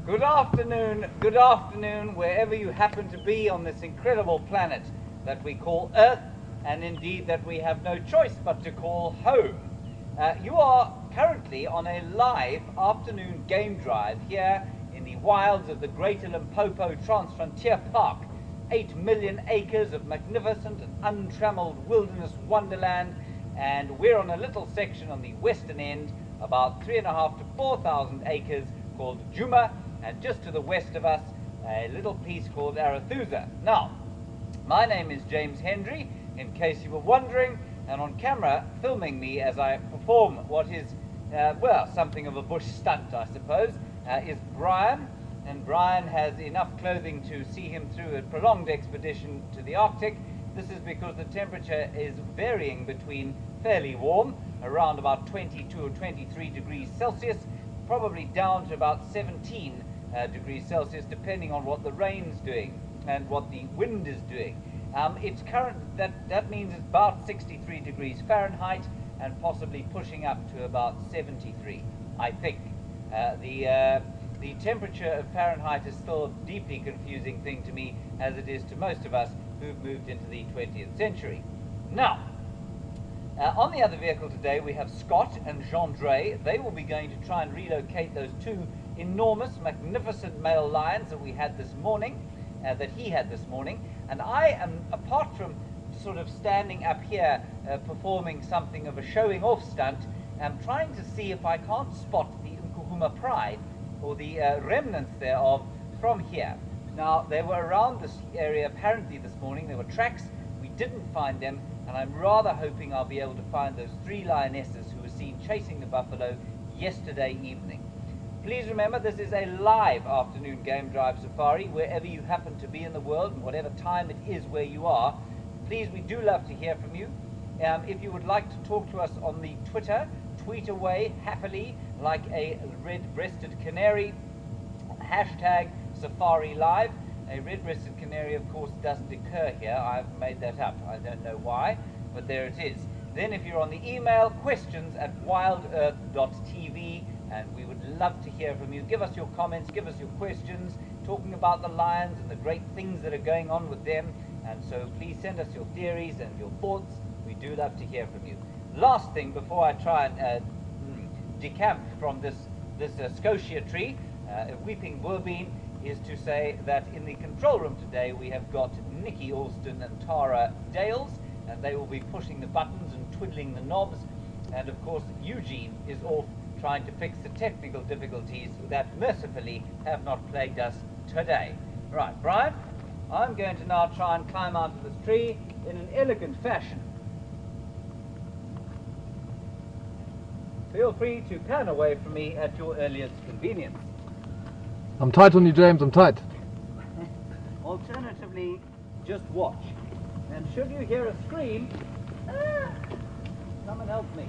Good afternoon, wherever you happen to be on this incredible planet that we call Earth, and indeed that we have no choice but to call home. You are currently on a live afternoon game drive here in the wilds of the Greater Limpopo Transfrontier Park. 8 million acres of magnificent and untrammeled wilderness wonderland, and we're on a little section on the western end, about 3,500 to 4,000 acres, called Juma, and just to the west of us, a little piece called Arathusa. Now, my name is James Hendry, in case you were wondering, and on camera, filming me as I perform what is, well, something of a bush stunt, I suppose, is Brian. And Brian has enough clothing to see him through a prolonged expedition to the Arctic. This is because the temperature is varying between fairly warm, around about 22 or 23 degrees Celsius, probably down to about 17 degrees Celsius, depending on what the rain's doing and what the wind is doing. It's current, that means it's about 63 degrees Fahrenheit and possibly pushing up to about 73, I think. The temperature of Fahrenheit is still a deeply confusing thing to me, as it is to most of us who've moved into the 20th century. Now, on the other vehicle today we have Scott and Jean-Dre. They will be going to try and relocate those two enormous, magnificent male lions that we had this morning, that he had this morning. And I am, apart from sort of standing up here performing something of a showing off stunt, am trying to see if I can't spot the Nkuhuma Pride, or the remnants thereof, from here. Now, they were around this area apparently this morning. There were tracks. We didn't find them, and I'm rather hoping I'll be able to find those 3 lionesses who were seen chasing the buffalo yesterday evening. Please remember, this is a live afternoon game drive safari, wherever you happen to be in the world and whatever time it is where you are. Please, we do love to hear from you. If you would like to talk to us on the Twitter, tweet away happily like a red-breasted canary, hashtag Safari Live. A red-breasted canary, of course, doesn't occur here. I've made that up. I don't know why, but there it is. Then if you're on the email, questions@wildearth.tv, and we would love to hear from you. Give us your comments, give us your questions, talking about the lions and the great things that are going on with them. And so please send us your theories and your thoughts. We do love to hear from you. Last thing before I try and decamp from this Scotia tree, Weeping Boerbean, is to say that in the control room today we have got Nikki Alston and Tara Dales, and they will be pushing the buttons and twiddling the knobs, and of course Eugene is off trying to fix the technical difficulties that mercifully have not plagued us today. Right, Brian, I'm going to now try and climb onto this tree in an elegant fashion. Feel free to pan away from me at your earliest convenience. I'm tight on you, James, I'm tight. Alternatively, just watch. And should you hear a scream, come and help me.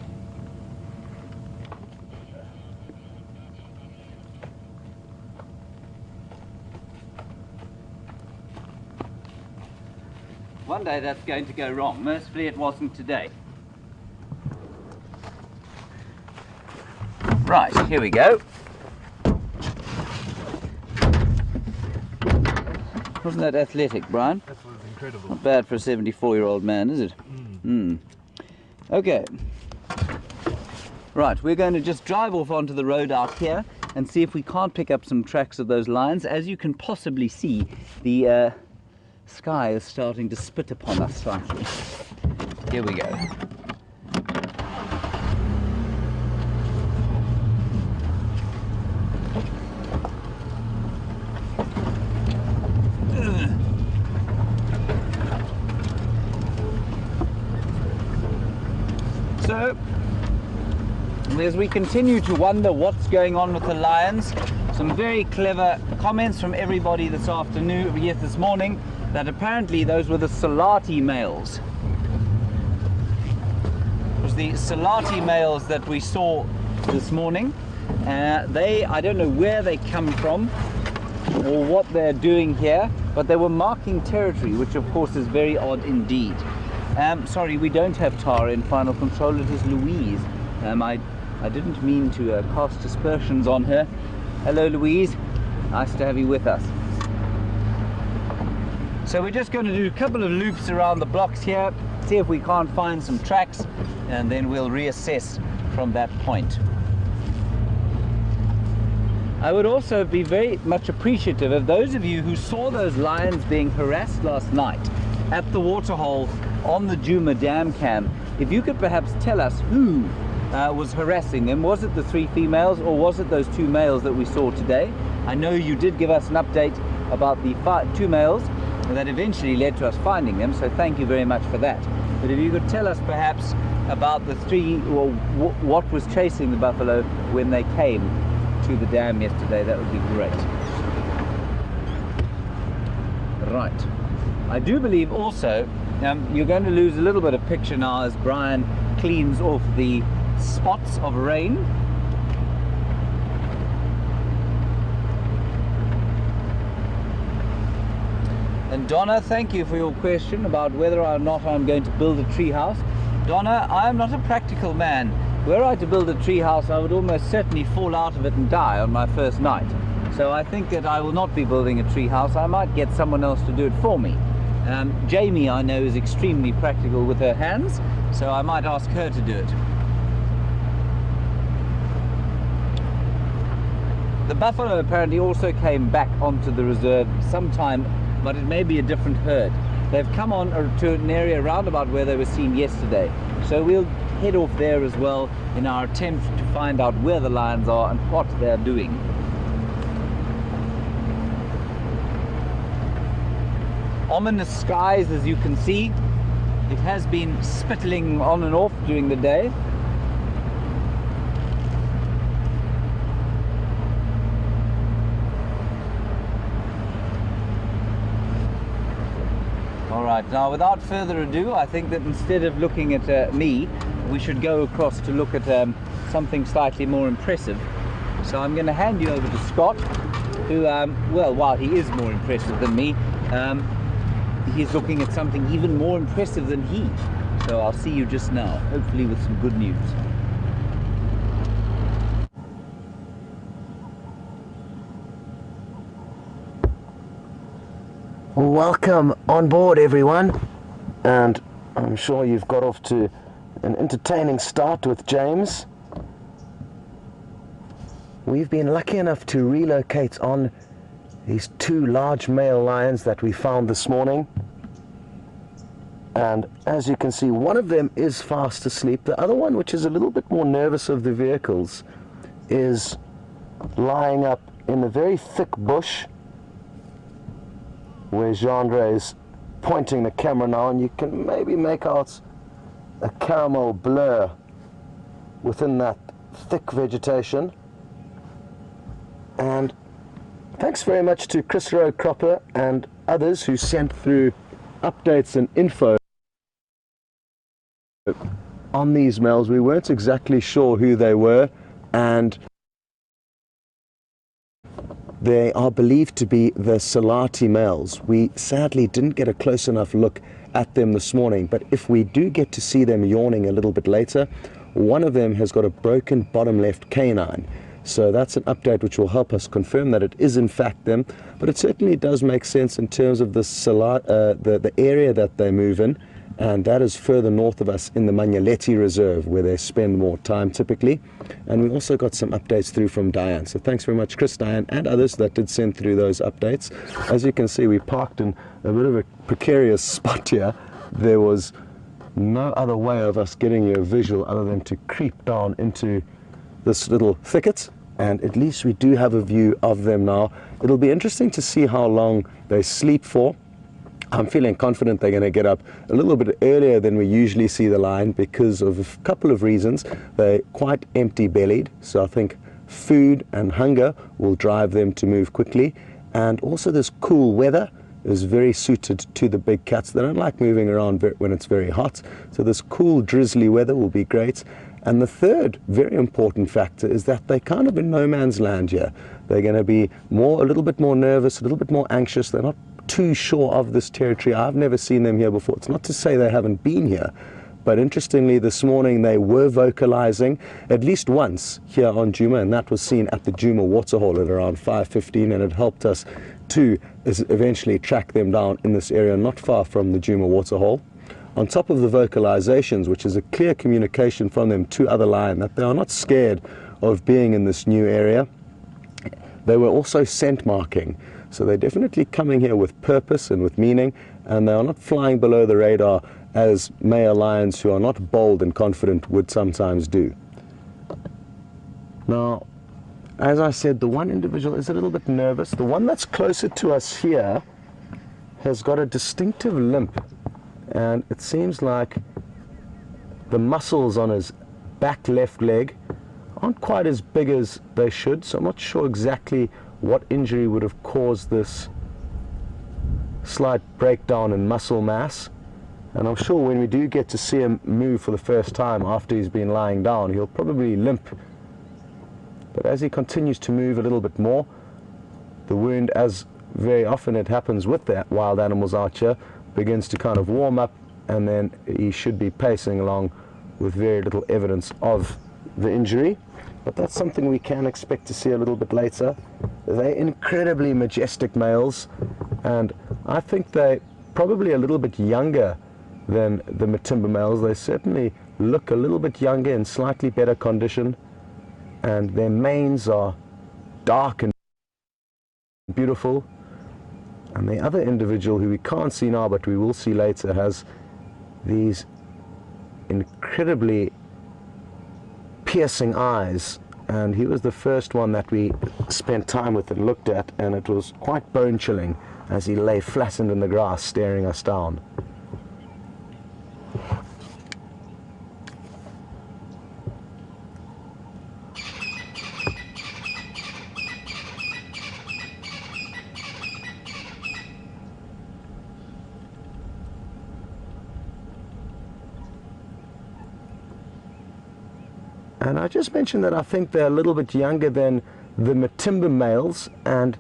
One day that's going to go wrong. Mercifully, it wasn't today. Right, here we go. Wasn't that athletic, Brian? That was incredible. Not bad for a 74-year-old man, is it? Okay. Right, we're going to just drive off onto the road out here and see if we can't pick up some tracks of those lions. As you can possibly see, the sky is starting to spit upon us slightly. Here we go. So, as we continue to wonder what's going on with the lions, some very clever comments from everybody this afternoon, this morning, that apparently those were the Selati males. It was the Selati males that we saw this morning. I don't know where they come from or what they're doing here, but they were marking territory, which of course is very odd indeed. Sorry, we don't have Tara in final control. It is Louise. I didn't mean to cast aspersions on her. Hello, Louise. Nice to have you with us. So we're just going to do a couple of loops around the blocks here, see if we can't find some tracks, and then we'll reassess from that point. I would also be very much appreciative of those of you who saw those lions being harassed last night at the waterhole on the Juma Dam Cam. If you could perhaps tell us who was harassing them. Was it the 3 females or was it those 2 males that we saw today? I know you did give us an update about the 2 males that eventually led to us finding them, so thank you very much for that. But if you could tell us perhaps about the 3, or what was chasing the buffalo when they came to the dam yesterday, that would be great. Right. I do believe also you're going to lose a little bit of picture now as Brian cleans off the spots of rain. And Donna, thank you for your question about whether or not I'm going to build a tree house. Donna, I am not a practical man. Were I to build a tree house, I would almost certainly fall out of it and die on my first night. So I think that I will not be building a tree house. I might get someone else to do it for me. Jamie, I know, is extremely practical with her hands, so I might ask her to do it. The buffalo apparently also came back onto the reserve sometime, but it may be a different herd. They've come on to an area roundabout where they were seen yesterday, so we'll head off there as well in our attempt to find out where the lions are and what they're doing. Ominous skies, as you can see. It has been spittling on and off during the day. Alright, now without further ado, I think that instead of looking at me, we should go across to look at something slightly more impressive. So I'm going to hand you over to Scott, who, well, while he is more impressive than me, he's looking at something even more impressive than he. So I'll see you just now, hopefully with some good news. Welcome on board, everyone, and I'm sure you've got off to an entertaining start with James. We've been lucky enough to relocate on these 2 large male lions that we found this morning, and as you can see, one of them is fast asleep. The other one, which is a little bit more nervous of the vehicles, is lying up in a very thick bush where Jean-Andre is pointing the camera now, and you can maybe make out a caramel blur within that thick vegetation. And thanks very much to Chris Rowe Cropper and others who sent through updates and info on these males. We weren't exactly sure who they were, and they are believed to be the Selati males. We sadly didn't get a close enough look at them this morning, but if we do get to see them yawning a little bit later, one of them has got a broken bottom left canine. So that's an update which will help us confirm that it is in fact them, but it certainly does make sense in terms of the area that they move in, and that is further north of us in the Manyaleti Reserve, where they spend more time typically. And we also got some updates through from Diane, so thanks very much Chris, Diane, and others that did send through those updates. As you can see, we parked in a bit of a precarious spot here. There was no other way of us getting you a visual other than to creep down into this little thicket, and at least we do have a view of them now. It'll be interesting to see how long they sleep for. I'm feeling confident they're going to get up a little bit earlier than we usually see the lion because of a couple of reasons. They're quite empty-bellied, so I think food and hunger will drive them to move quickly. And also this cool weather is very suited to the big cats. They don't like moving around when it's very hot, so this cool drizzly weather will be great. And the third very important factor is that they're kind of in no man's land here. They're going to be a little bit more nervous, a little bit more anxious. They're not too sure of this territory. I've never seen them here before. It's not to say they haven't been here, but interestingly this morning they were vocalizing at least once here on Djuma, and that was seen at the Djuma waterhole at around 5:15, and it helped us to eventually track them down in this area not far from the Djuma waterhole. On top of the vocalizations, which is a clear communication from them to other lion that they are not scared of being in this new area, they were also scent marking. So they're definitely coming here with purpose and with meaning, and they are not flying below the radar as male lions who are not bold and confident would sometimes do. Now, as I said, the one individual is a little bit nervous. The one that's closer to us here has got a distinctive limp, and it seems like the muscles on his back left leg aren't quite as big as they should, so I'm not sure exactly what injury would have caused this slight breakdown in muscle mass. And I'm sure when we do get to see him move for the first time after he's been lying down, he'll probably limp. But as he continues to move a little bit more, the wound, as very often it happens with the wild animals out here, begins to kind of warm up, and then he should be pacing along with very little evidence of the injury. But that's something we can expect to see a little bit later. They're incredibly majestic males, and I think they're probably a little bit younger than the Madiba males. They certainly look a little bit younger, in slightly better condition, and their manes are dark and beautiful. And the other individual, who we can't see now but we will see later, has these incredibly piercing eyes, and he was the first one that we spent time with and looked at, and it was quite bone chilling as he lay flattened in the grass staring us down. And I just mentioned that I think they're a little bit younger than the Madiba males, and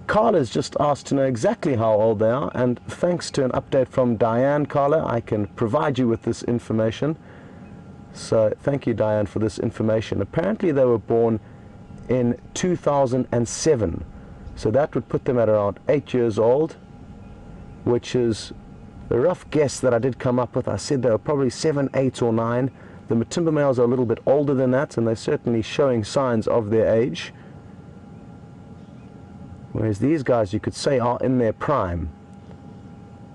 Carla's just asked to know exactly how old they are, and thanks to an update from Diane, Carla, I can provide you with this information. So thank you, Diane, for this information. Apparently they were born in 2007, so that would put them at around 8 years old, which is the rough guess that I did come up with. I said they were probably 7, 8 or 9. The Madiba males are a little bit older than that, and they're certainly showing signs of their age, whereas these guys, you could say, are in their prime.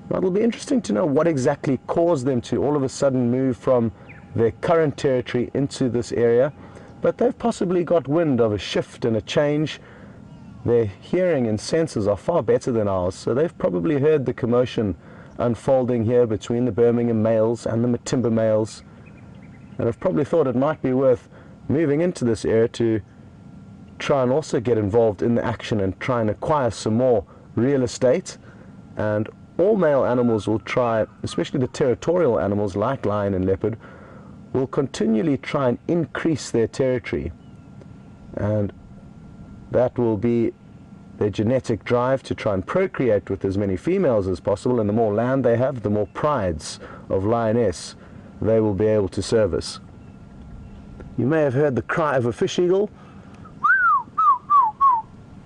Now, it'll be interesting to know what exactly caused them to all of a sudden move from their current territory into this area, but they've possibly got wind of a shift and a change. Their hearing and senses are far better than ours, so they've probably heard the commotion unfolding here between the Birmingham males and the Madiba males, and have probably thought it might be worth moving into this area to try and also get involved in the action and try and acquire some more real estate. And all male animals will try, especially the territorial animals like lion and leopard, will continually try and increase their territory, and that will be their genetic drive to try and procreate with as many females as possible, and the more land they have, the more prides of lioness they will be able to service. You may have heard the cry of a fish eagle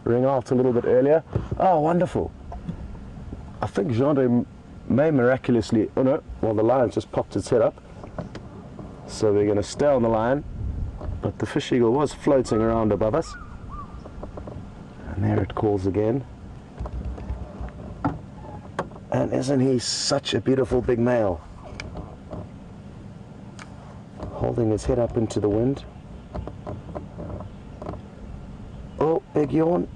ring out a little bit earlier. Oh, wonderful. I think Jean may miraculously, oh no, well, the lion just popped its head up, so we're going to stay on the line, but the fish eagle was floating around above us, and there it calls again. And isn't he such a beautiful big male? Holding his head up into the wind. Oh, big yawn.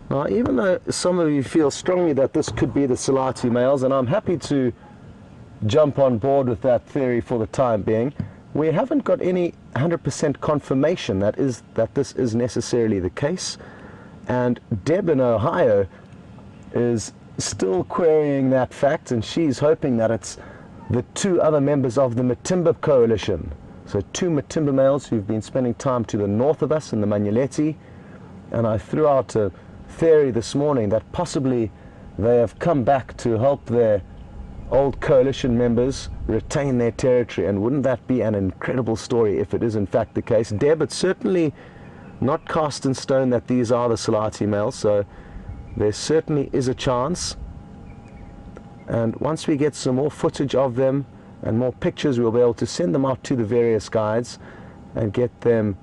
Now, even though some of you feel strongly that this could be the Selati males, and I'm happy to jump on board with that theory for the time being, we haven't got any 100% confirmation that this is necessarily the case, and Deb in Ohio is still querying that fact, and she's hoping that it's the two other members of the Madiba coalition. So two Madiba males who've been spending time to the north of us in the Manyeleti, and I threw out a theory this morning that possibly they have come back to help their old coalition members retain their territory. And wouldn't that be an incredible story if it is in fact the case? Deb, it's certainly not cast in stone that these are the Selati males, so there certainly is a chance. And once we get some more footage of them and more pictures, we'll be able to send them out to the various guides and get them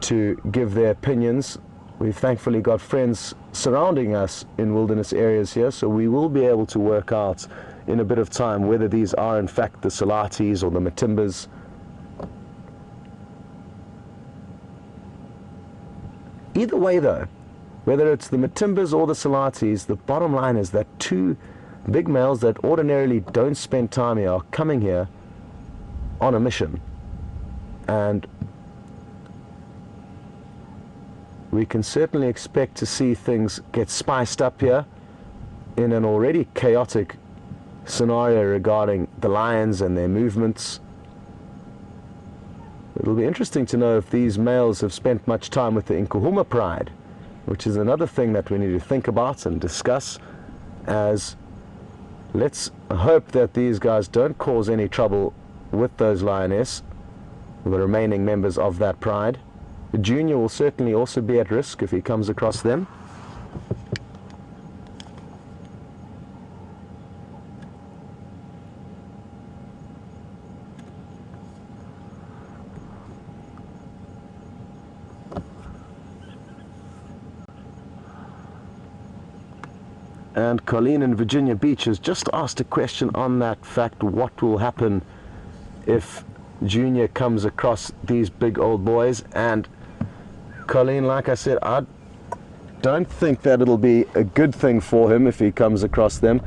to give their opinions. We've thankfully got friends surrounding us in wilderness areas here, so we will be able to work out in a bit of time whether these are in fact the Selatis or the Madibas. Either way though, whether it's the Madibas or the Selatis, the bottom line is that two big males that ordinarily don't spend time here are coming here on a mission. And we can certainly expect to see things get spiced up here in an already chaotic scenario regarding the lions and their movements. It'll be interesting to know if these males have spent much time with the Nkuhuma pride, which is another thing that we need to think about and discuss, as let's hope that these guys don't cause any trouble with those lioness, the remaining members of that pride. The junior will certainly also be at risk if he comes across them. And Colleen in Virginia Beach has just asked a question on that fact: what will happen if Junior comes across these big old boys? And Colleen, like I said, I don't think that it'll be a good thing for him if he comes across them.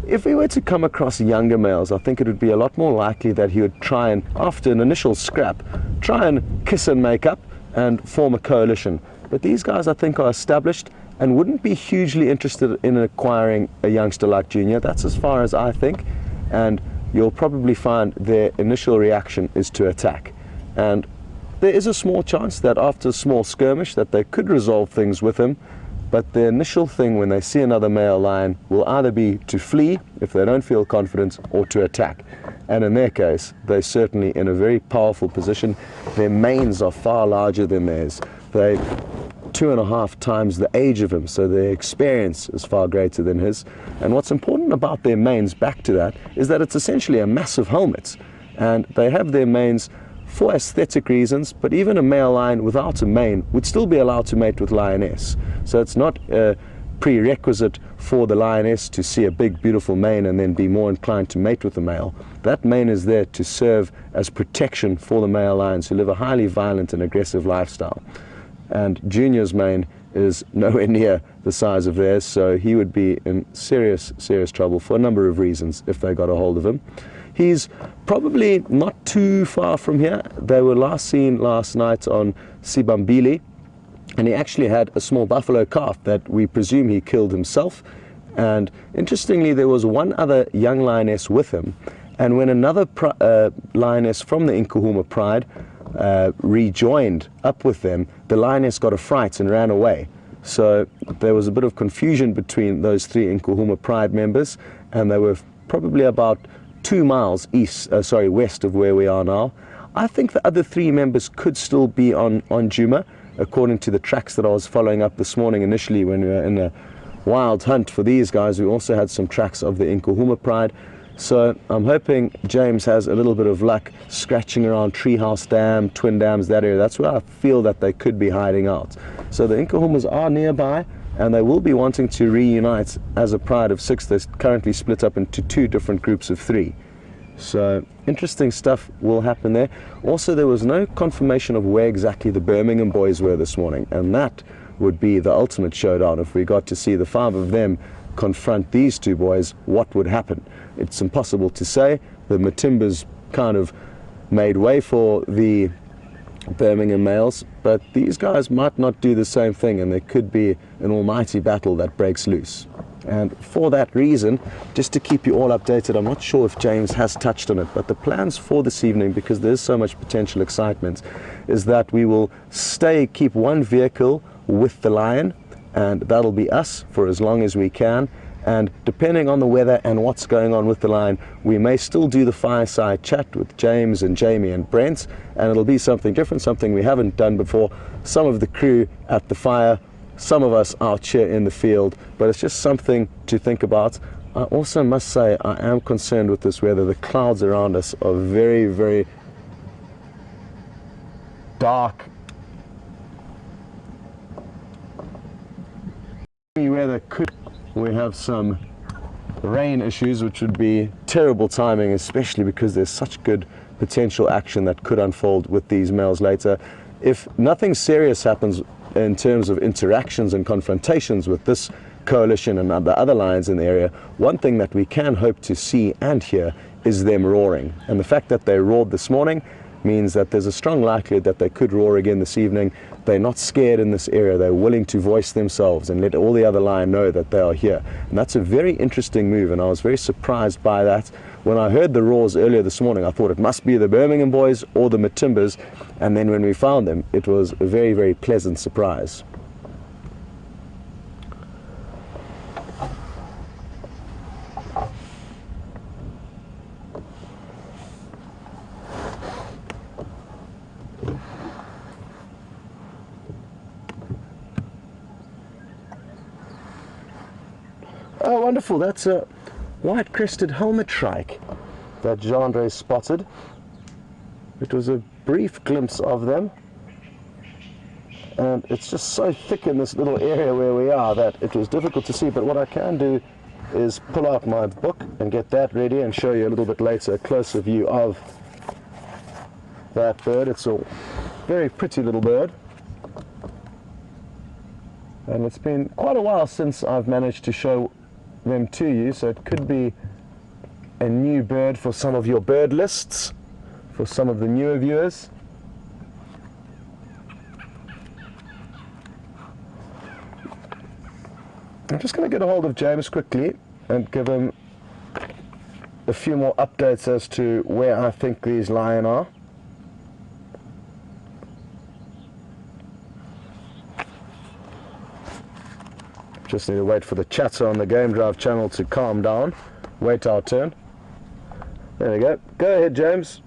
If he were to come across younger males, I think it would be a lot more likely that he would try and, after an initial scrap, try and kiss and make up and form a coalition. But these guys, I think, are established and wouldn't be hugely interested in acquiring a youngster like Junior. That's as far as I think, and you'll probably find their initial reaction is to attack. And there is a small chance that after a small skirmish that they could resolve things with him, but the initial thing when they see another male lion will either be to flee if they don't feel confident, or to attack. And in their case, they're certainly in a very powerful position. Their manes are far larger than theirs. They're 2.5 times the age of him, so their experience is far greater than his. And what's important about their manes, back to that, is that it's essentially a massive helmet, and they have their manes for aesthetic reasons, but even a male lion without a mane would still be allowed to mate with lioness. So it's not a prerequisite for the lioness to see a big beautiful mane and then be more inclined to mate with the male. That mane is there to serve as protection for the male lions who live a highly violent and aggressive lifestyle. And Junior's mane is nowhere near the size of theirs, so he would be in serious trouble for a number of reasons if they got a hold of him. He's probably not too far from here. They were last seen last night on Sibambili, and he actually had a small buffalo calf that we presume he killed himself. And interestingly, there was one other young lioness with him, and when another lioness from the Nkuhuma pride rejoined up with them, the lioness got a fright and ran away. So there was a bit of confusion between those three Nkuhuma pride members, and they were probably about 2 miles west of where we are now. I think the other 3 members could still be on Djuma, according to the tracks that I was following up this morning. Initially, when we were in a wild hunt for these guys, we also had some tracks of the Nkuhuma pride. So I'm hoping James has a little bit of luck scratching around Treehouse Dam, Twin Dams, that area. That's where I feel that they could be hiding out. So the Nkuhumas are nearby, and they will be wanting to reunite as a pride of 6. They're currently split up into 2 different groups of 3. So interesting stuff will happen there. Also, there was no confirmation of where exactly the Birmingham boys were this morning, and that would be the ultimate showdown. If we got to see the 5 of them confront these 2 boys, what would happen? It's impossible to say. The Madimbas kind of made way for the Birmingham males, but these guys might not do the same thing, and there could be an almighty battle that breaks loose. And for that reason, just to keep you all updated, I'm not sure if James has touched on it, but the plans for this evening, because there's so much potential excitement, is that we will keep one vehicle with the lion, and that'll be us for as long as we can. And depending on the weather and what's going on with the lion, we may still do the fireside chat with James and Jamie and Brent, and it'll be something different, something we haven't done before. Some of the crew at the fire, some of us out here in the field, but it's just something to think about. I also must say I am concerned with this weather. The clouds around us are very, very dark. Weather could. We have some rain issues, which would be terrible timing, especially because there's such good potential action that could unfold with these males later. If nothing serious happens in terms of interactions and confrontations with this coalition and the other lions in the area, one thing that we can hope to see and hear is them roaring. And the fact that they roared this morning means that there's a strong likelihood that they could roar again this evening. They're not scared in this area. They're willing to voice themselves and let all the other lion know that they are here. And that's a very interesting move, and I was very surprised by that. When I heard the roars earlier this morning, I thought it must be the Birmingham boys or the Matimbas, and then when we found them, it was a very, very pleasant surprise. Oh, wonderful. That's a white-crested helmet shrike that Jean-Andre spotted. It was a brief glimpse of them, and it's just so thick in this little area where we are that it was difficult to see. But what I can do is pull out my book and get that ready and show you a little bit later a closer view of that bird. It's a very pretty little bird, and it's been quite a while since I've managed to show them to you, so it could be a new bird for some of your bird lists, for some of the newer viewers. I'm just going to get a hold of James quickly and give him a few more updates as to where I think these lion are. Just need to wait for the chatter on the Game Drive channel to calm down. Wait our turn. There we go. Go ahead, James.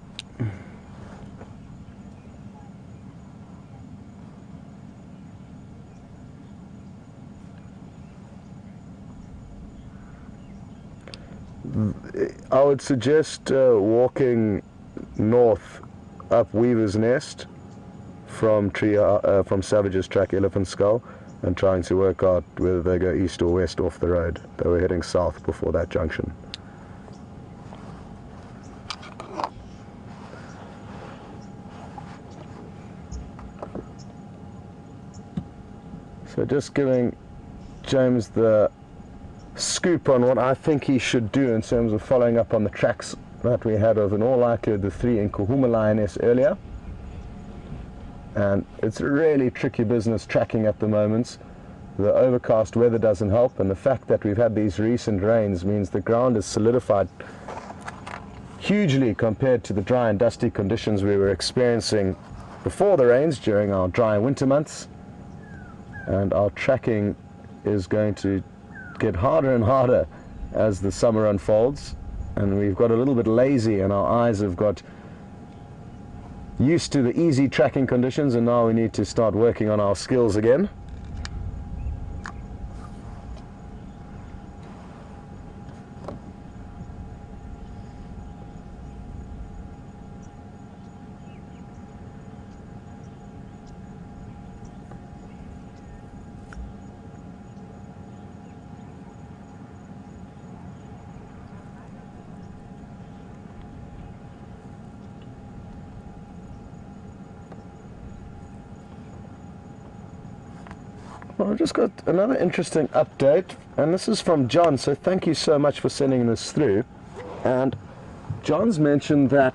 I would suggest walking north up Weaver's Nest from Savage's Track, Elephant Skull, and trying to work out whether they go east or west off the road. They were heading south before that junction. So just giving James the scoop on what I think he should do in terms of following up on the tracks that we had of, in all likelihood, the 3 in Kahuma lioness earlier. And it's really tricky business tracking at the moment. The overcast weather doesn't help, and the fact that we've had these recent rains means the ground is solidified hugely compared to the dry and dusty conditions we were experiencing before the rains during our dry winter months. And our tracking is going to get harder and harder as the summer unfolds, and we've got a little bit lazy and our eyes have got used to the easy tracking conditions, and now we need to start working on our skills again. Well, I've just got another interesting update, and this is from John, so thank you so much for sending this through. And John's mentioned that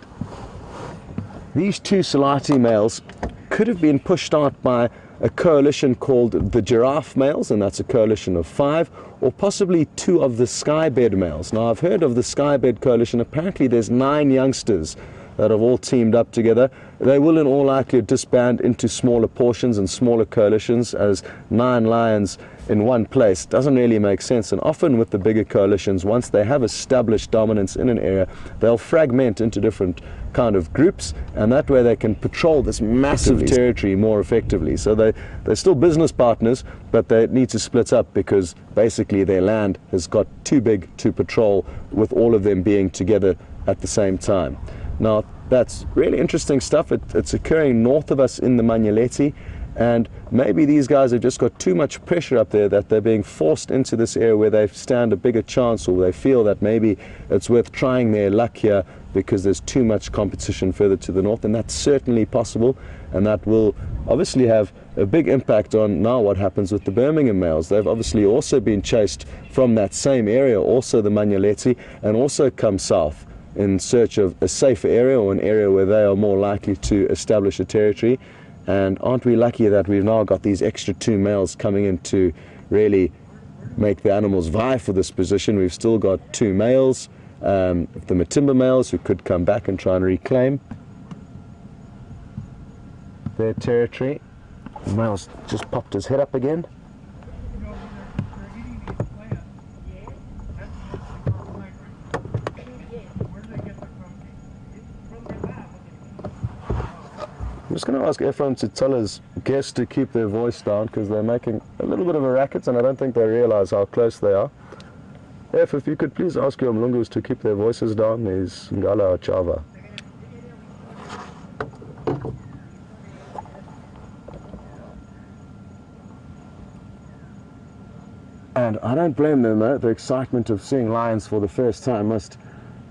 these 2 Selati males could have been pushed out by a coalition called the Giraffe Males, and that's a coalition of 5, or possibly 2 of the Skybed Males. Now, I've heard of the Skybed coalition. Apparently there's 9 youngsters that have all teamed up together. They will in all likelihood disband into smaller portions and smaller coalitions, as 9 lions in one place doesn't really make sense. And often with the bigger coalitions, once they have established dominance in an area, they'll fragment into different kind of groups, and that way they can patrol this massive territory more effectively. So they're still business partners, but they need to split up because basically their land has got too big to patrol with all of them being together at the same time. Now, that's really interesting stuff. It's occurring north of us in the Manyeleti, and maybe these guys have just got too much pressure up there that they're being forced into this area where they stand a bigger chance, or they feel that maybe it's worth trying their luck here because there's too much competition further to the north, and that's certainly possible, and that will obviously have a big impact on now what happens with the Birmingham males. They've obviously also been chased from that same area, also the Manyeleti, and also come south in search of a safer area, or an area where they are more likely to establish a territory. And aren't we lucky that we've now got these extra 2 males coming in to really make the animals vie for this position. We've still got 2 males, the Madiba males, who could come back and try and reclaim their territory. The male's just popped his head up again. I'm just going to ask everyone to tell his guests to keep their voice down, because they're making a little bit of a racket and I don't think they realize how close they are. If you could please ask your Mlungus to keep their voices down, there's Ngala Chava. And I don't blame them though. The excitement of seeing lions for the first time must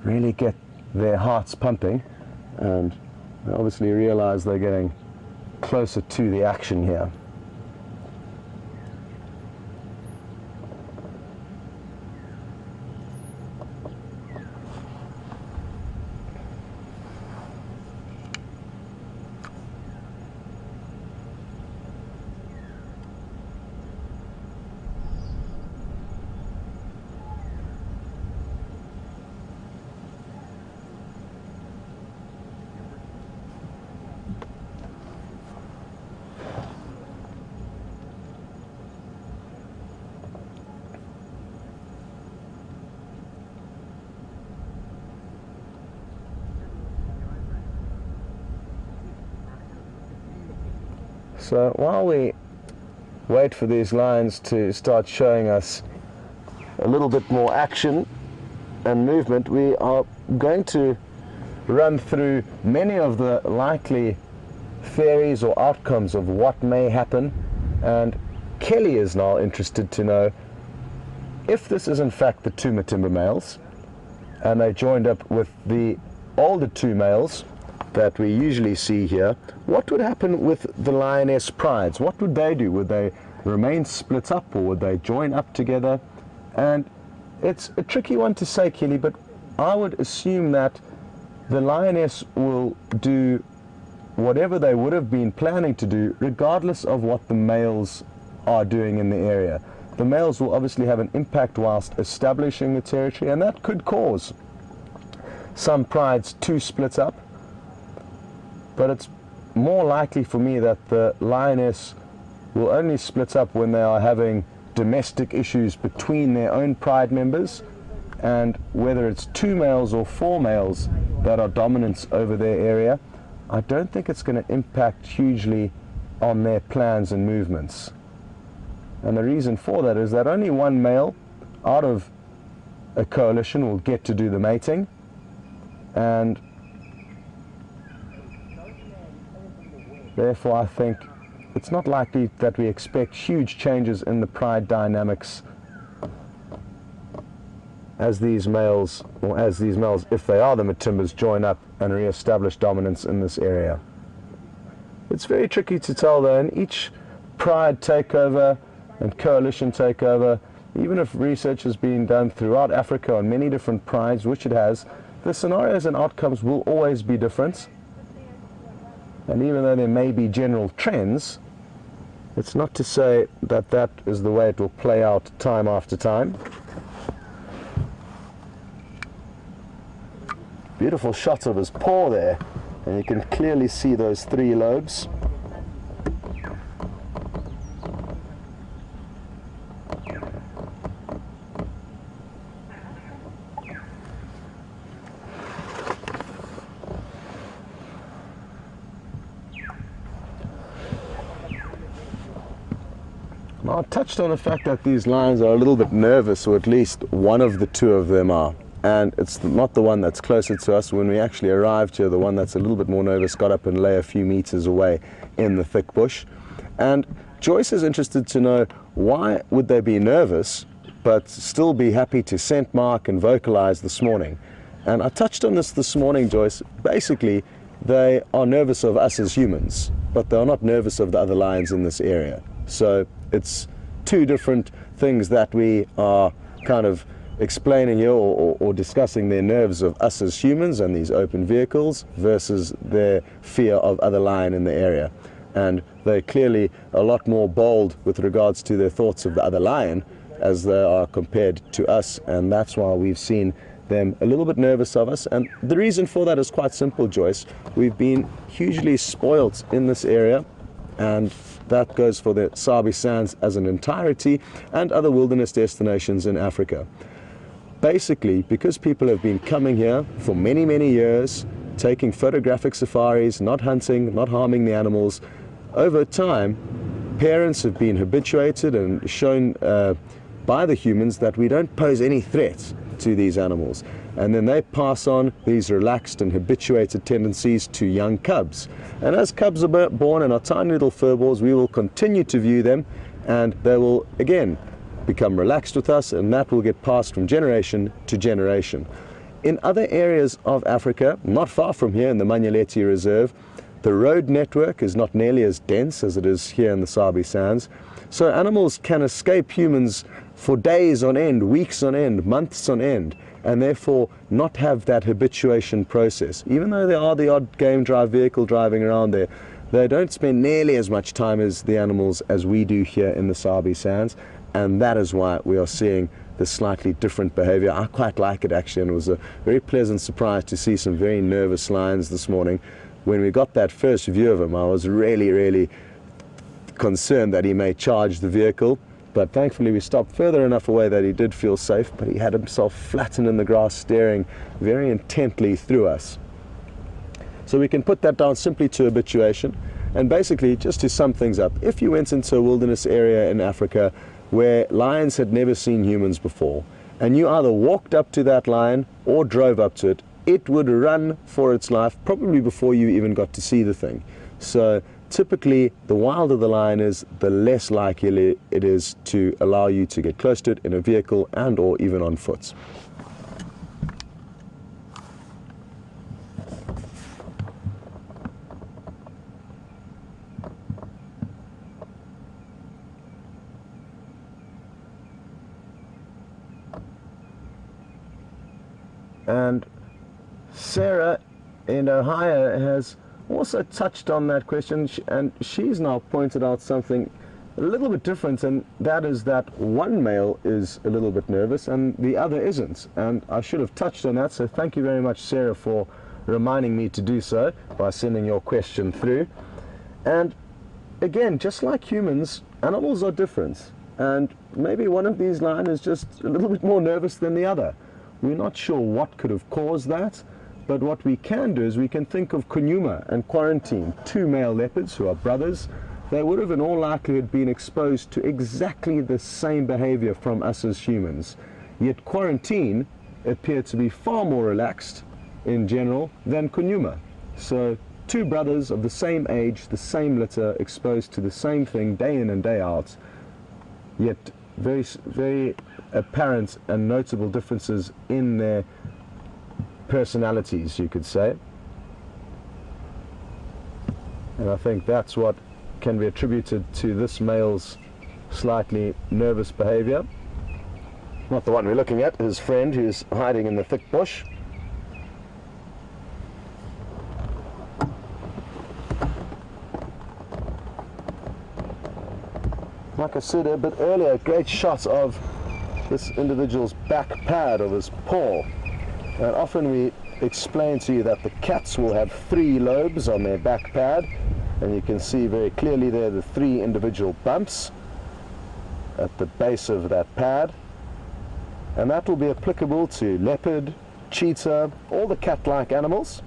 really get their hearts pumping, and they obviously realize they're getting closer to the action here. So while we wait for these lions to start showing us a little bit more action and movement, we are going to run through many of the likely theories or outcomes of what may happen. And Kelly is now interested to know if this is in fact the 2 Madiba males, and they joined up with the older 2 males that we usually see here, what would happen with the lioness prides? What would they do? Would they remain split up, or would they join up together? And it's a tricky one to say, Kelly, but I would assume that the lioness will do whatever they would have been planning to do, regardless of what the males are doing in the area. The males will obviously have an impact whilst establishing the territory, and that could cause some prides to split up. But it's more likely for me that the lioness will only split up when they are having domestic issues between their own pride members, and whether it's 2 males or 4 males that are dominant over their area, I don't think it's going to impact hugely on their plans and movements. And the reason for that is that only 1 male out of a coalition will get to do the mating, and therefore I think it's not likely that we expect huge changes in the pride dynamics as these males, if they are the Madimbas, join up and re-establish dominance in this area. It's very tricky to tell though, and each pride takeover and coalition takeover, even if research has been done throughout Africa on many different prides, which it has, the scenarios and outcomes will always be different. And even though there may be general trends, It's not to say that that is the way it will play out time after time. Beautiful shot of his paw there, and you can clearly see those 3 lobes. Now, I touched on the fact that these lions are a little bit nervous, or at least one of the 2 of them are. And it's not the one that's closer to us. When we actually arrived here, the one that's a little bit more nervous got up and lay a few meters away in the thick bush. And Joyce is interested to know, why would they be nervous but still be happy to scent mark and vocalize this morning? And I touched on this morning, Joyce. Basically, they are nervous of us as humans, but they are not nervous of the other lions in this area. So it's 2 different things that we are kind of explaining here, or discussing their nerves of us as humans and these open vehicles versus their fear of other lion in the area. And they're clearly a lot more bold with regards to their thoughts of the other lion as they are compared to us, and that's why we've seen them a little bit nervous of us. And the reason for that is quite simple, Joyce. We've been hugely spoilt in this area, and that goes for the Sabi Sands as an entirety and other wilderness destinations in Africa. Basically, because people have been coming here for many, many years, taking photographic safaris, not hunting, not harming the animals, over time, parents have been habituated and shown by the humans that we don't pose any threat to these animals. And then they pass on these relaxed and habituated tendencies to young cubs. And as cubs are born and are tiny little furballs, we will continue to view them, and they will, again, become relaxed with us, and that will get passed from generation to generation. In other areas of Africa, not far from here in the Manyeleti Reserve, the road network is not nearly as dense as it is here in the Sabi Sands. So animals can escape humans for days on end, weeks on end, months on end, and therefore not have that habituation process. Even though there are the odd game drive vehicle driving around there, they don't spend nearly as much time as the animals as we do here in the Sabi Sands. And that is why we are seeing this slightly different behavior. I quite like it, actually, and it was a very pleasant surprise to see some very nervous lions this morning. When we got that first view of him, I was really concerned that he may charge the vehicle, but thankfully we stopped further enough away that he did feel safe, but he had himself flattened in the grass, staring very intently through us. So we can put that down simply to habituation. And basically, just to sum things up, if you went into a wilderness area in Africa where lions had never seen humans before, and you either walked up to that lion or drove up to it, it would run for its life probably before you even got to see the thing. So typically, the wilder the lion is, the less likely it is to allow you to get close to it in a vehicle and or even on foot. And Sarah in Ohio has also touched on that question, and she's now pointed out something a little bit different, and that is that one male is a little bit nervous and the other isn't. And I should have touched on that, so thank you very much, Sarah, for reminding me to do so by sending your question through. And again, just like humans, animals are different, and maybe one of these lions is just a little bit more nervous than the other. We're not sure what could have caused that, but what we can do is we can think of Kunyuma and Quarantine, 2 male leopards who are brothers. They would have in all likelihood been exposed to exactly the same behavior from us as humans. Yet Quarantine appeared to be far more relaxed in general than Kunyuma. So 2 brothers of the same age, the same litter, exposed to the same thing day in and day out, yet very apparent and notable differences in their personalities, you could say. And I think that's what can be attributed to this male's slightly nervous behavior. Not the one we're looking at, his friend who's hiding in the thick bush. like I said a bit earlier, a great shot of this individual's back pad of his paw. And often we explain to you that the cats will have 3 lobes on their back pad, and you can see very clearly there the 3 individual bumps at the base of that pad, and that will be applicable to leopard, cheetah, all the cat-like animals,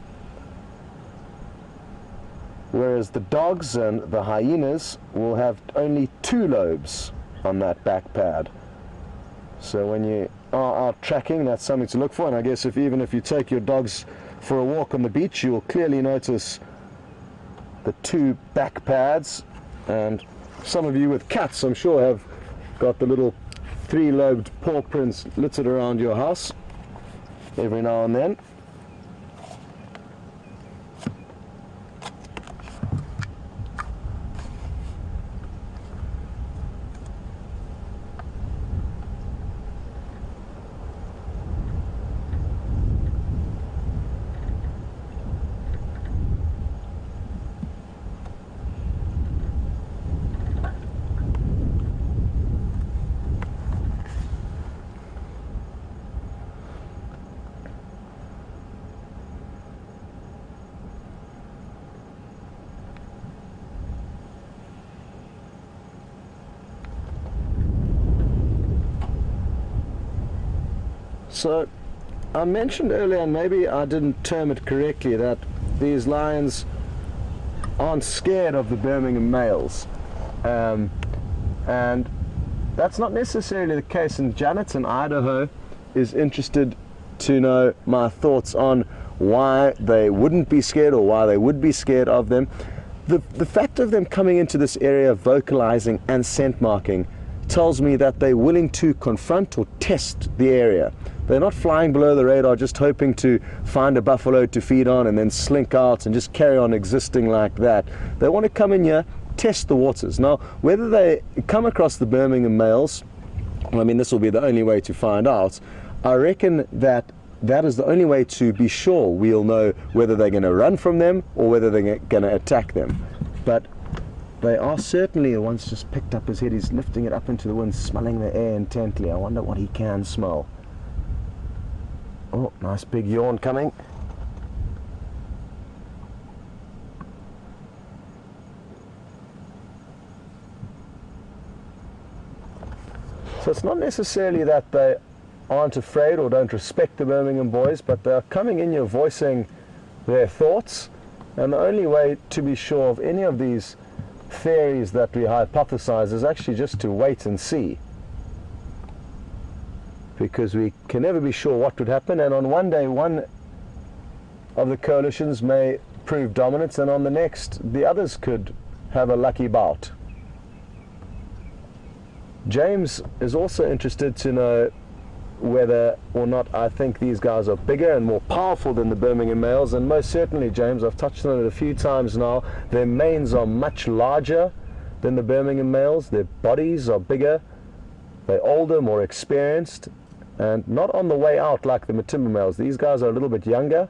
whereas the dogs and the hyenas will have only 2 lobes on that back pad. So when you are out tracking, that's something to look for. And I guess even if you take your dogs for a walk on the beach, you will clearly notice the 2 back pads. And some of you with cats, I'm sure, have got the little 3-lobed paw prints littered around your house every now and then. So I mentioned earlier, and maybe I didn't term it correctly, that these lions aren't scared of the Birmingham males, and that's not necessarily the case. And Janet in Idaho is interested to know my thoughts on why they wouldn't be scared, or why they would be scared of them. The fact of them coming into this area, vocalizing and scent marking, tells me that they're willing to confront or test the area. They're not flying below the radar just hoping to find a buffalo to feed on and then slink out and just carry on existing like that. They want to come in here, test the waters. Now, whether they come across the Birmingham males, I mean, this will be the only way to find out. I reckon that that is the only way to be sure we'll know whether they're going to run from them or whether they're going to attack them. But they are certainly, the one's just picked up his head, he's lifting it up into the wind, smelling the air intently. I wonder what he can smell. Oh, nice big yawn coming. So it's not necessarily that they aren't afraid or don't respect the Birmingham boys, but they're coming in here voicing their thoughts. And the only way to be sure of any of these theories that we hypothesize is actually just to wait and see, because we can never be sure what would happen. And on one day one of the coalitions may prove dominant, and on the next the others could have a lucky bout. James is also interested to know whether or not I think these guys are bigger and more powerful than the Birmingham males, and most certainly, James, I've touched on it a few times now, their manes are much larger than the Birmingham males, their bodies are bigger, they're older, more experienced, and not on the way out like the Madiba males. These guys are a little bit younger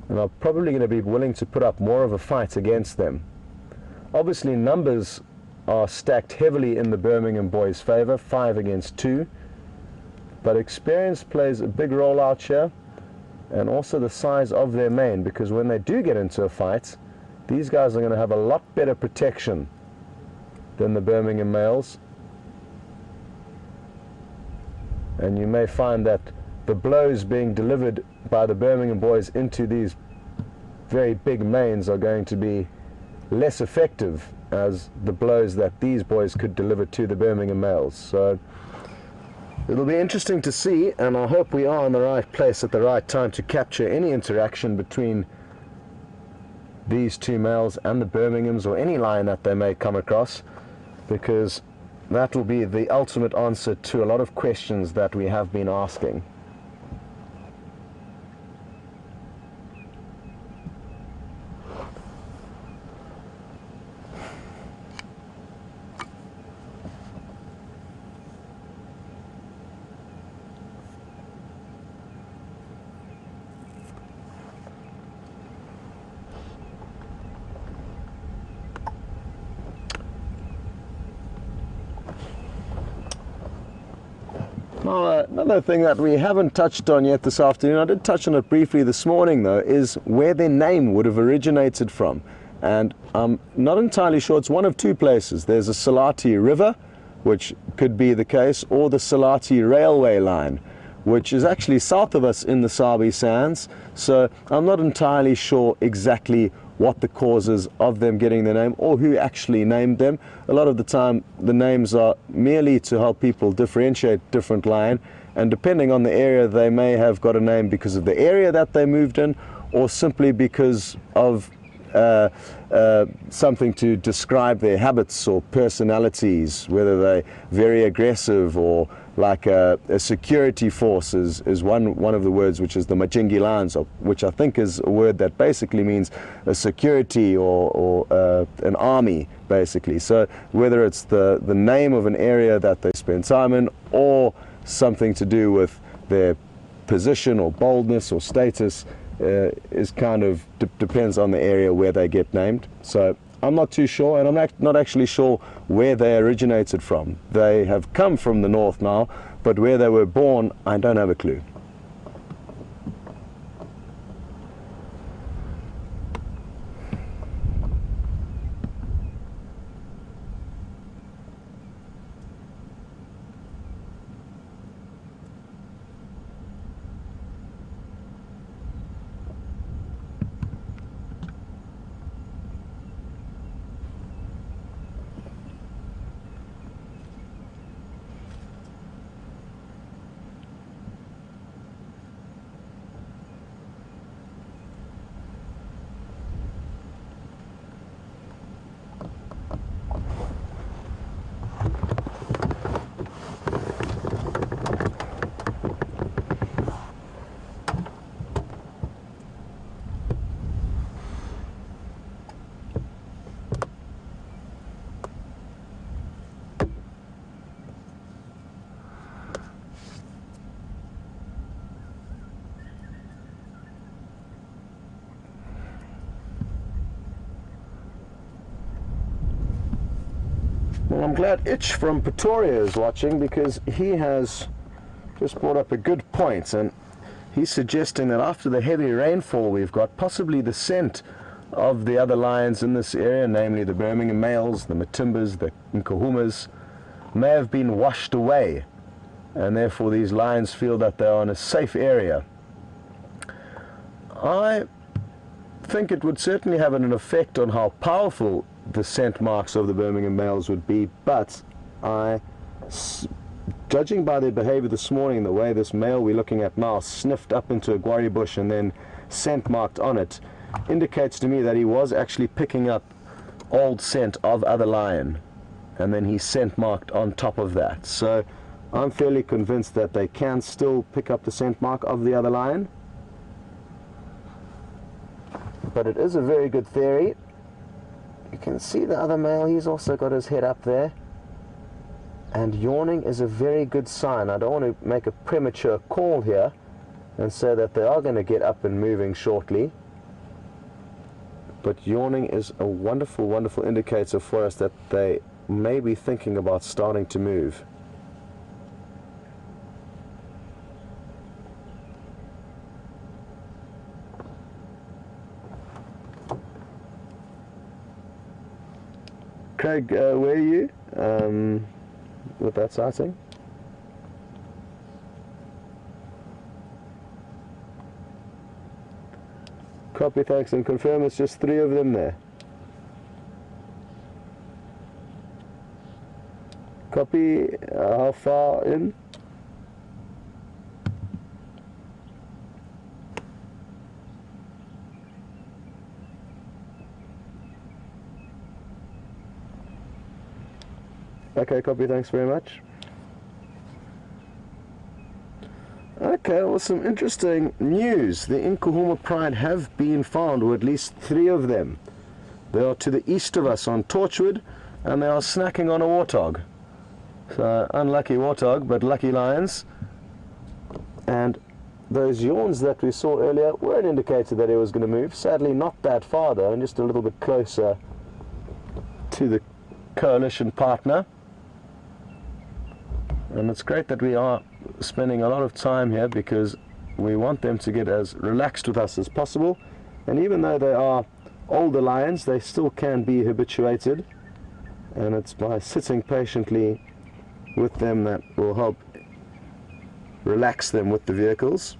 and are probably going to be willing to put up more of a fight against them. Obviously, numbers are stacked heavily in the Birmingham boys' favor, 5 against 2. But experience plays a big role out here, and also the size of their mane, because when they do get into a fight, these guys are going to have a lot better protection than the Birmingham males. And you may find that the blows being delivered by the Birmingham boys into these very big manes are going to be less effective as the blows that these boys could deliver to the Birmingham males. So it'll be interesting to see, and I hope we are in the right place at the right time to capture any interaction between these 2 males and the Birminghams, or any lion that they may come across, because that will be the ultimate answer to a lot of questions that we have been asking. Now, another thing that we haven't touched on yet this afternoon, I did touch on it briefly this morning though, is where their name would have originated from. And I'm not entirely sure. It's one of two places. There's a Selati River, which could be the case, or the Selati Railway Line, which is actually south of us in the Sabi Sands. So I'm not entirely sure exactly what the causes of them getting their name or who actually named them. A lot of the time the names are merely to help people differentiate different line, and depending on the area they may have got a name because of the area that they moved in, or simply because of something to describe their habits or personalities, whether they're very aggressive or like a security force is one of the words, which is the Majingi lines, which I think is a word that basically means a security or an army, basically. So whether it's the name of an area that they spend time in, or something to do with their position or boldness or status, is kind of depends on the area where they get named. So I'm not too sure, and I'm not actually sure where they originated from. They have come from the north now, but where they were born, I don't have a clue. Well, I'm glad Itch from Pretoria is watching, because he has just brought up a good point, and he's suggesting that after the heavy rainfall we've got, possibly the scent of the other lions in this area, namely the Birmingham males, the Matimbas, the Nkuhumas, may have been washed away, and therefore these lions feel that they are in a safe area. I think it would certainly have an effect on how powerful the scent marks of the Birmingham males would be, but judging by their behavior this morning, the way this male we're looking at now sniffed up into a guarri bush and then scent marked on it, indicates to me that he was actually picking up old scent of other lion, and then he scent marked on top of that. So I'm fairly convinced that they can still pick up the scent mark of the other lion, but it is a very good theory. You can see the other male, he's also got his head up there, and yawning is a very good sign. I don't want to make a premature call here and say that they are going to get up and moving shortly, but yawning is a wonderful, wonderful indicator for us that they may be thinking about starting to move. Craig, where are you with that sighting? Copy, thanks, and confirm it's just 3 of them there. Copy, how far in? Okay, copy, thanks very much. Okay, well, some interesting news. The Nkuhuma Pride have been found, or at least 3 of them. They are to the east of us on Torchwood, and they are snacking on a warthog. So, unlucky warthog, but lucky lions. And those yawns that we saw earlier were an indicator that it was going to move. Sadly, not that far though, and just a little bit closer to the coalition partner. And it's great that we are spending a lot of time here because we want them to get as relaxed with us as possible. And even though they are older lions, they still can be habituated, and it's by sitting patiently with them that will help relax them with the vehicles.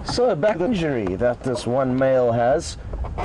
So a back injury that this one male has.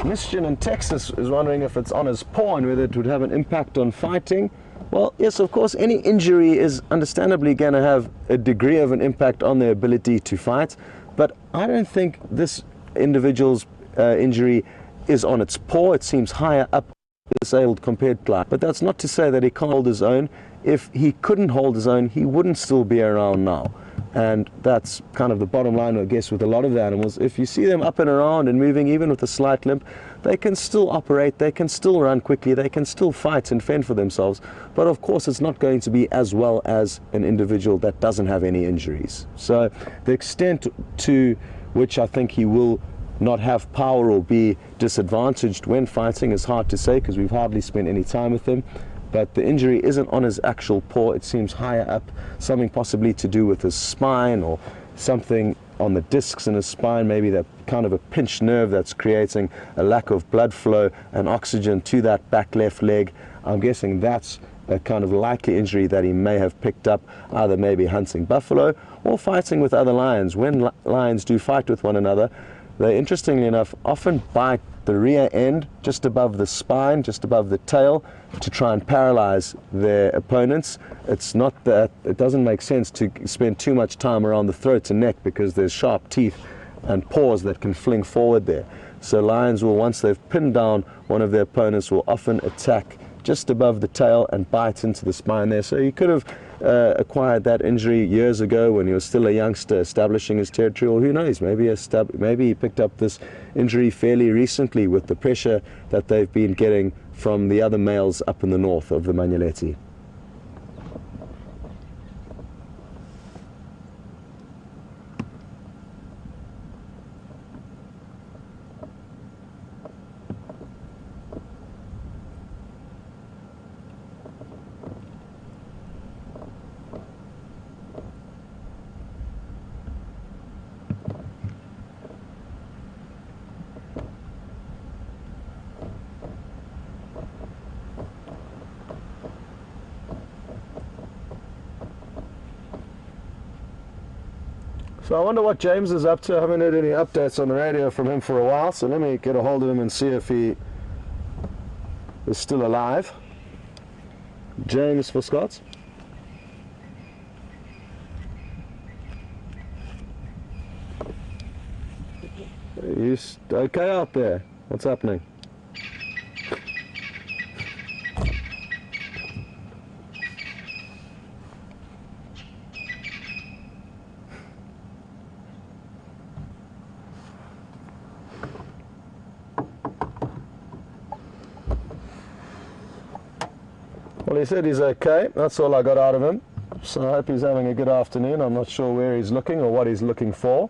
Mischian in Texas is wondering if it's on his paw and whether it would have an impact on fighting. Well, yes, of course, any injury is understandably going to have a degree of an impact on their ability to fight, but I don't think this individual's injury is on its paw. It seems higher up disabled compared to life. But that's not to say that he can't hold his own. If he couldn't hold his own, he wouldn't still be around now. And that's kind of the bottom line, I guess, with a lot of the animals. If you see them up and around and moving, even with a slight limp, they can still operate, they can still run quickly, they can still fight and fend for themselves. But of course, it's not going to be as well as an individual that doesn't have any injuries. So the extent to which I think he will not have power or be disadvantaged when fighting is hard to say, because we've hardly spent any time with him. But the injury isn't on his actual paw, it seems higher up, something possibly to do with his spine or something on the discs in his spine, maybe that kind of a pinched nerve that's creating a lack of blood flow and oxygen to that back left leg. I'm guessing that's a kind of likely injury that he may have picked up, either maybe hunting buffalo or fighting with other lions. When lions do fight with one another, they, interestingly enough, often bite the rear end just above the spine, just above the tail, to try and paralyze their opponents. It's not that, it doesn't make sense to spend too much time around the throat and neck because there's sharp teeth and paws that can fling forward there. So lions will, once they've pinned down one of their opponents, will often attack just above the tail and bite into the spine there. So he could have acquired that injury years ago when he was still a youngster establishing his territory, or who knows, maybe he picked up this injury fairly recently with the pressure that they've been getting from the other males up in the north of the Manyeleti. So I wonder what James is up to. I haven't heard any updates on the radio from him for a while, so let me get a hold of him and see if he is still alive. James for Scott. Are you okay out there? What's happening? Well, he said he's okay. That's all I got out of him. So I hope he's having a good afternoon. I'm not sure where he's looking or what he's looking for.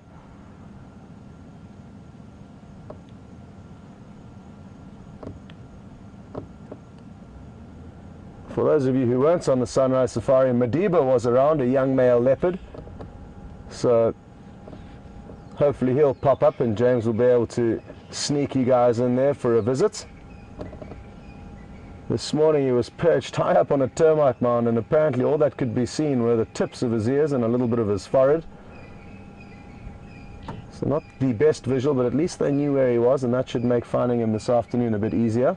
For those of you who weren't on the sunrise safari, Madiba was around, a young male leopard. So hopefully he'll pop up and James will be able to sneak you guys in there for a visit. This morning he was perched high up on a termite mound, and apparently all that could be seen were the tips of his ears and a little bit of his forehead. So not the best visual, but at least they knew where he was, and that should make finding him this afternoon a bit easier.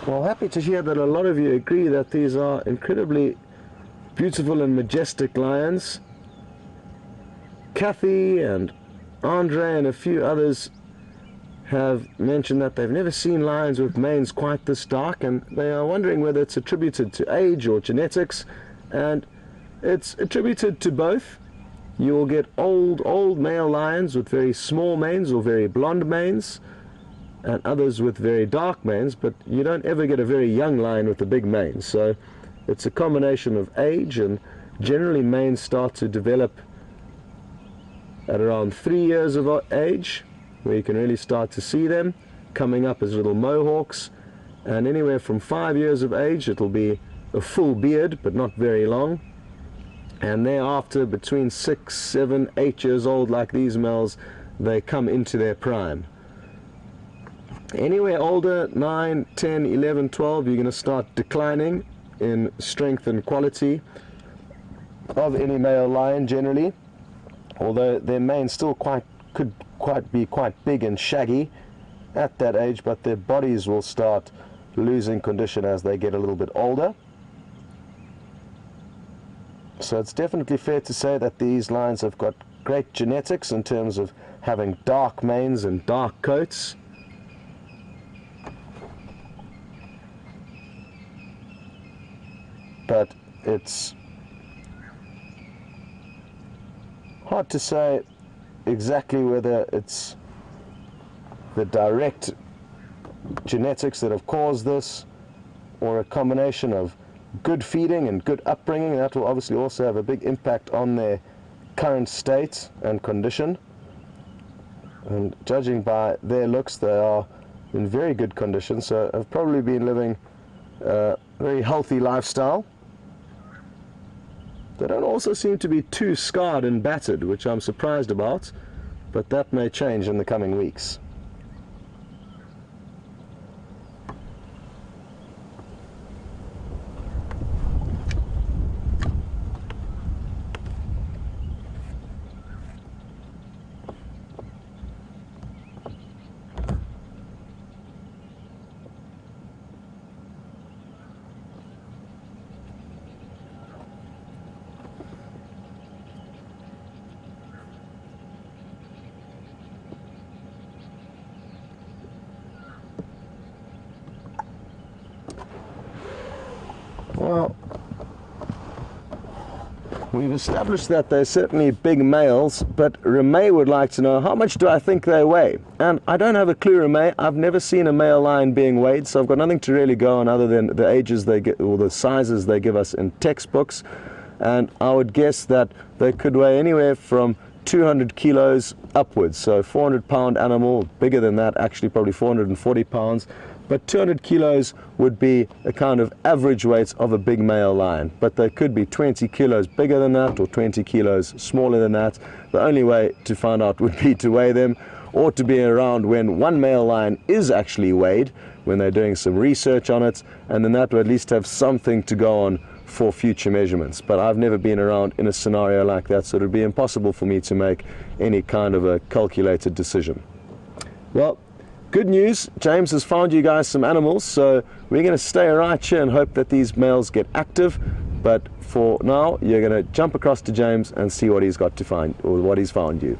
Well, happy to hear that a lot of you agree that these are incredibly beautiful and majestic lions. Kathy and Andre and a few others have mentioned that they've never seen lions with manes quite this dark, and they are wondering whether it's attributed to age or genetics, and it's attributed to both. You will get old male lions with very small manes or very blonde manes, and others with very dark manes, but you don't ever get a very young lion with a big mane. So it's a combination of age, and generally manes start to develop at around 3 years of age, where you can really start to see them coming up as little mohawks, and anywhere from 5 years of age it'll be a full beard but not very long, and thereafter between 6, 7, 8 years old, like these males, they come into their prime. Anywhere older, 9, 10, 11, 12, you're going to start declining in strength and quality of any male lion generally, although their mane still could be quite big and shaggy at that age, but their bodies will start losing condition as they get a little bit older. So it's definitely fair to say that these lions have got great genetics in terms of having dark manes and dark coats. But it's hard to say exactly whether it's the direct genetics that have caused this, or a combination of good feeding and good upbringing. That will obviously also have a big impact on their current state and condition. And judging by their looks, they are in very good condition, so have probably been living a very healthy lifestyle. They don't also seem to be too scarred and battered, which I'm surprised about, but that may change in the coming weeks. Well, we've established that they're certainly big males, but Remay would like to know, how much do I think they weigh? And I don't have a clue, Remay. I've never seen a male lion being weighed, so I've got nothing to really go on other than the ages they get, or the sizes they give us in textbooks. And I would guess that they could weigh anywhere from 200 kilos upwards, so 400-pound animal, bigger than that, actually probably 440 pounds. but 200 kilos would be a kind of average weight of a big male lion. But they could be 20 kilos bigger than that or 20 kilos smaller than that. The only way to find out would be to weigh them, or to be around when one male lion is actually weighed, when they're doing some research on it, and then that would at least have something to go on for future measurements. But I've never been around in a scenario like that, so it would be impossible for me to make any kind of a calculated decision. Well, good news, James has found you guys some animals, so we're going to stay right here and hope that these males get active. But for now, you're going to jump across to James and see what he's got to find, or what he's found you.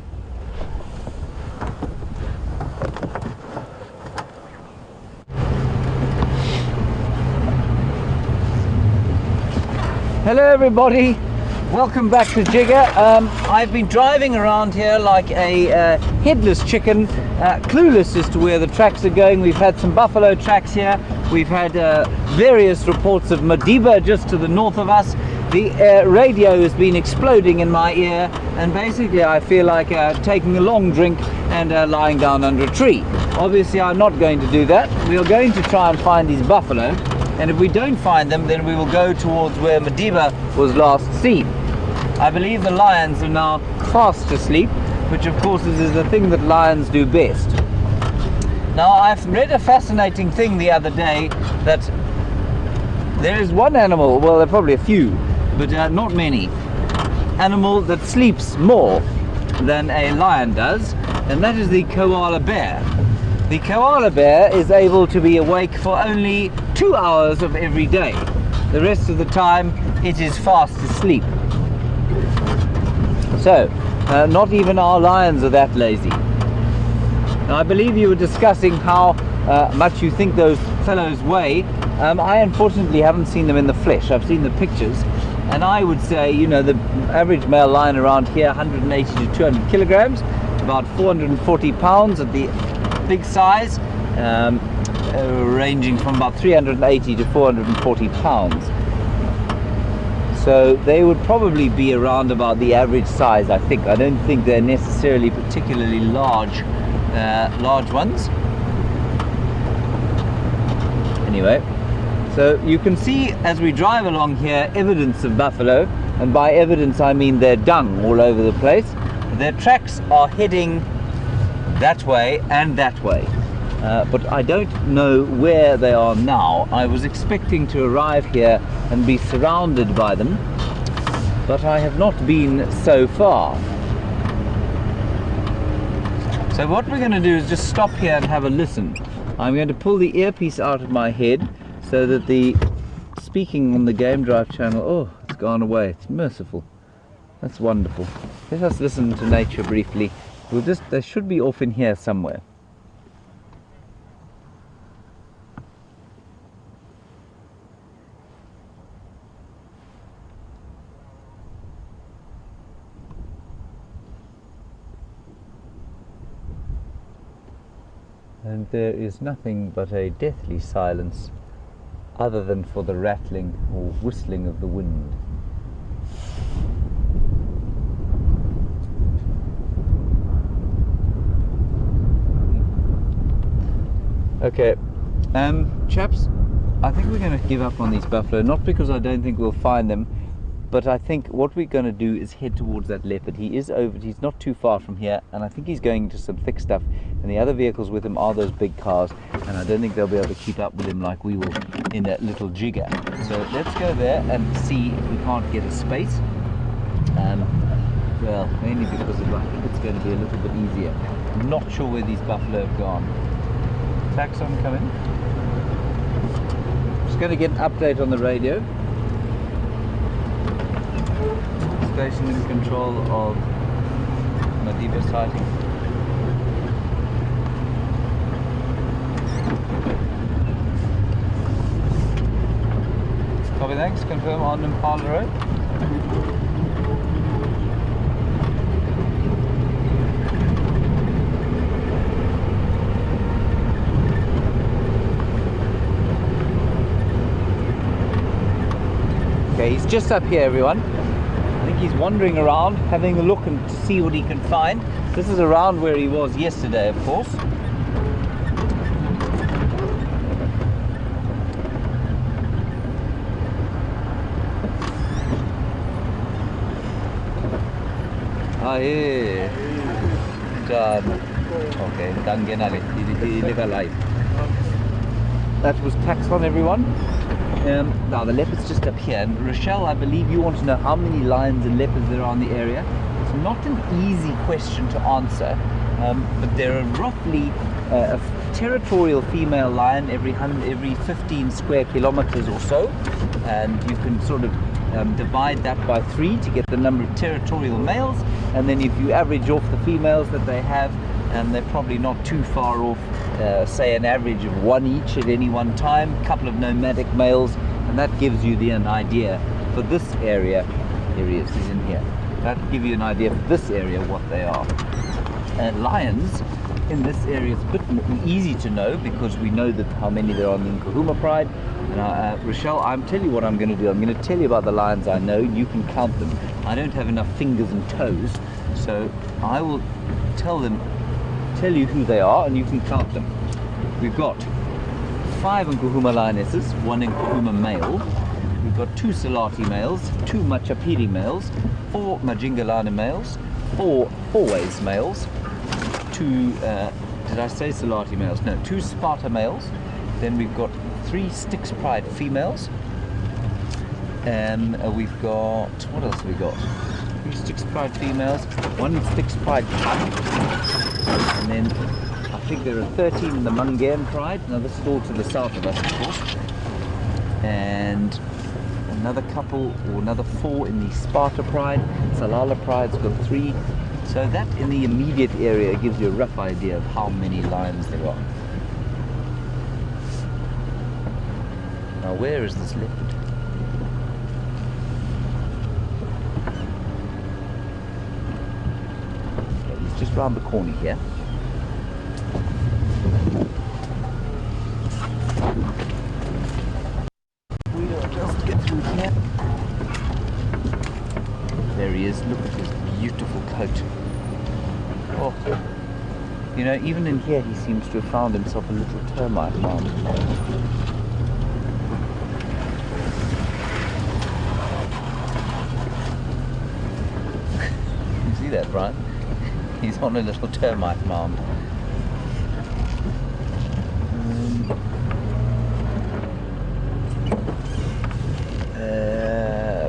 Hello everybody, welcome back to Jigger. I've been driving around here like a headless chicken, clueless as to where the tracks are going. We've had some buffalo tracks here, we've had various reports of Madiba just to the north of us. The radio has been exploding in my ear, and basically I feel like taking a long drink and lying down under a tree. Obviously I'm not going to do that. We are going to try and find these buffalo. And if we don't find them, then we will go towards where Madiba was last seen. I believe the lions are now fast asleep, which of course is the thing that lions do best. Now, I've read a fascinating thing the other day, that there is one animal, well, there are probably a few, but not many, animal that sleeps more than a lion does, and that is the koala bear. The koala bear is able to be awake for only 2 hours of every day. The rest of the time it is fast asleep. So, not even our lions are that lazy. Now, I believe you were discussing how much you think those fellows weigh. I unfortunately haven't seen them in the flesh. I've seen the pictures, and I would say, you know, the average male lion around here, 180 to 200 kilograms, about 440 pounds at the big size, ranging from about 380 to 440 pounds. So they would probably be around about the average size, I think. I don't think they're necessarily particularly large ones. Anyway, so you can see as we drive along here evidence of buffalo, and by evidence I mean their dung all over the place. Their tracks are heading that way and that way, but I don't know where they are now. I was expecting to arrive here and be surrounded by them, but I have not been so far. So what we're going to do is just stop here and have a listen. I'm going to pull the earpiece out of my head so that the speaking on the Game Drive channel, oh, it's gone away. It's merciful. That's wonderful. Let us listen to nature briefly. They should be off in here somewhere. And there is nothing but a deathly silence, other than for the rattling or whistling of the wind. Okay, chaps, I think we're going to give up on these buffalo, not because I don't think we'll find them, but I think what we're going to do is head towards that leopard. He's not too far from here, and I think he's going into some thick stuff, and the other vehicles with him are those big cars, and I don't think they'll be able to keep up with him like we will in that little Jigger. So let's go there and see if we can't get a space. Well, mainly because I think it's going to be a little bit easier. I'm not sure where these buffalo have gone. Taxon coming. Just going to get an update on the radio. Station in control of Madiba sighting. Copy, thanks. Confirm on Impala Road. Okay, he's just up here, everyone. I think he's wandering around, having a look and to see what he can find. This is around where he was yesterday, of course. Aye. Done. Okay, done live. That was Taxon, everyone. Now the leopard's just up here, and Rochelle, I believe you want to know how many lions and leopards there are in the area. It's not an easy question to answer, but there are roughly a territorial female lion every 15 square kilometers or so, and you can sort of divide that by 3 to get the number of territorial males, and then if you average off the females that they have, they're probably not too far off, say an average of 1 each at any one time, a couple of nomadic males, and that gives you an idea for this area. Here he is, he's in here. That'll give you an idea for this area what they are. Lions in this area is a bit easy to know because we know that how many there are in the Nkuhuma Pride. And Rochelle, I'm telling you what I'm going to do. I'm going to tell you about the lions I know. You can count them. I don't have enough fingers and toes, so I will tell you who they are, and you can count them. We've got 5 Nkuhuma lionesses, 1 Nkuhuma male. We've got 2 Selati males, 2 Machapiri males, 4 Majingalana males, 4 Fourways males, 2 did I say Selati males? No, 2 Sparta males. Then we've got 3 Styx Pride females, and we've got, what else have we got? 3 Styx Pride females, 1 Styx Pride cub, and then I think there are 13 in the Mungan Pride. Now this is all to the south of us, of course, and another couple, or another 4 in the Sparta Pride. Salala Pride's got 3. So that in the immediate area gives you a rough idea of how many lions there are. Now where is this leopard? Okay, he's just round the corner here. We'll just get through here. There he is, look at his beautiful coat. Oh, you know, even in here he seems to have found himself a little termite mound. You see that, Brian? He's on a little termite mound.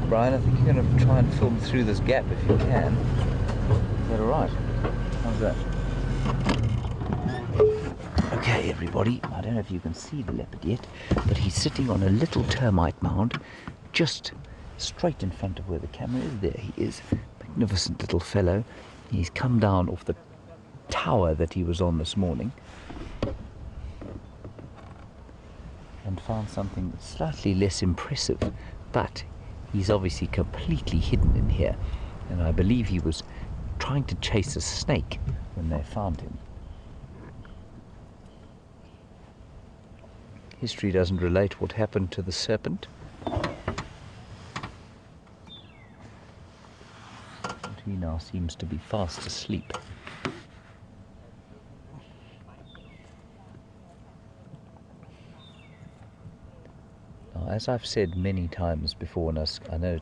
Brian, I think you're going to try and film through this gap if you can. Is that alright? How's that? Okay, everybody, I don't know if you can see the leopard yet, but he's sitting on a little termite mound just straight in front of where the camera is. There he is, magnificent little fellow. He's come down off the tower that he was on this morning and found something slightly less impressive, but he's obviously completely hidden in here, and I believe he was trying to chase a snake when they found him. History doesn't relate what happened to the serpent, but he now seems to be fast asleep. Now, as I've said many times before, and I know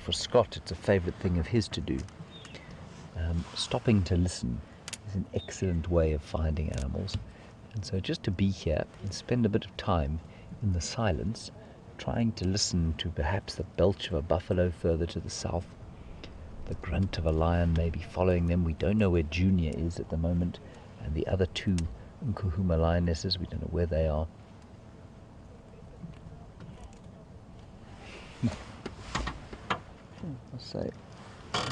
for Scott it's a favourite thing of his to do, stopping to listen is an excellent way of finding animals. And so just to be here and spend a bit of time in the silence, trying to listen to perhaps the belch of a buffalo further to the south, the grunt of a lion maybe following them. We don't know where Junior is at the moment, and the other 2 Nkuhuma lionesses, we don't know where they are. I'll say,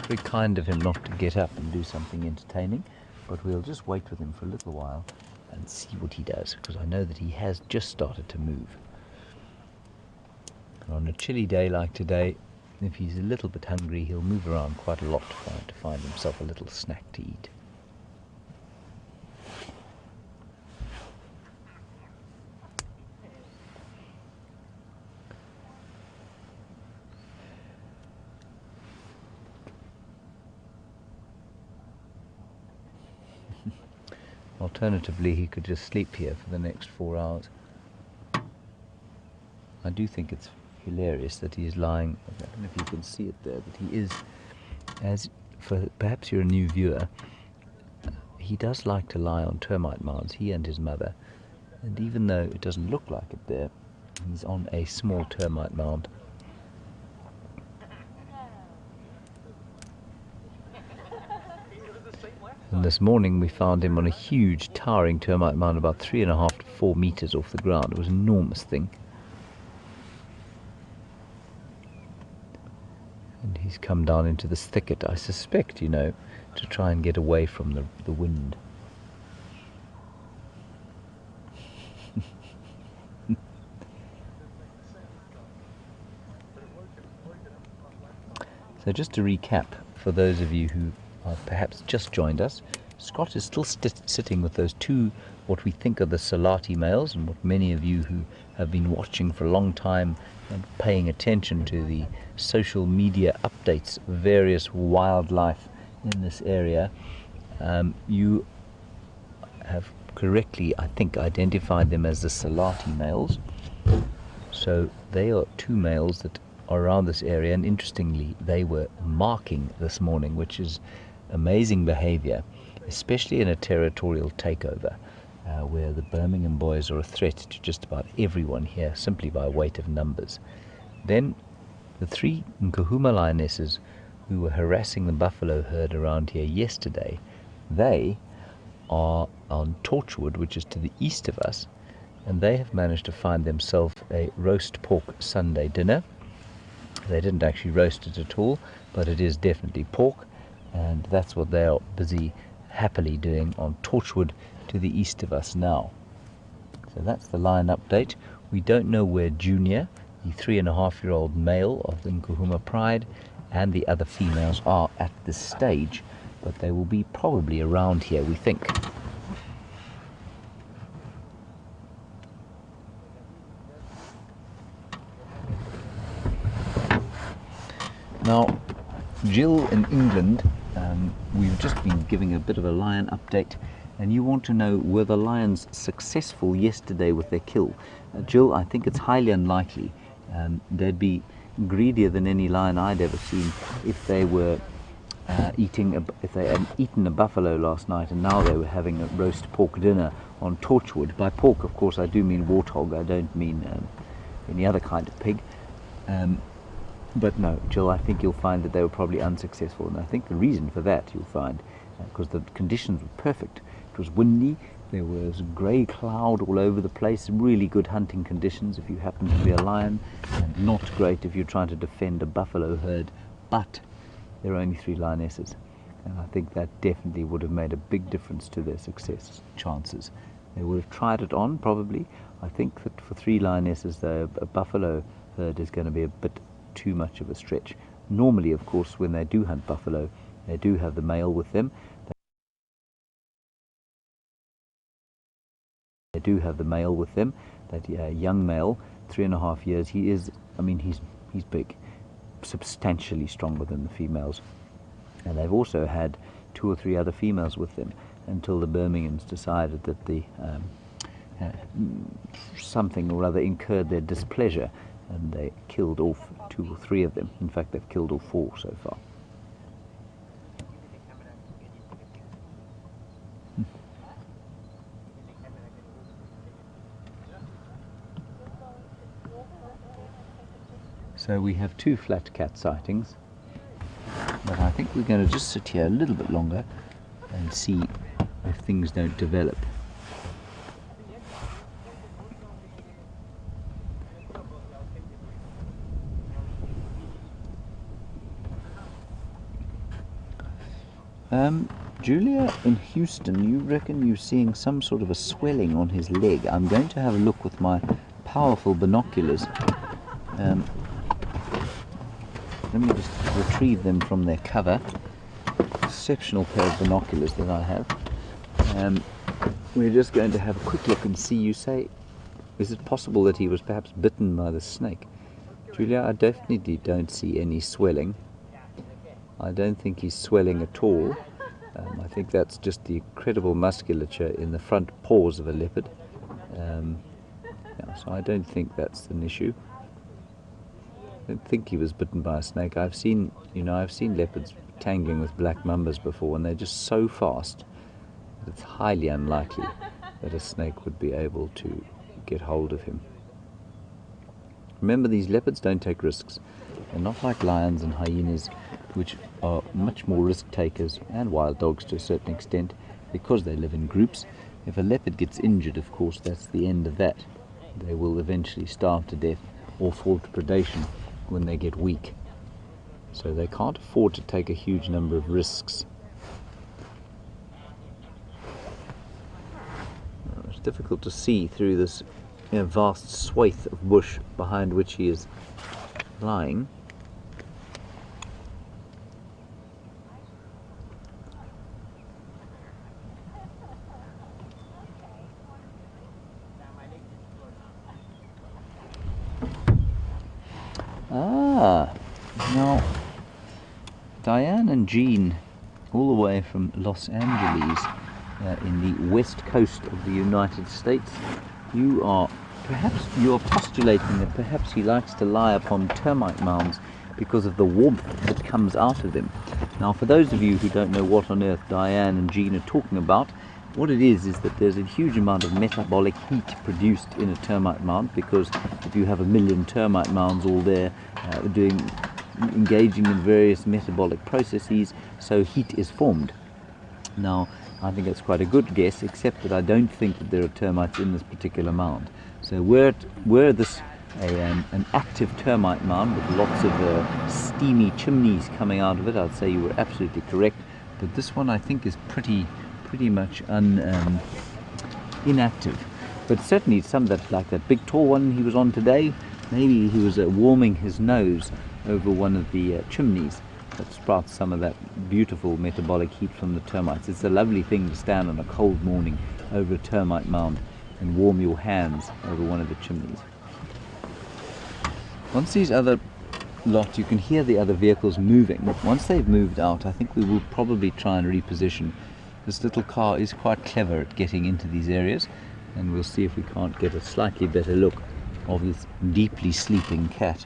very kind of him not to get up and do something entertaining, but we'll just wait with him for a little while and see what he does, because I know that he has just started to move. And on a chilly day like today, if he's a little bit hungry, he'll move around quite a lot to find himself a little snack to eat. Alternatively, he could just sleep here for the next 4 hours. I do think it's hilarious that he is lying, I don't know if you can see it there, but he is as for perhaps you're a new viewer, he does like to lie on termite mounds, he and his mother. And even though it doesn't look like it there, he's on a small termite mound. And this morning we found him on a huge towering termite mound about 3.5 to 4 meters off the ground. It was an enormous thing. And he's come down into this thicket, I suspect, you know, to try and get away from the wind. So just to recap, for those of you who perhaps just joined us, Scott is still sitting with those two, what we think are the Selati males, and what many of you who have been watching for a long time and paying attention to the social media updates of various wildlife in this area, you have correctly, I think, identified them as the Selati males. So they are two males that are around this area, and interestingly they were marking this morning, which is amazing behavior, especially in a territorial takeover, where the Birmingham boys are a threat to just about everyone here simply by weight of numbers. Then the 3 Nkuhuma lionesses who were harassing the buffalo herd around here yesterday, they are on Torchwood, which is to the east of us, and they have managed to find themselves a roast pork Sunday dinner. They didn't actually roast it at all, but it is definitely pork, and that's what they are busy happily doing on Torchwood to the east of us now. So that's the lion update. We don't know where Junior, the 3.5-year-old male of the Nkuhuma Pride, and the other females are at this stage, but they will be probably around here, we think. Now, Jill in England, we've just been giving a bit of a lion update, and you want to know, were the lions successful yesterday with their kill? Jill, I think it's highly unlikely. They'd be greedier than any lion I'd ever seen if they were if they had eaten a buffalo last night and now they were having a roast pork dinner on Torchwood. By pork, of course, I do mean warthog. I don't mean any other kind of pig. But no, Jill, I think you'll find that they were probably unsuccessful, and I think the reason for that you'll find, because the conditions were perfect. It was windy, there was grey cloud all over the place, really good hunting conditions if you happen to be a lion, and not great if you're trying to defend a buffalo herd, but there are only 3 lionesses, and I think that definitely would have made a big difference to their success chances. They would have tried it on, probably. I think that for 3 lionesses, though, a buffalo herd is going to be a bit too much of a stretch. Normally, of course, when they do hunt buffalo, they do have the male with them. They do have the male with them. That young male, 3.5 years, he is, I mean, he's big, substantially stronger than the females. And they've also had 2 or 3 other females with them until the Birminghams decided that the something or other incurred their displeasure, and they killed off 2 or 3 of them. In fact, they've killed all 4 so far. So we have 2 flat cat sightings, but I think we're going to just sit here a little bit longer and see if things don't develop. Julia in Houston, you reckon you're seeing some sort of a swelling on his leg. I'm going to have a look with my powerful binoculars. Let me just retrieve them from their cover. Exceptional pair of binoculars that I have. We're just going to have a quick look and see. You say, is it possible that he was perhaps bitten by the snake? Julia, I definitely don't see any swelling. I don't think he's swelling at all. I think that's just the incredible musculature in the front paws of a leopard. Yeah, so I don't think that's an issue. don't think he was bitten by a snake. I've seen leopards tangling with black mambas before, and they're just so fast that it's highly unlikely that a snake would be able to get hold of him. Remember, these leopards don't take risks. They're not like lions and hyenas, which are much more risk takers, and wild dogs to a certain extent, because they live in groups. If a leopard gets injured, of course, that's the end of that. They will eventually starve to death or fall to predation when they get weak. So they can't afford to take a huge number of risks. It's difficult to see through this vast swathe of bush behind which he is lying. Now Diane and Jean, all the way from Los Angeles in the west coast of the United States, you are postulating that perhaps he likes to lie upon termite mounds because of the warmth that comes out of them. Now, for those of you who don't know what on earth Diane and Jean are talking about, what it is that there's a huge amount of metabolic heat produced in a termite mound, because if you have 1 million termite mounds all there engaging in various metabolic processes, so heat is formed. Now, I think that's quite a good guess, except that I don't think that there are termites in this particular mound. So were this an active termite mound with lots of steamy chimneys coming out of it, I'd say you were absolutely correct. But this one I think is pretty much inactive. But certainly some that, like that big tall one he was on today, maybe he was warming his nose over one of the chimneys that sprouts some of that beautiful metabolic heat from the termites. It's a lovely thing to stand on a cold morning over a termite mound and warm your hands over one of the chimneys. Once these other lot, you can hear the other vehicles moving. Once they've moved out, I think we will probably try and reposition. This little car is quite clever at getting into these areas, and we'll see if we can't get a slightly better look of this deeply sleeping cat.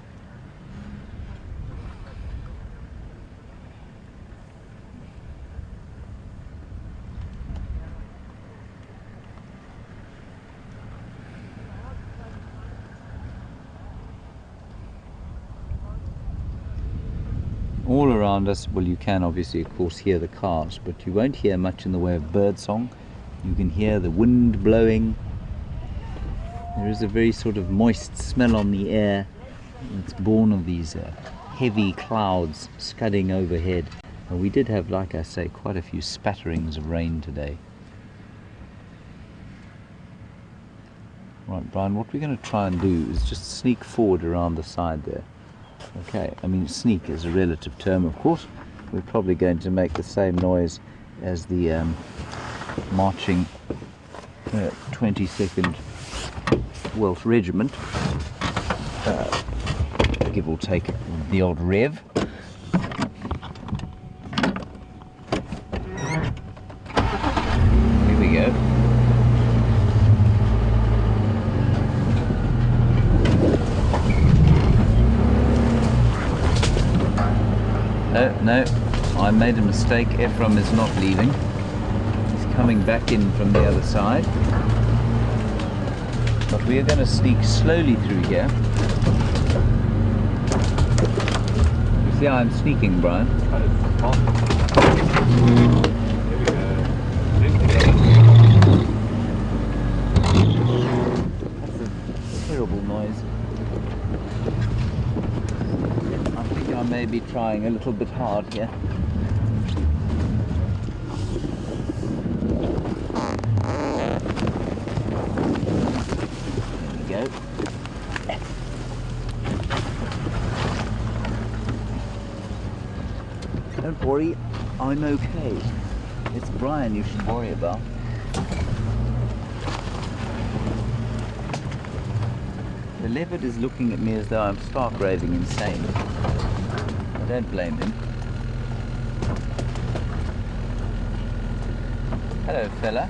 All around us, well, you can obviously of course hear the cars, but you won't hear much in the way of bird song. You can hear the wind blowing. There is a very sort of moist smell on the air. It's born of these heavy clouds scudding overhead. And we did have, like I say, quite a few spatterings of rain today. Right, Brian, what we're going to try and do is just sneak forward around the side there. Okay, I mean, sneak is a relative term, of course. We're probably going to make the same noise as the marching 22nd Welsh Regiment, give or take the old rev. Here we go. No, I made a mistake. Ephraim is not leaving. He's coming back in from the other side. But we are going to sneak slowly through here. You see how I'm sneaking, Brian? That's a terrible noise. I may be trying a little bit hard here. There we go. Don't worry, I'm okay. It's Brian you should worry about. The leopard is looking at me as though I'm stark raving insane. I don't blame him. Hello, fella.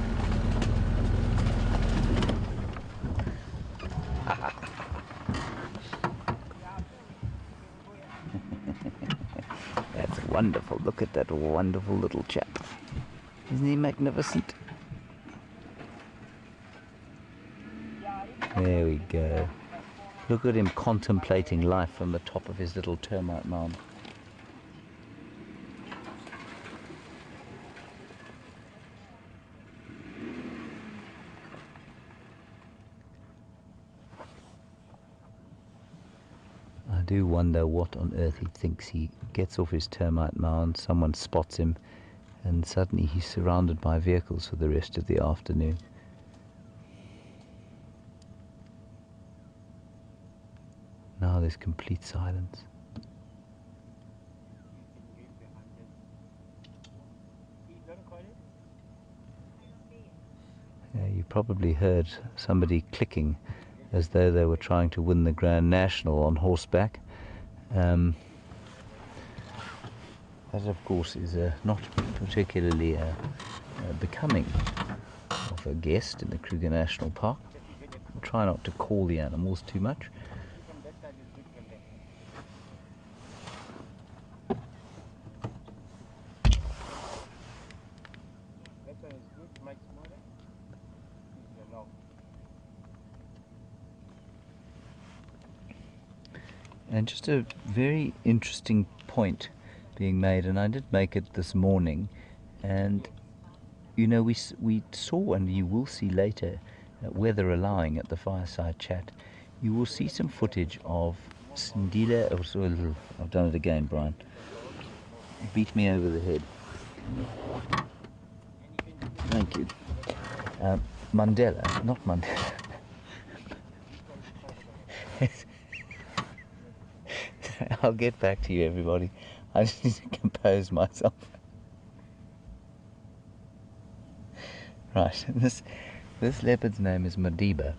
wonderful. Look at that wonderful little chap. Isn't he magnificent? There we go. Look at him contemplating life from the top of his little termite mound. I do wonder what on earth he thinks. He gets off his termite mound, someone spots him, and suddenly he's surrounded by vehicles for the rest of the afternoon. Now there's complete silence. Yeah, you probably heard somebody clicking as though they were trying to win the Grand National on horseback. That, of course, is not particularly becoming of a guest in the Kruger National Park. We'll try not to call the animals too much. And just a very interesting point being made, and I did make it this morning, and you know, we saw, and you will see later, weather allowing at the fireside chat, you will see some footage of Sindile. I've done it again, Brian. Beat me over the head. Thank you. Mandela, not Mandela. I'll get back to you, everybody. I just need to compose myself. Right, this leopard's name is Madiba,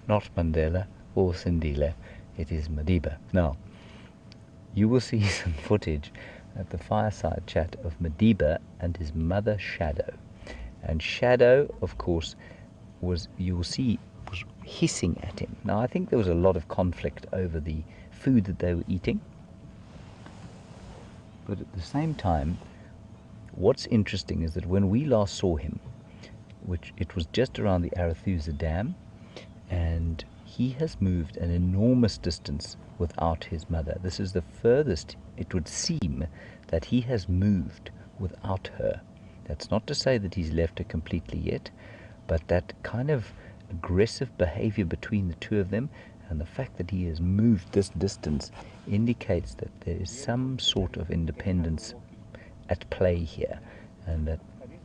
not Mandela or Sindile. It is Madiba. Now, you will see some footage at the fireside chat of Madiba and his mother Shadow. And Shadow, of course, was hissing at him. Now, I think there was a lot of conflict over the food that they were eating. But at the same time, what's interesting is that when we last saw him, which it was just around the Arathusa Dam, and he has moved an enormous distance without his mother. This is the furthest it would seem that he has moved without her. That's not to say that he's left her completely yet, but that kind of aggressive behavior between the two of them and the fact that he has moved this distance indicates that there is some sort of independence at play here, and that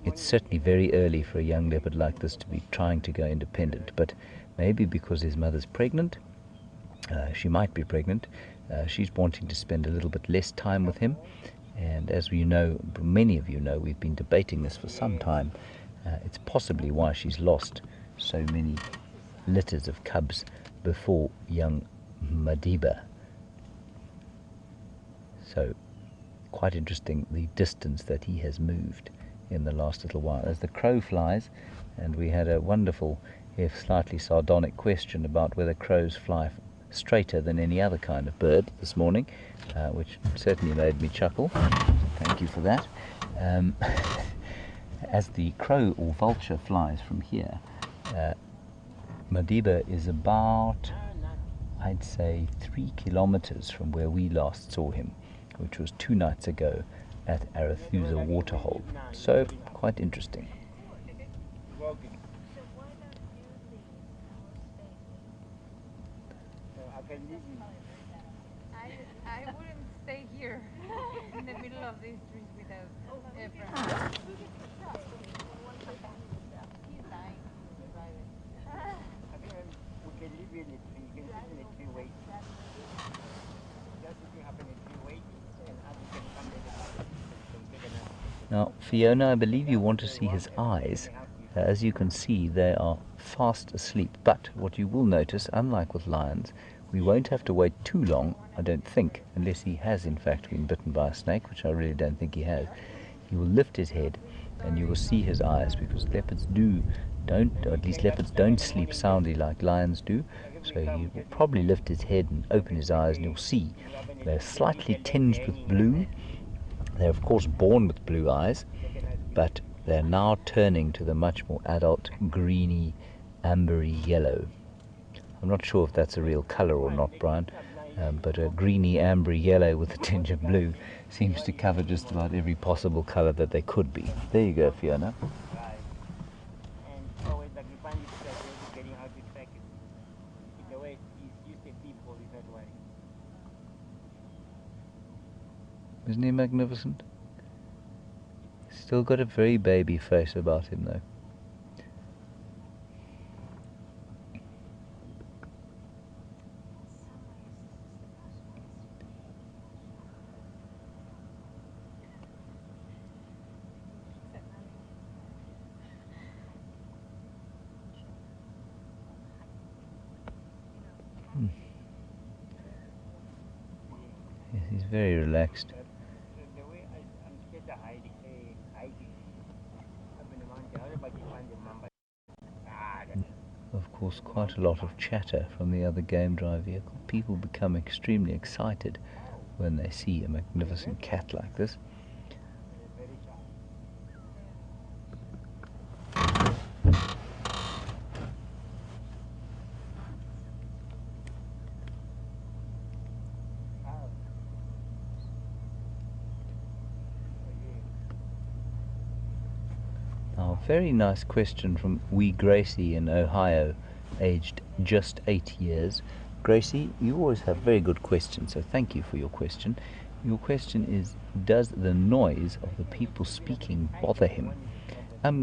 it's certainly very early for a young leopard like this to be trying to go independent. But maybe because his mother's pregnant, she might be pregnant, she's wanting to spend a little bit less time with him. And as you know, many of you know, we've been debating this for some time, it's possibly why she's lost so many litters of cubs before young Madiba. So quite interesting, the distance that he has moved in the last little while. As the crow flies, and we had a wonderful, if slightly sardonic question about whether crows fly straighter than any other kind of bird this morning, which certainly made me chuckle. Thank you for that. As the crow or vulture flies from here, Madiba is about, I'd say, 3 kilometers from where we last saw him, which was 2 nights ago at Arathusa Waterhole. So, quite interesting. I wouldn't stay here in the middle of these trees without Efra. He's dying. We can leave you in the tree. You can sit in the tree wait. Just if you happen in the tree wait, and as you can come in the Now, Fiona, I believe you want to see his eyes. As you can see, they are fast asleep. But what you will notice, unlike with lions, we won't have to wait too long, I don't think, unless he has in fact been bitten by a snake, which I really don't think he has. He will lift his head and you will see his eyes, because leopards don't sleep soundly like lions do. So he will probably lift his head and open his eyes, and you'll see they're slightly tinged with blue, They're of course born with blue eyes, but they're now turning to the much more adult greeny, ambery yellow. I'm not sure if that's a real colour or not, Brian, but a greeny, ambery yellow with a tinge of blue seems to cover just about every possible colour that they could be. There you go, Fiona. Right. And always like we find it always getting how to track it. The way he's used to people is not worrying. Isn't he magnificent? Still got a very baby face about him though. Yes, he's very relaxed. The way I'm scared of hiding. Up in the mountain, everybody find the number. Of course, quite a lot of chatter from the other game drive vehicle. People become extremely excited when they see a magnificent cat like this. Very sharp. Now, a very nice question from wee Gracie in Ohio, aged just 8 years. Gracie, you always have very good questions, so thank you for your question. Your question is, does the noise of the people speaking bother him?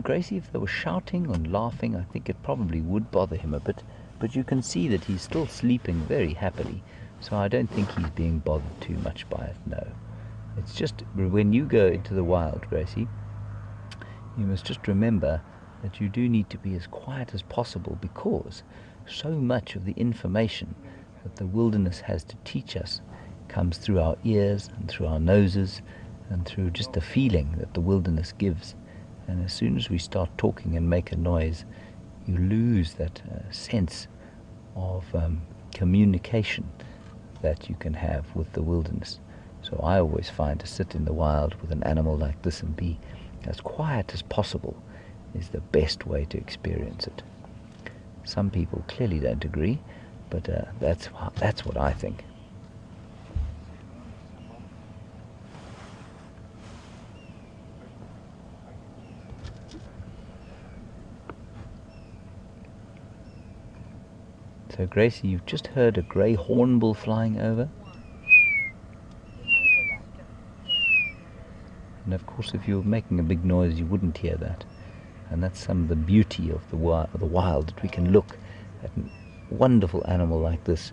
Gracie, if they were shouting and laughing, I think it probably would bother him a bit, but you can see that he's still sleeping very happily, so I don't think he's being bothered too much by it, no. It's just when you go into the wild, Gracie, you must just remember that you do need to be as quiet as possible, because so much of the information that the wilderness has to teach us comes through our ears and through our noses and through just the feeling that the wilderness gives. And as soon as we start talking and make a noise, you lose that sense of communication that you can have with the wilderness. So I always find to sit in the wild with an animal like this and be as quiet as possible is the best way to experience it. Some people clearly don't agree, but that's what I think. So Gracie, you've just heard a grey hornbill flying over. And of course, if you were making a big noise, you wouldn't hear that. And that's some of the beauty of the wild, that we can look at a wonderful animal like this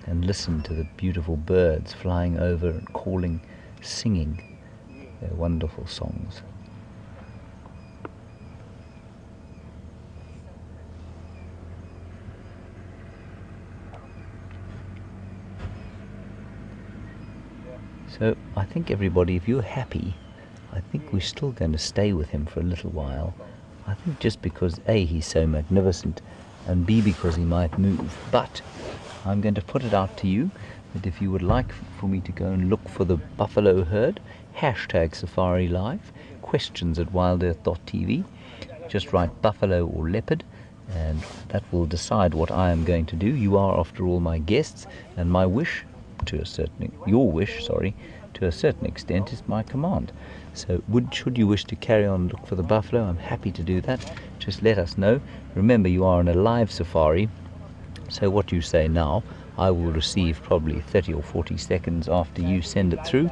and listen to the beautiful birds flying over and calling, singing their wonderful songs. So I think everybody, if you're happy, I think we're still going to stay with him for a little while. I think just because A, he's so magnificent, and B, because he might move. But I'm going to put it out to you that if you would like for me to go and look for the buffalo herd, #Safari Live, questions@wildearth.tv, just write buffalo or leopard, and that will decide what I am going to do. You are, after all, my guests, and my wish, your wish, to a certain extent, is my command. So should you wish to carry on and look for the buffalo, I'm happy to do that. Just let us know. Remember, you are on a live safari, so what you say now, I will receive probably 30 or 40 seconds after you send it through,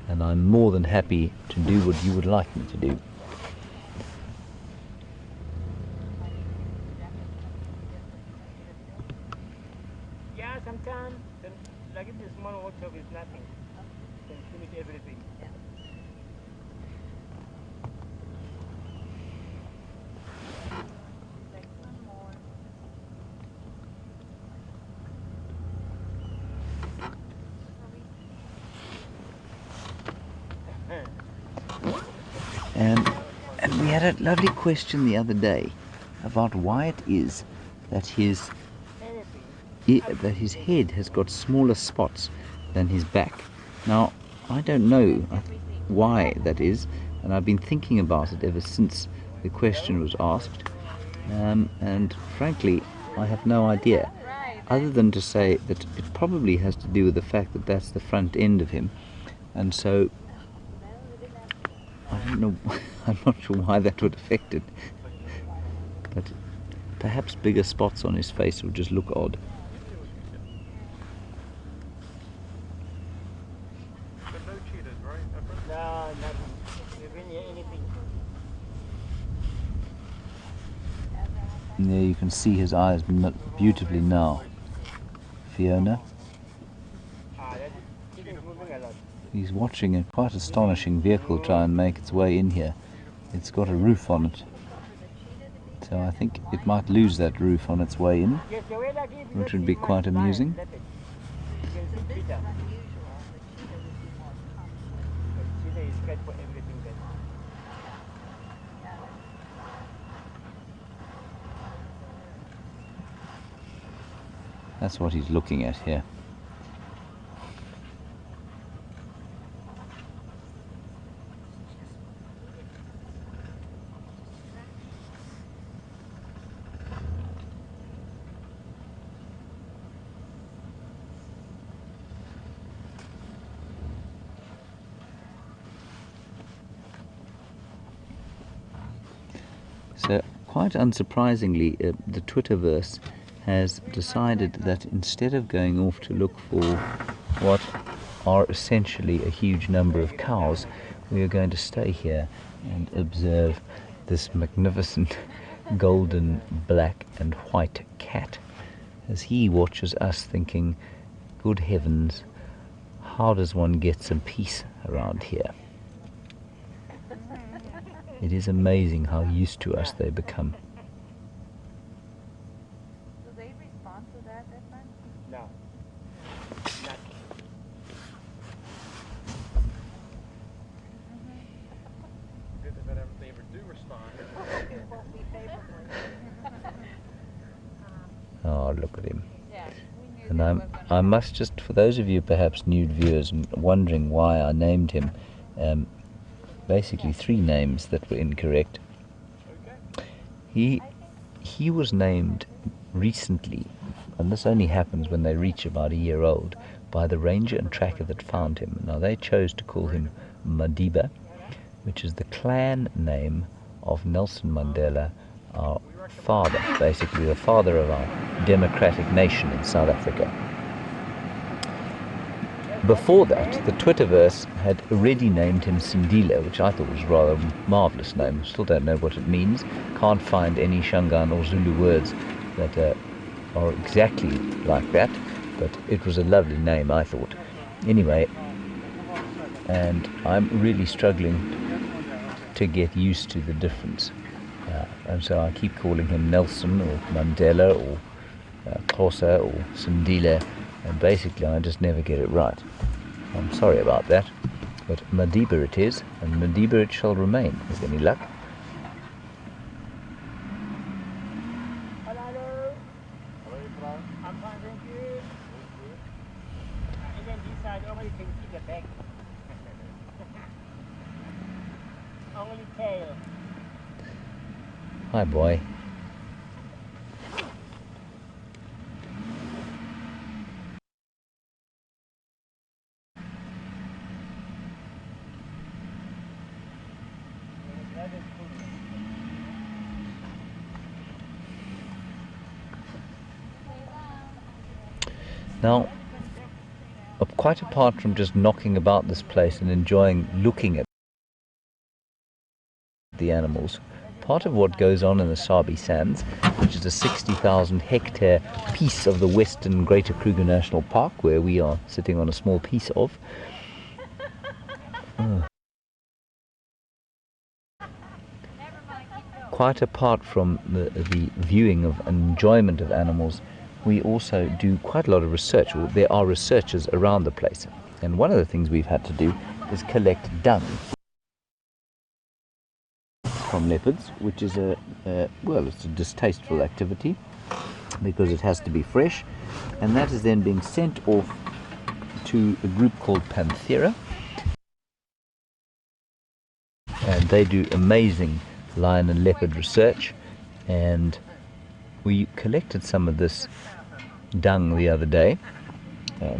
and I'm more than happy to do what you would like me to do. Yeah, sometimes, like if the small workshop is nothing, you can finish everything. And we had a lovely question the other day about why it is that his head has got smaller spots than his back. Now, I don't know. why that is, and I've been thinking about it ever since the question was asked, and frankly I have no idea, other than to say that it probably has to do with the fact that that's the front end of him, and so I don't know, I'm not sure why that would affect it, but perhaps bigger spots on his face would just look odd. But no cheetahs, right? No, nothing. We didn't hear anything. And there you can see his eyes beautifully now. Fiona. That chitter's moving a lot. He's watching a quite astonishing vehicle try and make its way in here. It's got a roof on it. So I think it might lose that roof on its way in, Yes, the way that is, which would be quite amusing. let it. You can see cheetah. But cheetah is good for everything then. That's what he's looking at here. So, quite unsurprisingly, the Twitterverse has decided that instead of going off to look for what are essentially a huge number of cows, we are going to stay here and observe this magnificent golden, black and white cat as he watches us, thinking, good heavens, how does one get some peace around here? It is amazing how used to us they become. Do they respond to that much? No. Not. Good that if they ever do respond. Oh, look at him. Yeah. We knew And that was gonna I must just, for those of you perhaps nude viewers and wondering why I named him, basically 3 names that were incorrect. He was named recently, and this only happens when they reach about a year old, by the ranger and tracker that found him. Now they chose to call him Madiba, which is the clan name of Nelson Mandela, our father, basically the father of our democratic nation in South Africa. Before that, the Twitterverse had already named him Sindile, which I thought was a rather marvellous name. Still don't know what it means. Can't find any Shangaan or Zulu words that are exactly like that, but it was a lovely name, I thought. Anyway, and I'm really struggling to get used to the difference. And so I keep calling him Nelson or Mandela or Xhosa or Sindile, and basically I just never get it right. I'm sorry about that, but Madiba it is, and Madiba it shall remain, with any luck. Hello. I'm fine, thank you. And then this side, only can see the back. Only tail. Hi, boy. Now, quite apart from just knocking about this place and enjoying looking at the animals, part of what goes on in the Sabi Sands, which is a 60,000 hectare piece of the western Greater Kruger National Park, where we are sitting on a small piece of, quite apart from the viewing of and enjoyment of animals, we also do quite a lot of research. Well, there are researchers around the place, and one of the things we've had to do is collect dung from leopards, which is well, it's a distasteful activity because it has to be fresh, and that is then being sent off to a group called Panthera, they do amazing lion and leopard research, and we collected some of this dung the other day.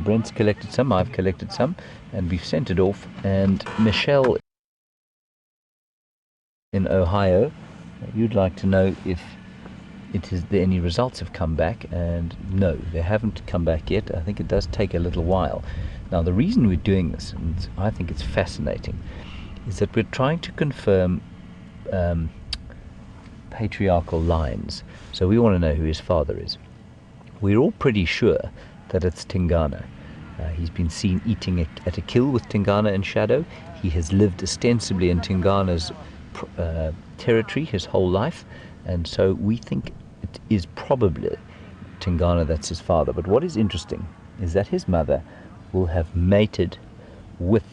Brent's collected some, I've collected some, and we've sent it off. And Michelle in Ohio, you'd like to know if any results have come back, and no, they haven't come back yet. I think it does take a little while. Now, the reason we're doing this, and I think it's fascinating, is that we're trying to confirm patriarchal lines. So we want to know who his father is. We're all pretty sure that it's Tingana. He's been seen eating at a kill with Tingana in shadow. He has lived ostensibly in Tingana's territory his whole life, and so we think it is probably Tingana that's his father. But what is interesting is that his mother will have mated with,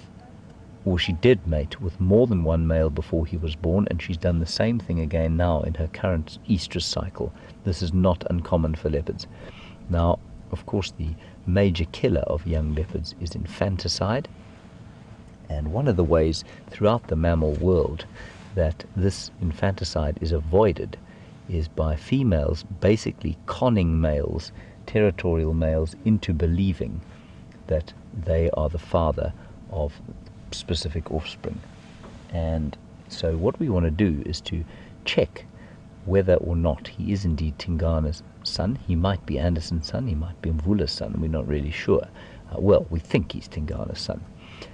or she did mate with, more than one male before he was born, and she's done the same thing again now in her current estrus cycle. This is not uncommon for leopards. Now, of course, the major killer of young leopards is infanticide, and one of the ways throughout the mammal world that this infanticide is avoided is by females basically conning males, territorial males, into believing that they are the father of specific offspring. And so what we want to do is to check whether or not he is indeed Tingana's son. He might be Anderson's son, he might be Mvula's son, we're not really sure. Well, we think he's Tingana's son.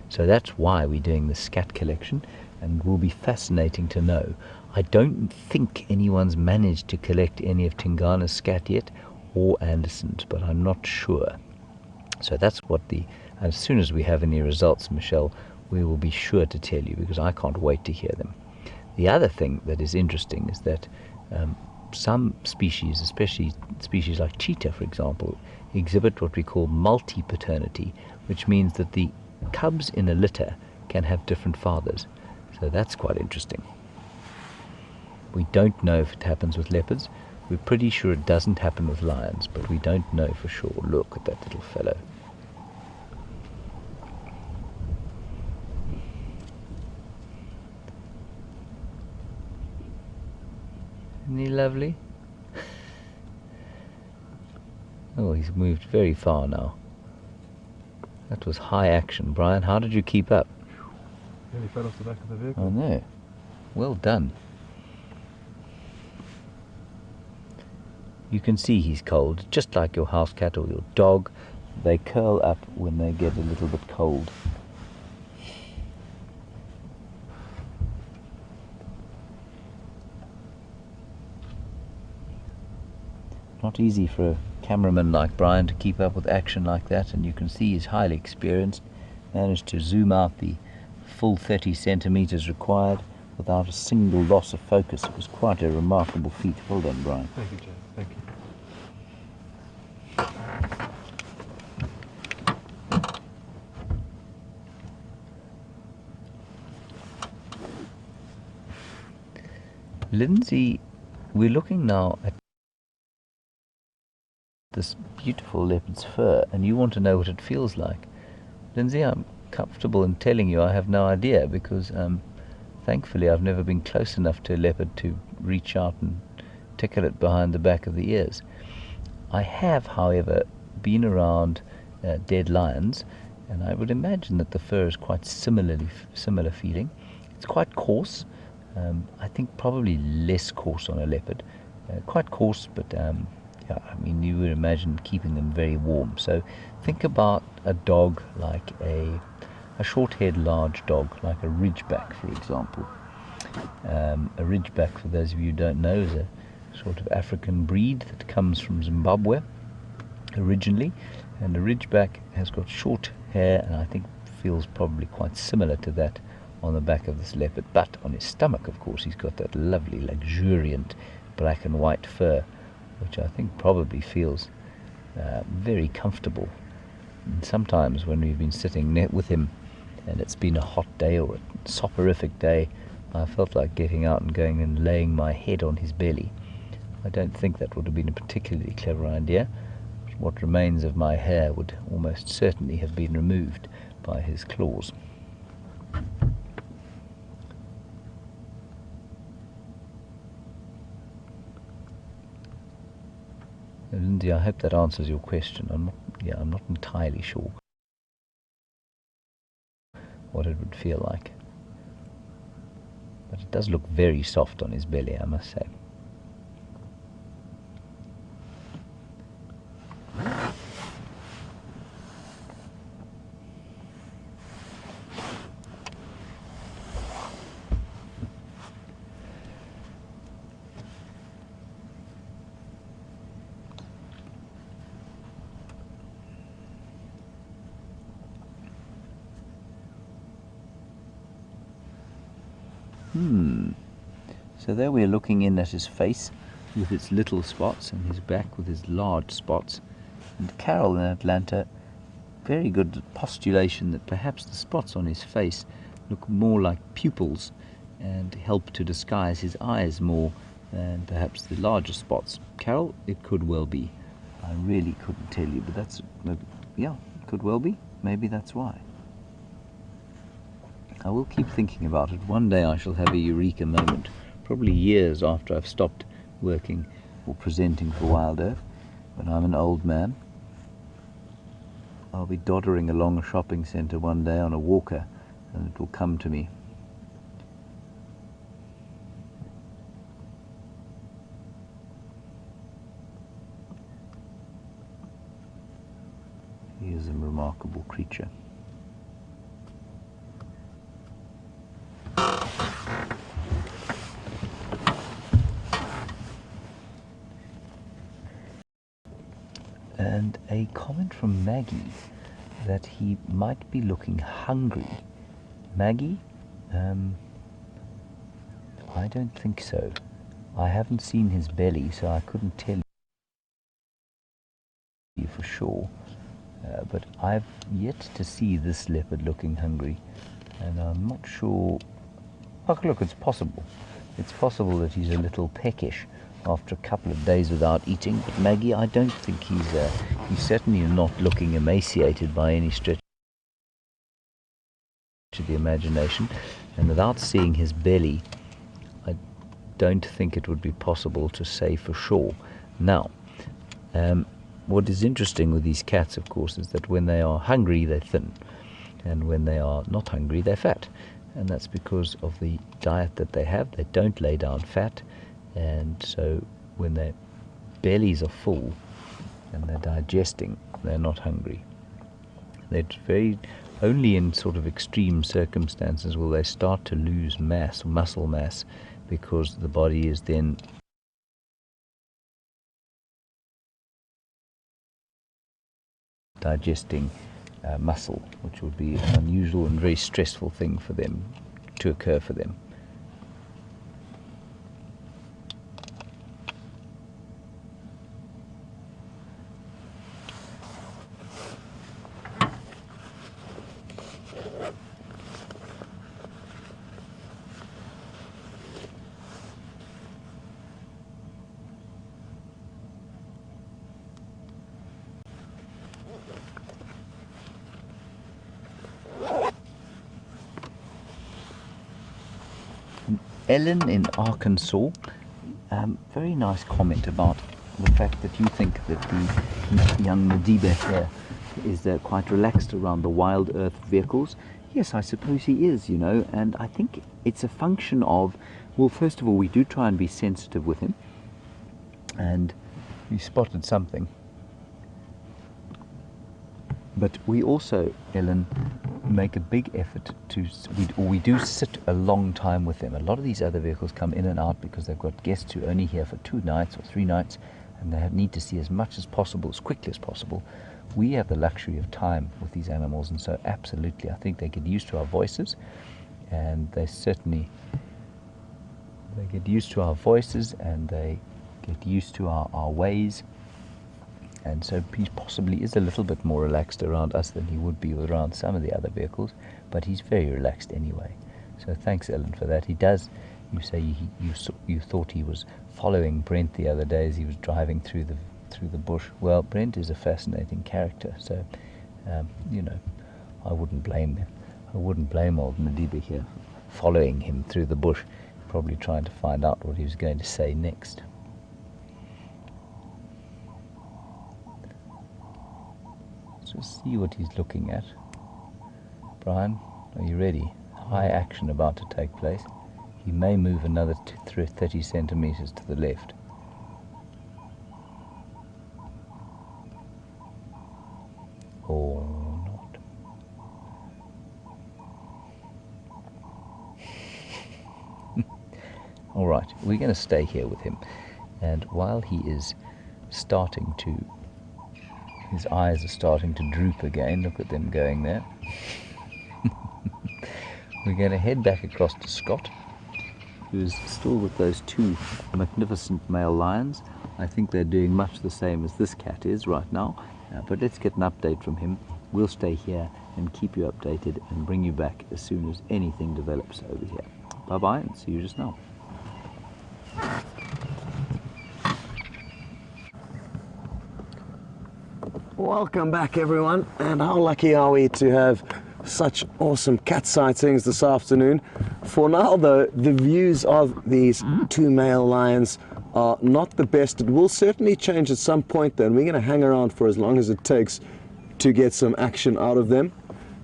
So that's why we're doing the scat collection, and it will be fascinating to know. I don't think anyone's managed to collect any of Tingana's scat yet, or Anderson's, but I'm not sure. So that's what as soon as we have any results, Michelle, we will be sure to tell you, because I can't wait to hear them. The other thing that is interesting is that some species, especially species like cheetah, for example, exhibit what we call multi-paternity, which means that the cubs in a litter can have different fathers. So that's quite interesting. We don't know if it happens with leopards. We're pretty sure it doesn't happen with lions, but we don't know for sure. Look at that little fellow. Isn't he lovely? Oh, he's moved very far now. That was high action. Brian, how did you keep up? Yeah, he fell off the back of the vehicle. Oh no. Well done. You can see he's cold, just like your house cat or your dog. They curl up when they get a little bit cold. Not easy for a cameraman like Brian to keep up with action like that, and you can see he's highly experienced. Managed to zoom out the full 30 centimeters required without a single loss of focus. It was quite a remarkable feat. Well done, Brian. Thank you, Jay. Thank you. Lindsay, we're looking now at this beautiful leopard's fur, and you want to know what it feels like. Lindsay, I'm comfortable in telling you I have no idea, because thankfully I've never been close enough to a leopard to reach out and tickle it behind the back of the ears. I have, however, been around dead lions, and I would imagine that the fur is quite similar feeling. It's quite coarse. I think probably less coarse on a leopard. Quite coarse, but yeah, I mean, you would imagine keeping them very warm. So think about a dog like a short-haired large dog, like a ridgeback, for example. A ridgeback, for those of you who don't know, is a sort of African breed that comes from Zimbabwe originally, and a ridgeback has got short hair, and I think feels probably quite similar to that on the back of this leopard. But on his stomach, of course, he's got that lovely luxuriant black and white fur, which I think probably feels very comfortable. And sometimes when we've been sitting with him and it's been a hot day or a soporific day, I felt like getting out and going and laying my head on his belly. I don't think that would have been a particularly clever idea. What remains of my hair would almost certainly have been removed by his claws. Lindsay, I hope that answers your question. I'm not entirely sure what it would feel like. But it does look very soft on his belly, I must say. So there we're looking in at his face with its little spots and his back with his large spots. And Carol in Atlanta, very good postulation that perhaps the spots on his face look more like pupils and help to disguise his eyes more than perhaps the larger spots. Carol, it could well be. I really couldn't tell you, but that's, yeah, it could well be. Maybe that's why. I will keep thinking about it. One day I shall have a eureka moment, probably years after I've stopped working or presenting for WildEarth. When I'm an old man, I'll be doddering along a shopping centre one day on a walker, and it will come to me. He is a remarkable creature. And a comment from Maggie that he might be looking hungry. Maggie, I don't think so. I haven't seen his belly, so I couldn't tell you for sure. But I've yet to see this leopard looking hungry, and I'm not sure. Oh, look, it's possible. It's possible that he's a little peckish after a couple of days without eating. But Maggie, I don't think he's certainly not looking emaciated by any stretch of the imagination. And without seeing his belly, I don't think it would be possible to say for sure. Now, what is interesting with these cats, of course, is that when they are hungry, they're thin. And when they are not hungry, they're fat. And that's because of the diet that they have. They don't lay down fat. And so when their bellies are full and they're digesting, they're not hungry. They're only in sort of extreme circumstances will they start to lose mass, muscle mass, because the body is then digesting muscle, which would be an unusual and very stressful thing for them to occur for them. Ellen in Arkansas, very nice comment about the fact that you think that the young Madiba here is quite relaxed around the WildEarth vehicles. Yes, I suppose he is, you know, and I think it's a function of, well, first of all, we do try and be sensitive with him, and we spotted something. But we also, Ellen, make a big effort we do sit a long time with them. A lot of these other vehicles come in and out because they've got guests who are only here for 2 nights or 3 nights, and they need to see as much as possible, as quickly as possible. We have the luxury of time with these animals, and so absolutely, I think they get used to our voices, and they get used to our voices, and they get used to our ways. And so he possibly is a little bit more relaxed around us than he would be around some of the other vehicles, but he's very relaxed anyway. So thanks, Ellen, for that. He does, you say you thought he was following Brent the other day as he was driving through the bush. Well, Brent is a fascinating character, so you know, I wouldn't blame old Madiba here following him through the bush, probably trying to find out what he was going to say next. just see what he's looking at. Brian, are you ready? High action about to take place. He may move another 30 centimeters to the left. Or not. All right, we're going to stay here with him. And while he is starting to, his eyes are starting to droop again, look at them going there. We're going to head back across to Scott, who's still with those two magnificent male lions. I think they're doing much the same as this cat is right now, but let's get an update from him. We'll stay here and keep you updated and bring you back as soon as anything develops over here. Bye-bye and see you just now. Welcome back, everyone, and how lucky are we to have such awesome cat sightings this afternoon. For now though, the views of these two male lions are not the best. It will certainly change at some point though, and we're going to hang around for as long as it takes to get some action out of them.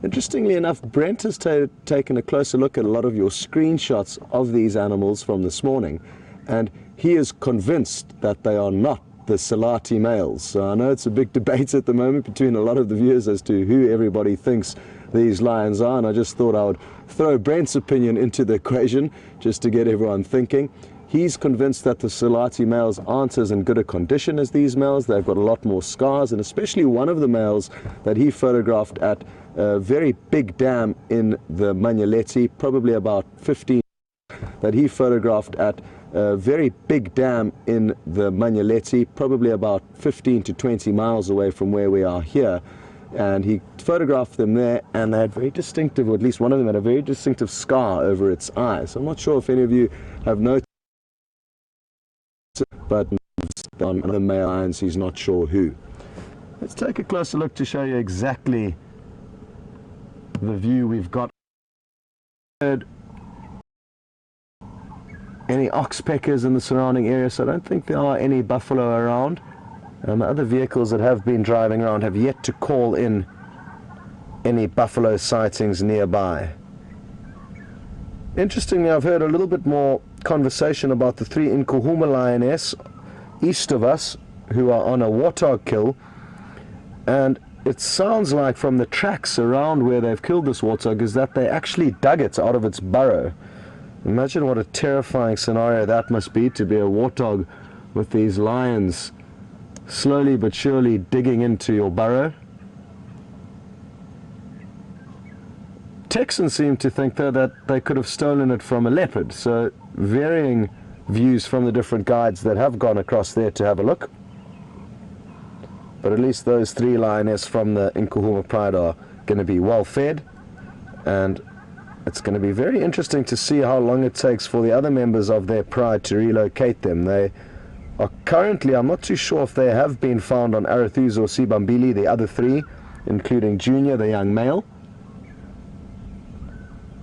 Interestingly enough, Brent has taken a closer look at a lot of your screenshots of these animals from this morning, and he is convinced that they are not the Selati males. So I know it's a big debate at the moment between a lot of the viewers as to who everybody thinks these lions are, and I just thought I would throw Brent's opinion into the equation just to get everyone thinking. He's convinced that the Selati males aren't as in good a condition as these males. They've got a lot more scars, and especially one of the males that he photographed at a very big dam in the Manyeleti, probably about 15 that he photographed at a very big dam in the Manyeleti, probably about 15 to 20 miles away from where we are here. And he photographed them there, and they had very distinctive, or at least one of them had a very distinctive scar over its eye. So I'm not sure if any of you have noticed, but on the male lions, he's not sure who. Let's take a closer look to show you exactly the view we've got. Any oxpeckers in the surrounding area, so I don't think there are any buffalo around. The other vehicles that have been driving around have yet to call in any buffalo sightings nearby. Interestingly, I've heard a little bit more conversation about the 3 Nkuhuma lioness east of us who are on a warthog kill, and it sounds like from the tracks around where they've killed this warthog is that they actually dug it out of its burrow. Imagine what a terrifying scenario that must be, to be a warthog with these lions slowly but surely digging into your burrow. Texans seem to think though that they could have stolen it from a leopard, so varying views from the different guides that have gone across there to have a look. But at least those 3 lionesses from the Nkuhuma Pride are going to be well fed, and it's going to be very interesting to see how long it takes for the other members of their pride to relocate them. They are currently, I'm not too sure if they have been found on Arathusa or Sibambili, the other 3, including Junior, the young male.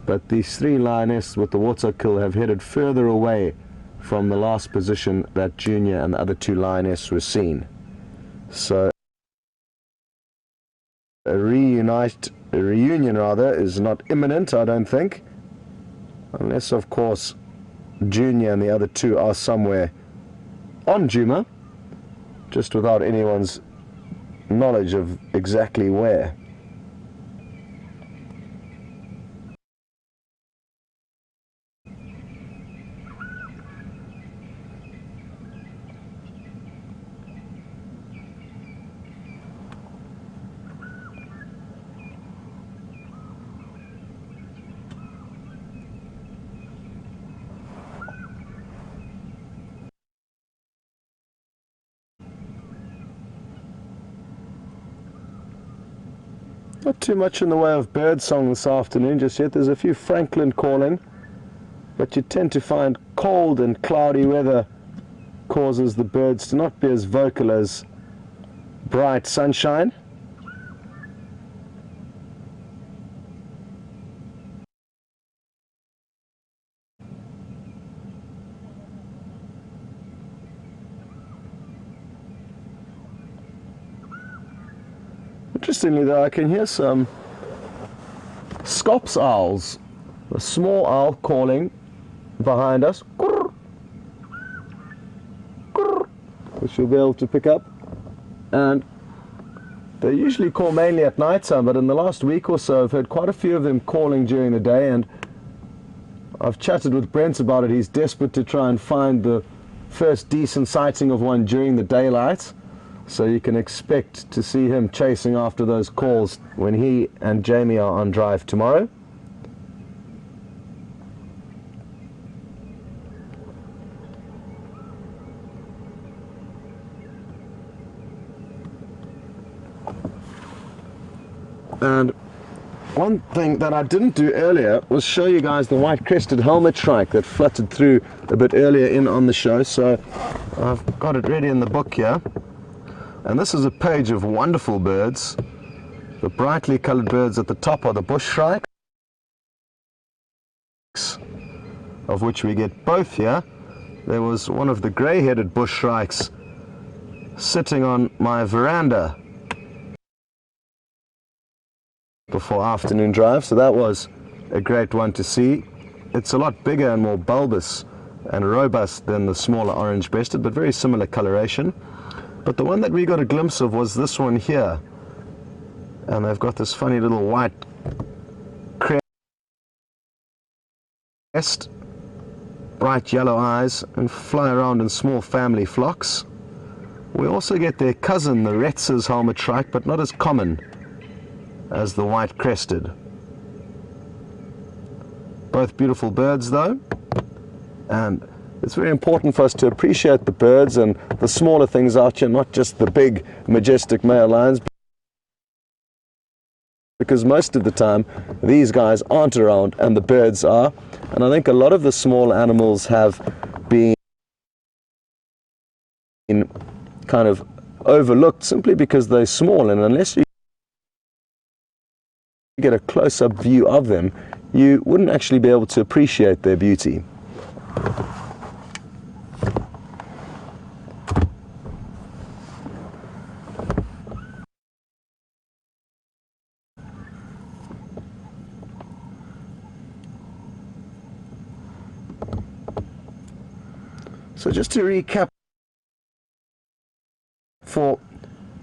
But these 3 lionesses with the warthog kill have headed further away from the last position that Junior and the other 2 lionesses were seen. So a reunion is not imminent, I don't think, unless of course Junior and the other 2 are somewhere on Djuma, just without anyone's knowledge of exactly where. Not too much in the way of bird song this afternoon just yet. There's a few Franklin calling, but you tend to find cold and cloudy weather causes the birds to not be as vocal as bright sunshine. Interestingly though, I can hear some scops owls, a small owl calling behind us, which you'll be able to pick up. And they usually call mainly at night time, but in the last week or so I've heard quite a few of them calling during the day, and I've chatted with Brent about it. He's desperate to try and find the first decent sighting of one during the daylight, so you can expect to see him chasing after those calls when he and Jamie are on drive tomorrow. And one thing that I didn't do earlier was show you guys the white-crested helmet shrike that fluttered through a bit earlier in on the show. So I've got it ready in the book here. And this is a page of wonderful birds. The brightly colored birds at the top are the bush shrikes, of which we get both here. There was one of the grey-headed bush shrikes sitting on my veranda before afternoon drive, so that was a great one to see. It's a lot bigger and more bulbous and robust than the smaller orange-breasted, but very similar coloration. But the one that we got a glimpse of was this one here, and they've got this funny little white crest, bright yellow eyes, and fly around in small family flocks. We also get their cousin, the Retz's helmet shrike, but not as common as the white-crested. Both beautiful birds though, and it's very important for us to appreciate the birds and the smaller things out here, not just the big majestic male lions, because most of the time these guys aren't around and the birds are. And I think a lot of the small animals have been kind of overlooked simply because they're small, and unless you get a close-up view of them, you wouldn't actually be able to appreciate their beauty. So just to recap for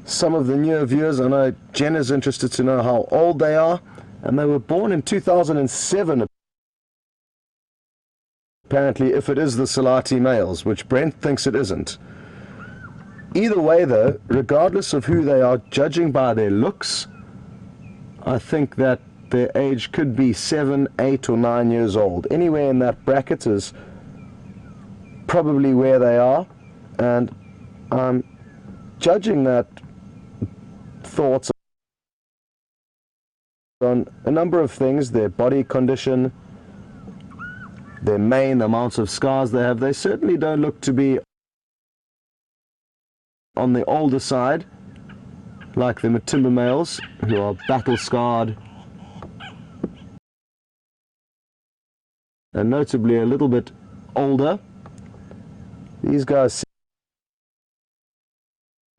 some of the newer viewers, I know Jen is interested to know how old they are, and they were born in 2007 apparently, if it is the Selati males, which Brent thinks it isn't. Either way though, regardless of who they are, judging by their looks, I think that their age could be 7, 8 or 9 years old. Anywhere in that bracket is probably where they are, and I'm judging that thoughts on a number of things: their body condition, their mane, the amounts of scars they have. They certainly don't look to be on the older side like the Madiba males, who are battle scarred and notably a little bit older. These guys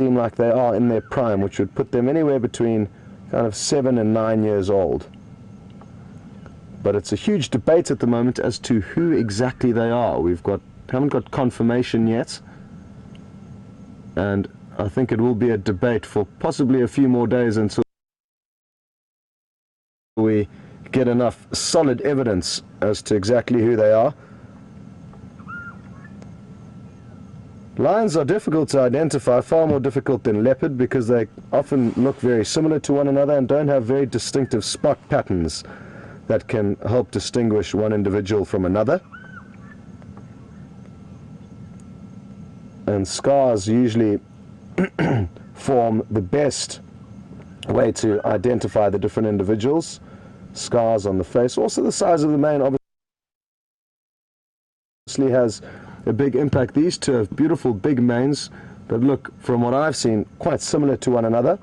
seem like they are in their prime, which would put them anywhere between kind of 7 and 9 years old. But it's a huge debate at the moment as to who exactly they are. Haven't got confirmation yet, and I think it will be a debate for possibly a few more days until we get enough solid evidence as to exactly who they are. Lions are difficult to identify, far more difficult than leopard, because they often look very similar to one another and don't have very distinctive spot patterns that can help distinguish one individual from another. And scars usually form the best way to identify the different individuals. Scars on the face, also the size of the mane obviously has a big impact. These two have beautiful big manes that look, from what I've seen, quite similar to one another.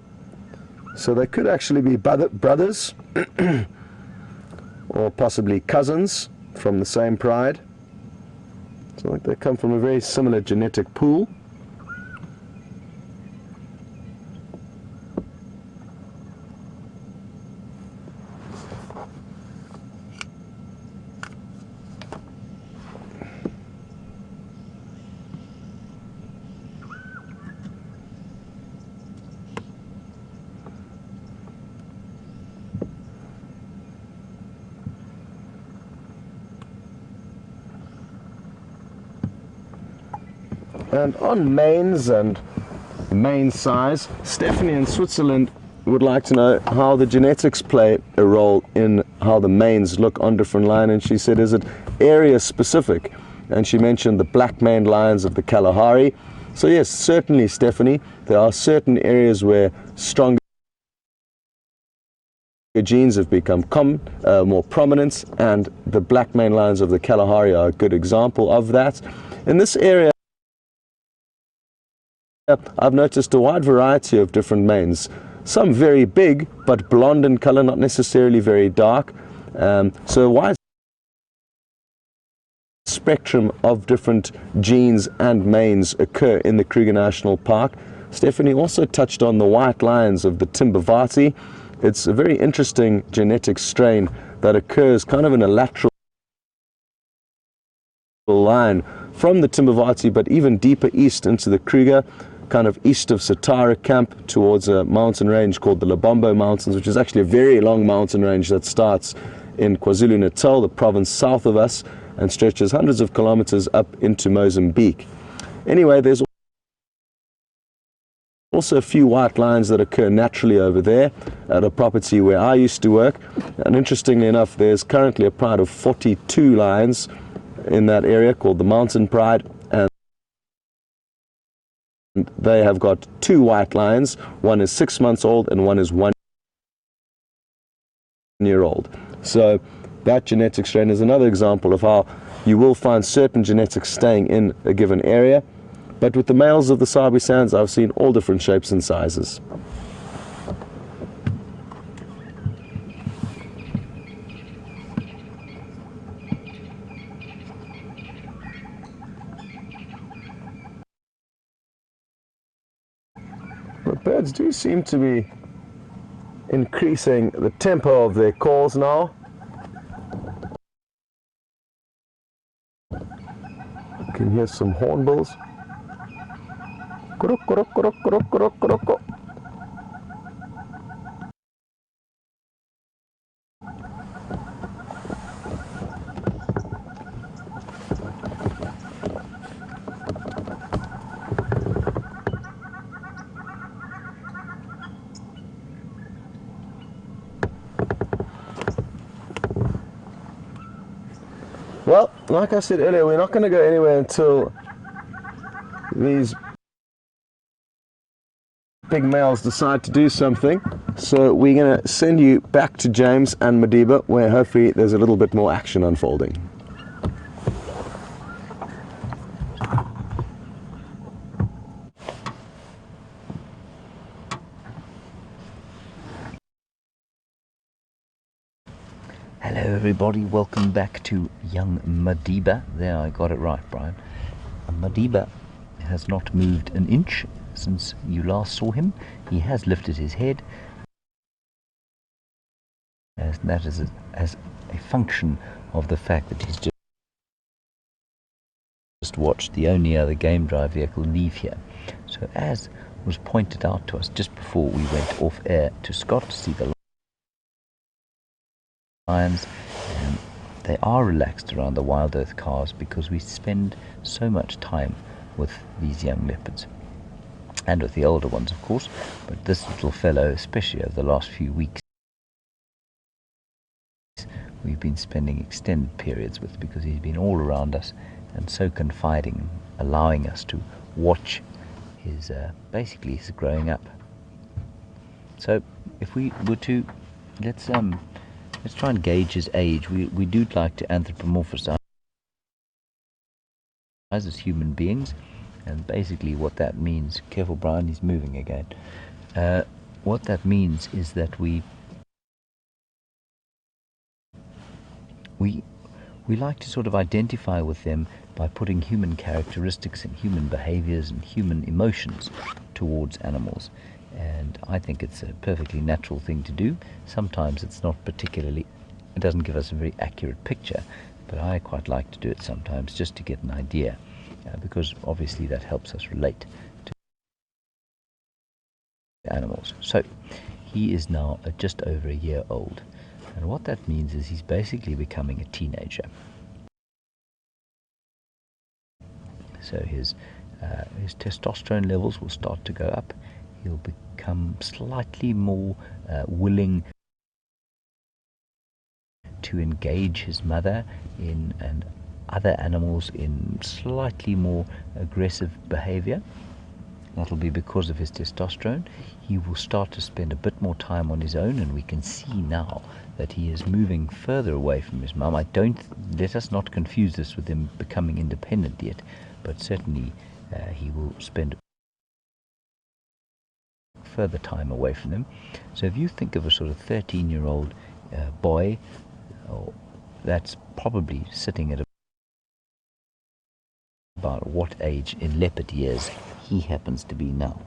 So they could actually be brothers or possibly cousins from the same pride. So I think they come from a very similar genetic pool. And on manes and mane size, Stephanie in Switzerland would like to know how the genetics play a role in how the manes look on different lions. And she said, is it area specific? And she mentioned the black maned lions of the Kalahari. So yes, certainly, Stephanie, there are certain areas where stronger genes have become more prominent, and the black maned lions of the Kalahari are a good example of that. In this area, I've noticed a wide variety of different manes. Some very big, but blonde in color, not necessarily very dark. So a wide spectrum of different genes and manes occur in the Kruger National Park. Stephanie also touched on the white lions of the Timbavati. It's a very interesting genetic strain that occurs kind of in a lateral line from the Timbavati, but even deeper east into the Kruger, kind of east of Satara Camp towards a mountain range called the Lobombo Mountains, which is actually a very long mountain range that starts in KwaZulu-Natal, the province south of us, and stretches hundreds of kilometers up into Mozambique. Anyway, there's also a few white lions that occur naturally over there at a property where I used to work. And interestingly enough, there's currently a pride of 42 lions in that area called the Mountain Pride. And they have got 2 white lions. One is 6 months old and one is 1 year old. So that genetic strain is another example of how you will find certain genetics staying in a given area. But with the males of the Sabi Sands, I've seen all different shapes and sizes. The birds do seem to be increasing the tempo of their calls now. You can hear some hornbills. Kuruk, kuruk, kuruk, kuruk, kuruk, kuruk, kuruk. Well, like I said earlier, we're not going to go anywhere until these big males decide to do something. So we're going to send you back to James and Madiba, where hopefully there's a little bit more action unfolding. Hello everybody, welcome back to young Madiba. There, I got it right, Brian. Madiba has not moved an inch since you last saw him. He has lifted his head, as that is as a function of the fact that he's just watched the only other game drive vehicle leave here. So as was pointed out to us just before we went off air to Scott to see the lions, they are relaxed around the WildEarth cars because we spend so much time with these young leopards and with the older ones, of course, but this little fellow, especially over the last few weeks, we've been spending extended periods with, because he's been all around us and so confiding, allowing us to watch his basically his growing up. So if we were to let's try and gauge his age. We do like to anthropomorphize as human beings, and basically what that means, careful Brian, he's moving again, what that means is that we like to sort of identify with them by putting human characteristics and human behaviors and human emotions towards animals. And I think it's a perfectly natural thing to do. Sometimes it's not particularly, it doesn't give us a very accurate picture, but I quite like to do it sometimes just to get an idea, because obviously that helps us relate to animals. So he is now just over a year old, and what that means is he's basically becoming a teenager. So his his testosterone levels will start to go up. He'll become slightly more willing to engage his mother and other animals in slightly more aggressive behavior. That'll be because of his testosterone. He will start to spend a bit more time on his own, and we can see now that he is moving further away from his mum. Let us not confuse this with him becoming independent yet, but certainly he will spend further time away from them. So if you think of a sort of 13-year-old boy, that's probably sitting at about what age in leopard years he happens to be now.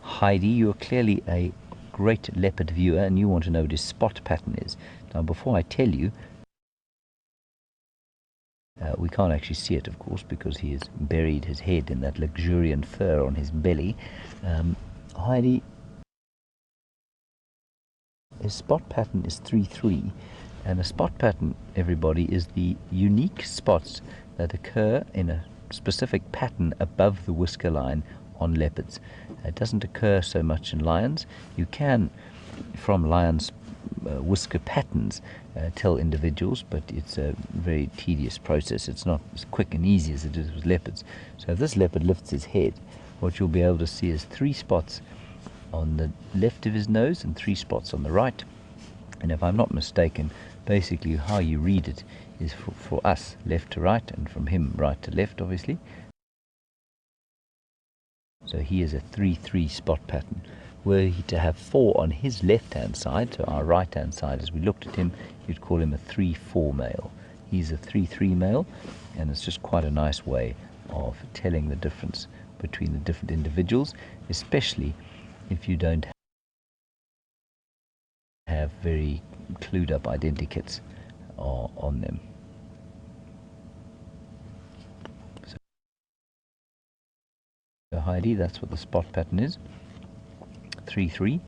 Heidi, you're clearly a great leopard viewer and you want to know what his spot pattern is. Now before I tell you, we can't actually see it, of course, because he has buried his head in that luxuriant fur on his belly. Heidi, his spot pattern is 3-3, and a spot pattern, everybody, is the unique spots that occur in a specific pattern above the whisker line on leopards. It doesn't occur so much in lions. You can, from lions' whisker patterns, tell individuals, but it's a very tedious process. It's not as quick and easy as it is with leopards. So if this leopard lifts his head, what you'll be able to see is 3 spots on the left of his nose and 3 spots on the right. And if I'm not mistaken, basically how you read it is for us left to right, and from him right to left, obviously. So he is a 3-3 spot pattern. Were he to have 4 on his left-hand side, so our right-hand side, as we looked at him, you'd call him a 3-4 male. He's a 3-3 male, and it's just quite a nice way of telling the difference between the different individuals, especially if you don't have very clued up identikits on them. So Heidi, that's what the spot pattern is. 3-3.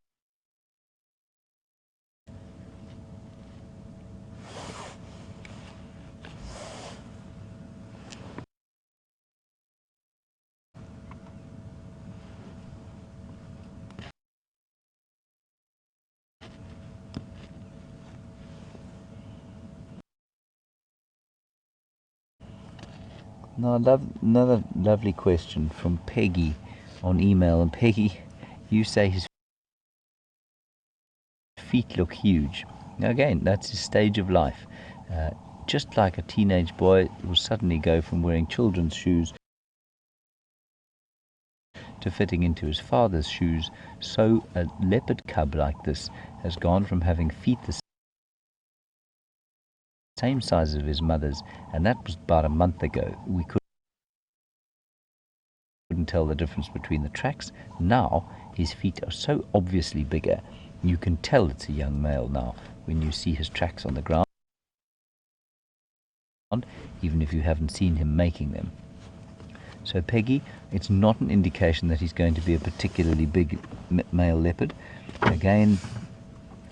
Now, another lovely question from Peggy on email. And Peggy, you say his feet look huge. Now again, that's his stage of life. Just like a teenage boy will suddenly go from wearing children's shoes to fitting into his father's shoes, so a leopard cub like this has gone from having feet the same size as his mother's, and that was about a month ago. We couldn't tell the difference between the tracks. Now his feet are so obviously bigger, you can tell it's a young male now when you see his tracks on the ground, even if you haven't seen him making them. So Peggy, it's not an indication that he's going to be a particularly big male leopard. Again,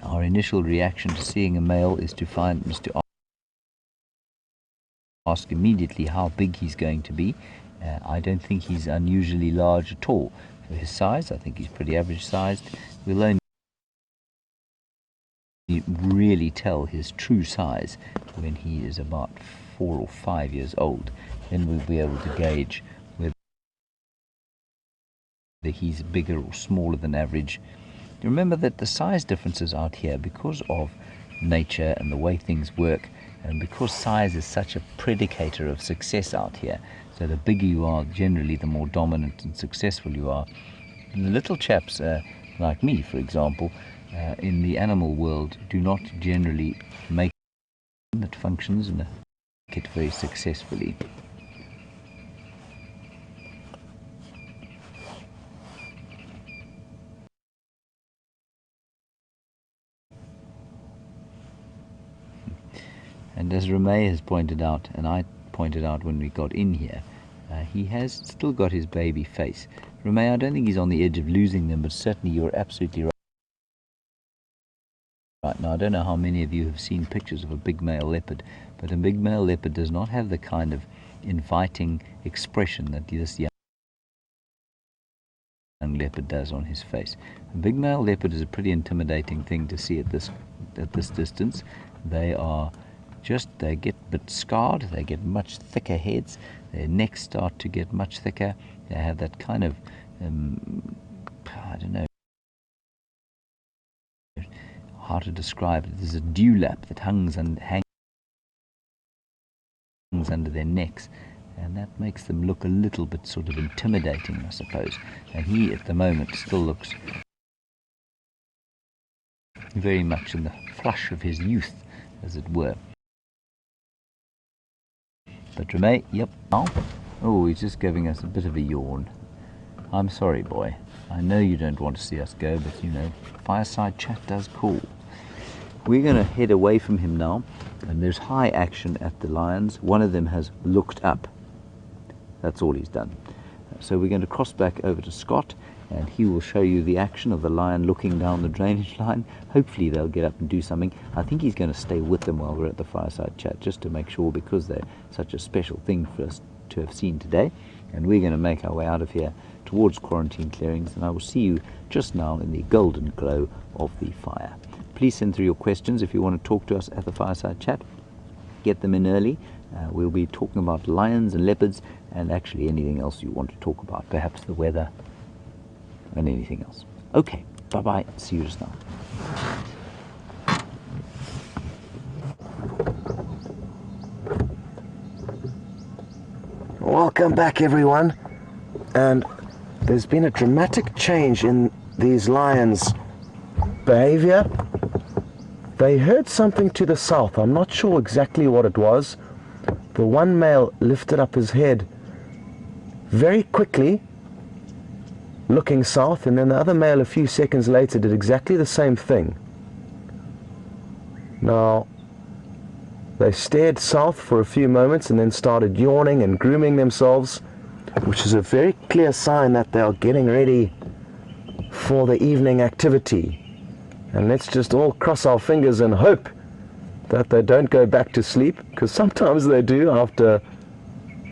our initial reaction to seeing a male is to ask immediately how big he's going to be. I don't think he's unusually large at all for his size. I think he's pretty average sized. We'll only really tell his true size when he is about 4 or 5 years old. Then we'll be able to gauge whether he's bigger or smaller than average. Remember that the size differences out here, because of nature and the way things work, and because size is such a predicator of success out here, so the bigger you are, generally the more dominant and successful you are. The little chaps like me, for example, in the animal world do not generally make that functions and make it very successfully. And as Ramey has pointed out, and I pointed out when we got in here, he has still got his baby face. Remay, I don't think he's on the edge of losing them, but certainly you're absolutely right. Now, I don't know how many of you have seen pictures of a big male leopard, but a big male leopard does not have the kind of inviting expression that this young leopard does on his face. A big male leopard is a pretty intimidating thing to see at this distance. They get a bit scarred, they get much thicker heads, their necks start to get much thicker, they have that kind of, I don't know how to describe it. There's a dewlap that hangs under their necks, and that makes them look a little bit sort of intimidating, I suppose. And he at the moment still looks very much in the flush of his youth, as it were. But Remay, yep, oh, he's just giving us a bit of a yawn. I'm sorry, boy. I know you don't want to see us go, but you know, fireside chat does call. We're going to head away from him now, and there's high action at the lions. One of them has looked up. That's all he's done. So we're going to cross back over to Scott, and he will show you the action of the lion looking down the drainage line. Hopefully they'll get up and do something. I think he's going to stay with them while we're at the fireside chat, just to make sure, because they're such a special thing for us to have seen today. And we're going to make our way out of here towards quarantine clearings, and I will see you just now in the golden glow of the fire. Please send through your questions if you want to talk to us at the fireside chat. Get them in early. We'll be talking about lions and leopards, and actually anything else you want to talk about, perhaps the weather and anything else. Okay, bye-bye. See you just now. Welcome back, everyone. And there's been a dramatic change in these lions' behavior. They heard something to the south. I'm not sure exactly what it was. The one male lifted up his head very quickly, looking south, and then the other male a few seconds later did exactly the same thing. Now, they stared south for a few moments and then started yawning and grooming themselves, which is a very clear sign that they are getting ready for the evening activity. And let's just all cross our fingers and hope that they don't go back to sleep, because sometimes they do after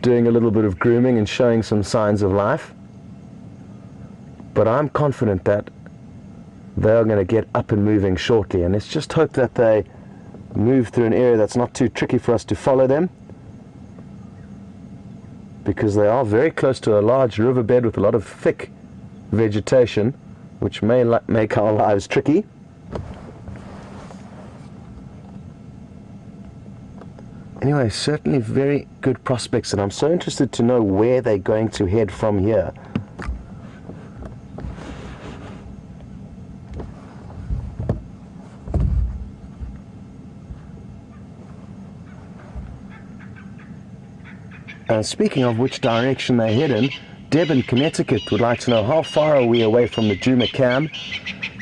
doing a little bit of grooming and showing some signs of life. But I'm confident that they are going to get up and moving shortly, and let's just hope that they move through an area that's not too tricky for us to follow them, because they are very close to a large riverbed with a lot of thick vegetation, which may make our lives tricky. Anyway, certainly very good prospects, and I'm so interested to know where they're going to head from here. And speaking of which direction they head in, Deb in Connecticut would like to know how far are we away from the Djuma Cam.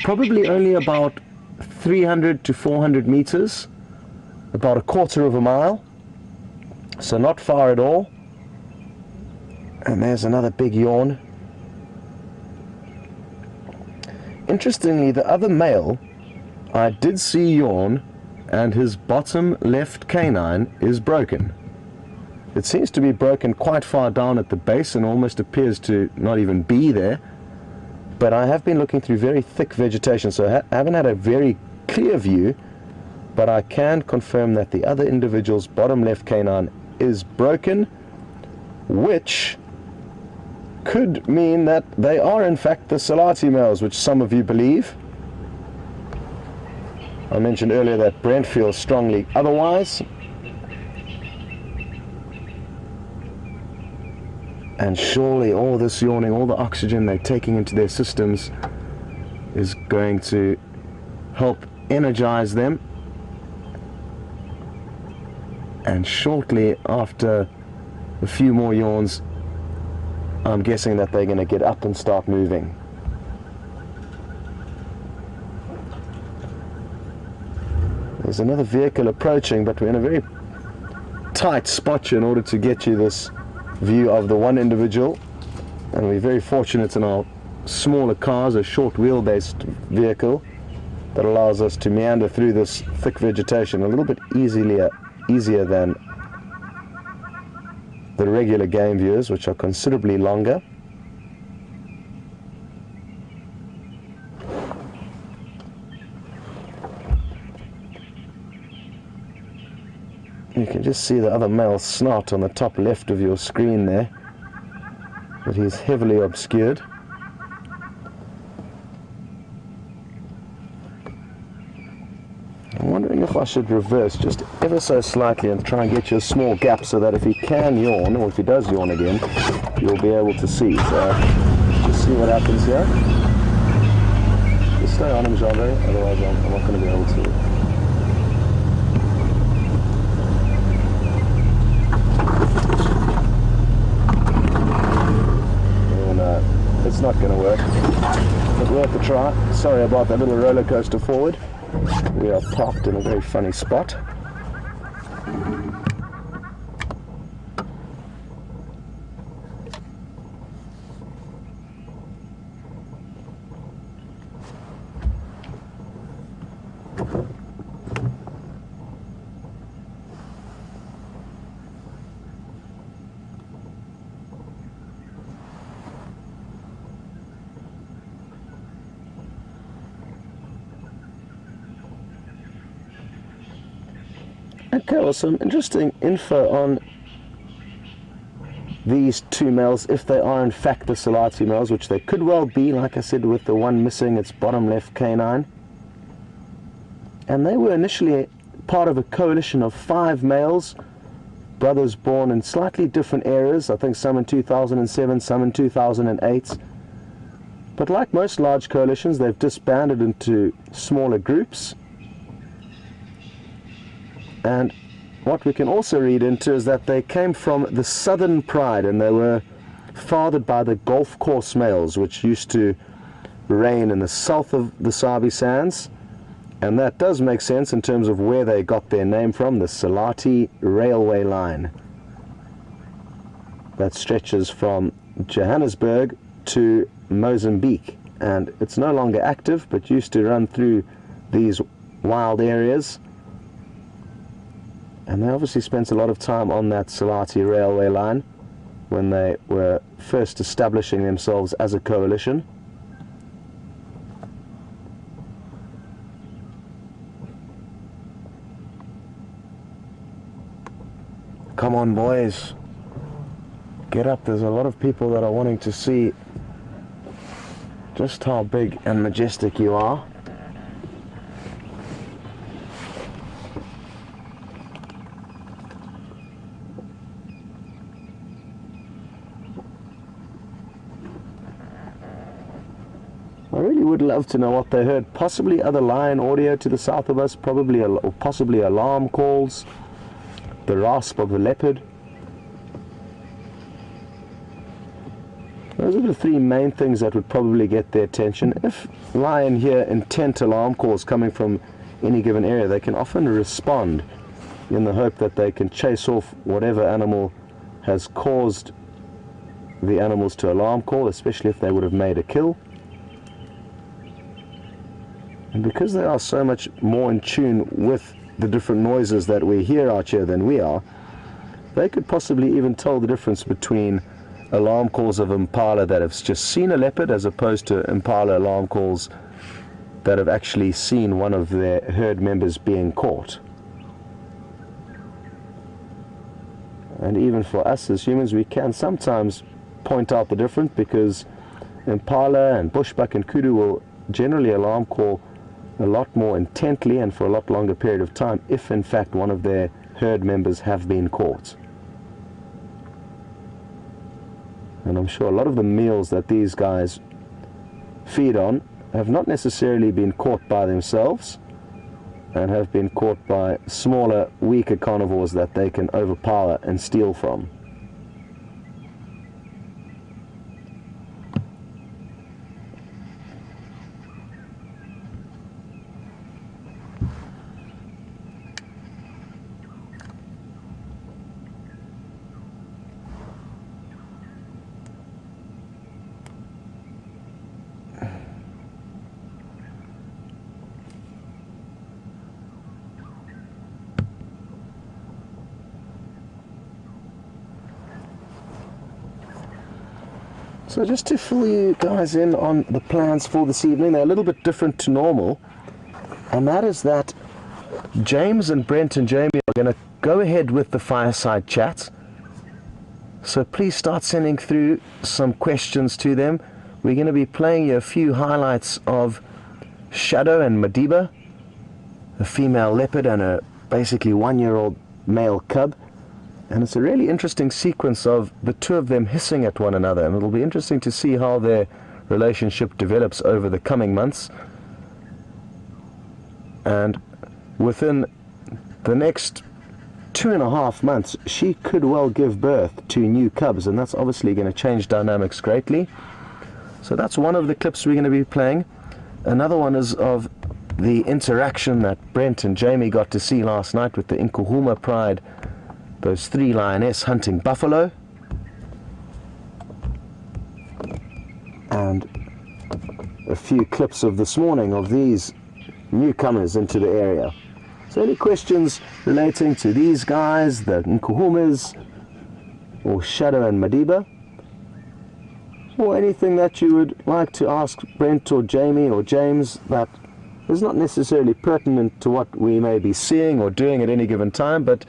Probably only about 300 to 400 meters, about a quarter of a mile, so not far at all. And there's another big yawn. Interestingly, the other male I did see yawn, and his bottom left canine is broken. It seems to be broken quite far down at the base and almost appears to not even be there. But I have been looking through very thick vegetation, so I haven't had a very clear view, but I can confirm that the other individual's bottom left canine is broken, which could mean that they are in fact the Selati males, which some of you believe. I mentioned earlier that Brent feels strongly otherwise. And surely all this yawning, all the oxygen they're taking into their systems is going to help energize them. And shortly after a few more yawns, I'm guessing that they're going to get up and start moving. There's another vehicle approaching, but we're in a very tight spot in order to get you this view of the one individual, and we're very fortunate in our smaller cars, a short wheelbase vehicle that allows us to meander through this thick vegetation a little bit easier than the regular game views, which are considerably longer. You can just see the other male's snout on the top left of your screen there, but he's heavily obscured. I'm wondering if I should reverse just ever so slightly and try and get you a small gap so that if he can yawn, or if he does yawn again, you'll be able to see. So just see what happens here. Just stay on him, Jean-Ray, otherwise I'm not going to be able to. It's not going to work, but worth a try. Sorry about that little roller coaster forward. We are parked in a very funny spot. Okay, well, some interesting info on these two males, if they are in fact the Selati males, which they could well be, like I said, with the one missing its bottom left canine. And they were initially part of a coalition of 5 males, brothers born in slightly different eras, I think some in 2007, some in 2008. But like most large coalitions, they've disbanded into smaller groups. And what we can also read into is that they came from the Southern Pride, and they were fathered by the golf course males, which used to reign in the south of the Sabi Sands. And that does make sense in terms of where they got their name from, the Selati Railway Line that stretches from Johannesburg to Mozambique. And it's no longer active, but used to run through these wild areas. And they obviously spent a lot of time on that Selati railway line when they were first establishing themselves as a coalition. Come on, boys. Get up. There's a lot of people that are wanting to see just how big and majestic you are. I really would love to know what they heard. Possibly other lion audio to the south of us, possibly alarm calls, the rasp of the leopard. Those are the 3 main things that would probably get their attention. If lion hear intent alarm calls coming from any given area, they can often respond in the hope that they can chase off whatever animal has caused the animals to alarm call, especially if they would have made a kill. And because they are so much more in tune with the different noises that we hear out here than we are, they could possibly even tell the difference between alarm calls of impala that have just seen a leopard as opposed to impala alarm calls that have actually seen one of their herd members being caught. And even for us as humans, we can sometimes point out the difference, because impala and bushbuck and kudu will generally alarm call a lot more intently and for a lot longer period of time if in fact one of their herd members have been caught. And I'm sure a lot of the meals that these guys feed on have not necessarily been caught by themselves, and have been caught by smaller, weaker carnivores that they can overpower and steal from. So just to fill you guys in on the plans for this evening, they're a little bit different to normal, and that is that James and Brent and Jamie are going to go ahead with the fireside chat. So please start sending through some questions to them. We're going to be playing you a few highlights of Shadow and Madiba, a female leopard and a basically 1-year-old male cub. And it's a really interesting sequence of the two of them hissing at one another, and it'll be interesting to see how their relationship develops over the coming months. And within the next 2.5 months, she could well give birth to new cubs, and that's obviously going to change dynamics greatly. So that's one of the clips we're going to be playing. Another one is of the interaction that Brent and Jamie got to see last night with the Nkuhuma Pride, those 3 lioness hunting buffalo. And a few clips of this morning of these newcomers into the area. So any questions relating to these guys, the Nkuhumas, or Shadow and Madiba, or anything that you would like to ask Brent or Jamie or James that is not necessarily pertinent to what we may be seeing or doing at any given time, but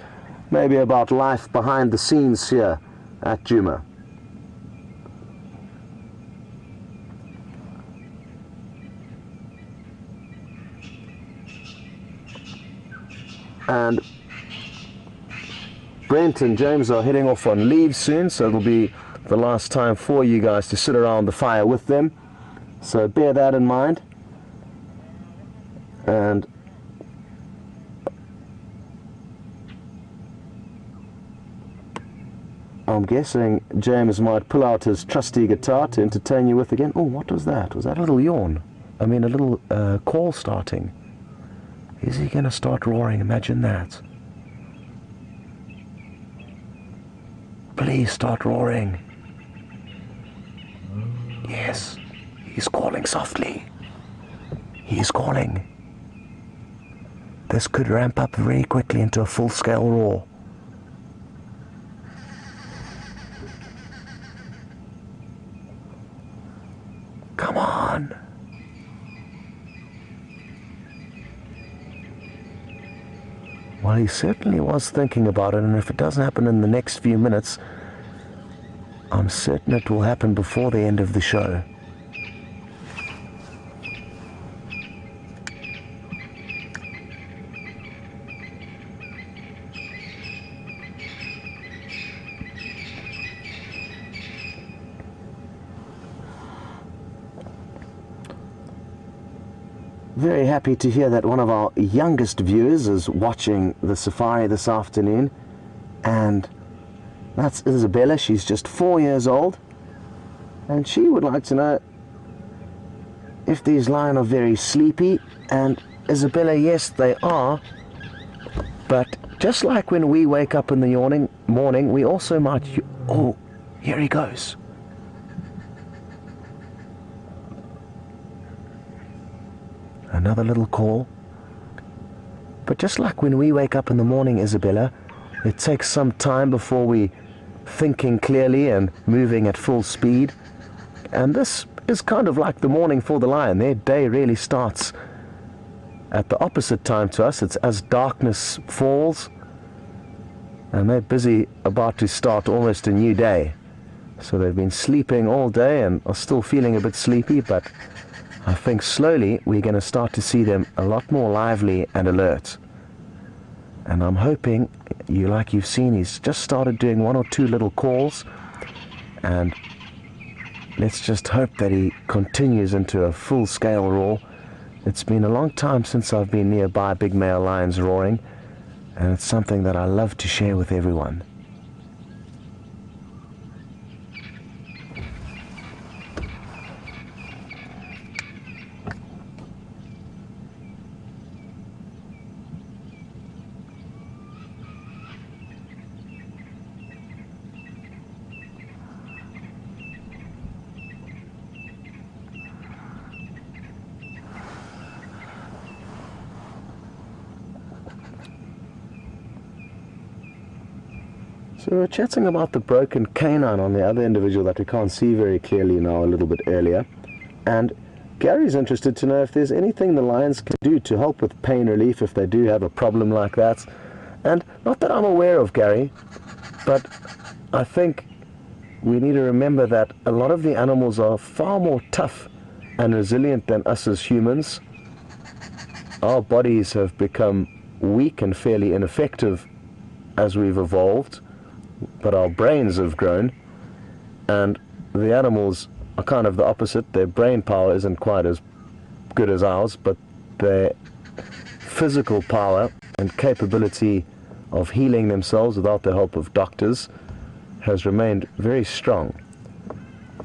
maybe about life behind the scenes here at Djuma. And Brent and James are heading off on leave soon, so it'll be the last time for you guys to sit around the fire with them. So bear that in mind. And I'm guessing James might pull out his trusty guitar to entertain you with again. Oh, what was that? Was that a little yawn? I mean, a little call starting. Is he going to start roaring? Imagine that. Please start roaring. Yes, he's calling softly. He's calling. This could ramp up very quickly into a full-scale roar. Come on. Well, he certainly was thinking about it, and if it doesn't happen in the next few minutes, I'm certain it will happen before the end of the show. Very happy to hear that one of our youngest viewers is watching the safari this afternoon, and that's Isabella. She's just 4 years old, and she would like to know if these lions are very sleepy. And Isabella, yes, they are, but just like when we wake up in the morning, we also might... Oh, here he goes. Another little call. But just like when we wake up in the morning, Isabella, it takes some time before we thinking clearly and moving at full speed. And this is kind of like the morning for the lion. Their day really starts at the opposite time to us. It's as darkness falls, and they're busy about to start almost a new day. So they've been sleeping all day and are still feeling a bit sleepy, but I think slowly we're going to start to see them a lot more lively and alert. And I'm hoping, like you've seen, he's just started doing 1 or 2 little calls, and let's just hope that he continues into a full-scale roar. It's been a long time since I've been nearby big male lions roaring, and it's something that I love to share with everyone. So we're chatting about the broken canine on the other individual that we can't see very clearly now a little bit earlier. And Gary's interested to know if there's anything the lions can do to help with pain relief if they do have a problem like that. And not that I'm aware of, Gary, but I think we need to remember that a lot of the animals are far more tough and resilient than us as humans. Our bodies have become weak and fairly ineffective as we've evolved, but our brains have grown, and the animals are kind of the opposite. Their brain power isn't quite as good as ours, but their physical power and capability of healing themselves without the help of doctors has remained very strong.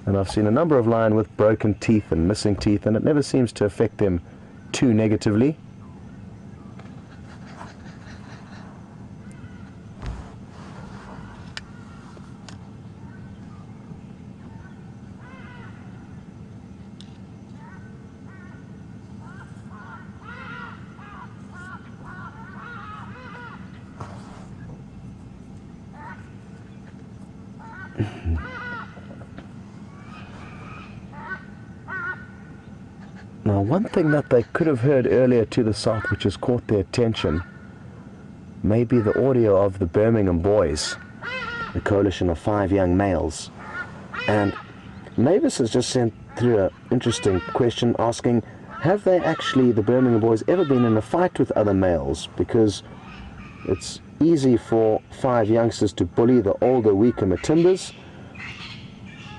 And I've seen a number of lions with broken teeth and missing teeth, and it never seems to affect them too negatively. Now, one thing that they could have heard earlier to the south, which has caught their attention, may be the audio of the Birmingham Boys, the coalition of 5 young males. And Mavis has just sent through an interesting question asking, have they actually, the Birmingham Boys, ever been in a fight with other males? Because it's easy for 5 youngsters to bully the older, weaker Matimbas,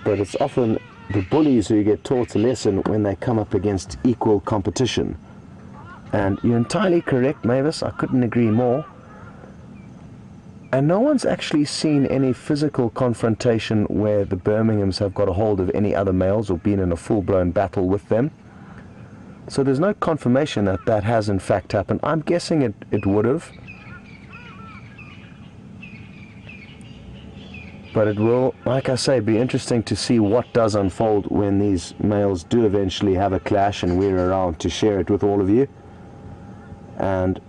but it's often the bullies who get taught a lesson when they come up against equal competition. And you're entirely correct, Mavis, I couldn't agree more. And no one's actually seen any physical confrontation where the Birminghams have got a hold of any other males or been in a full-blown battle with them. So there's no confirmation that that has in fact happened. I'm guessing it would have. But it will, like I say, be interesting to see what does unfold when these males do eventually have a clash and we're around to share it with all of you. And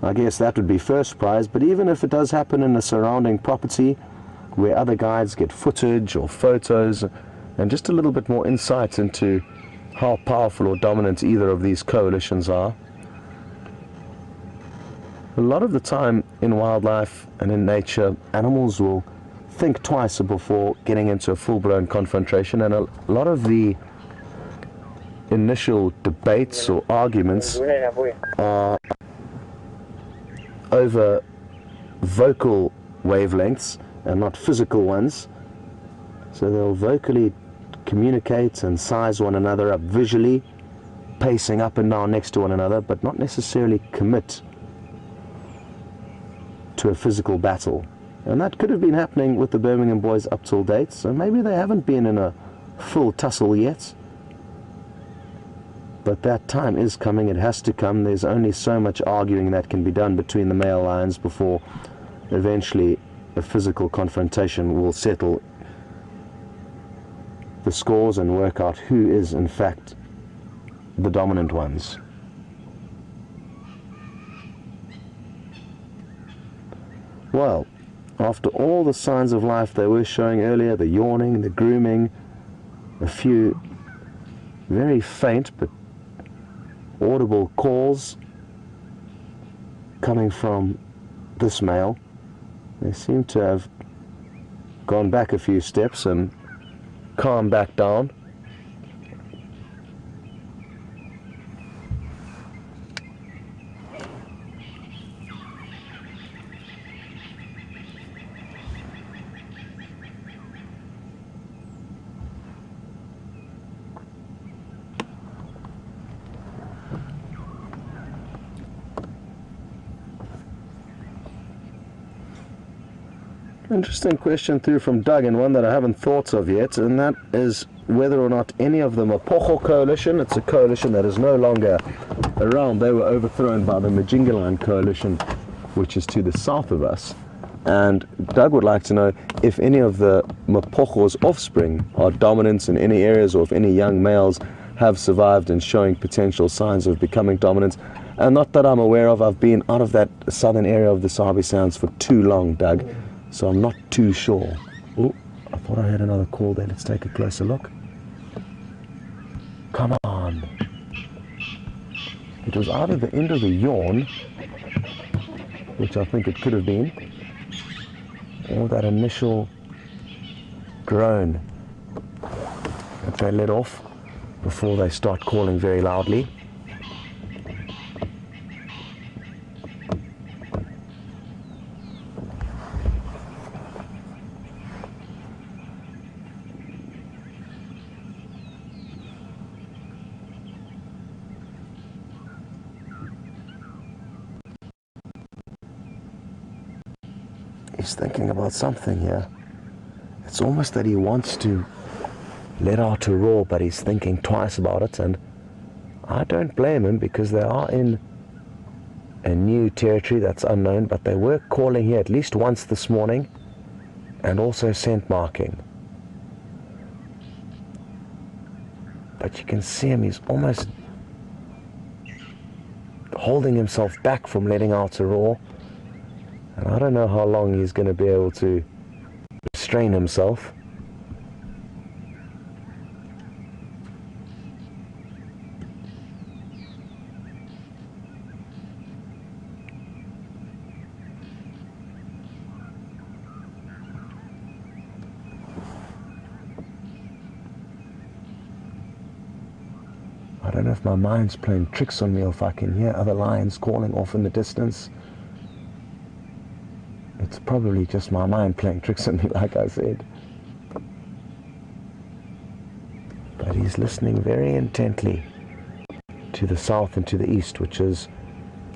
I guess that would be first prize, but even if it does happen in a surrounding property where other guides get footage or photos and just a little bit more insight into how powerful or dominant either of these coalitions are. A lot of the time in wildlife and in nature, animals will think twice before getting into a full-blown confrontation, and a lot of the initial debates or arguments are over vocal wavelengths and not physical ones. So they'll vocally communicate and size one another up visually, pacing up and down next to one another, but not necessarily commit to a physical battle. And that could have been happening with the Birmingham Boys up till date, so maybe they haven't been in a full tussle yet. But that time is coming, it has to come. There's only so much arguing that can be done between the male lions before eventually a physical confrontation will settle the scores and work out who is in fact the dominant ones. Well, after all the signs of life they were showing earlier, the yawning, the grooming, a few very faint but audible calls coming from this male, they seem to have gone back a few steps and calmed back down. Interesting question through from Doug, and one that I haven't thought of yet, and that is whether or not any of the Mapocho coalition, it's a coalition that is no longer around, they were overthrown by the Majingaline coalition, which is to the south of us. And Doug would like to know if any of the Mapocho's offspring are dominant in any areas, or if any young males have survived and showing potential signs of becoming dominant. And not that I'm aware of, I've been out of that southern area of the Sabi Sounds for too long, Doug. so I'm not too sure. Oh, I thought I heard another call there. Let's take a closer look. Come on. It was either the end of the yawn, which I think it could have been, or that initial groan that they let off before they start calling very loudly. He's thinking about something here. It's almost that he wants to let out a roar, but he's thinking twice about it, and I don't blame him, because they are in a new territory that's unknown, but they were calling here at least once this morning, and also scent marking. But you can see him, he's almost holding himself back from letting out a roar, and I don't know how long he's going to be able to restrain himself. I don't know if my mind's playing tricks on me, or if I can hear other lions calling off in the distance. It's probably just my mind playing tricks on me, like I said. But he's listening very intently to the south and to the east, which is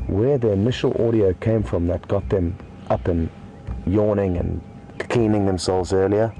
where the initial audio came from that got them up and yawning and cleaning themselves earlier.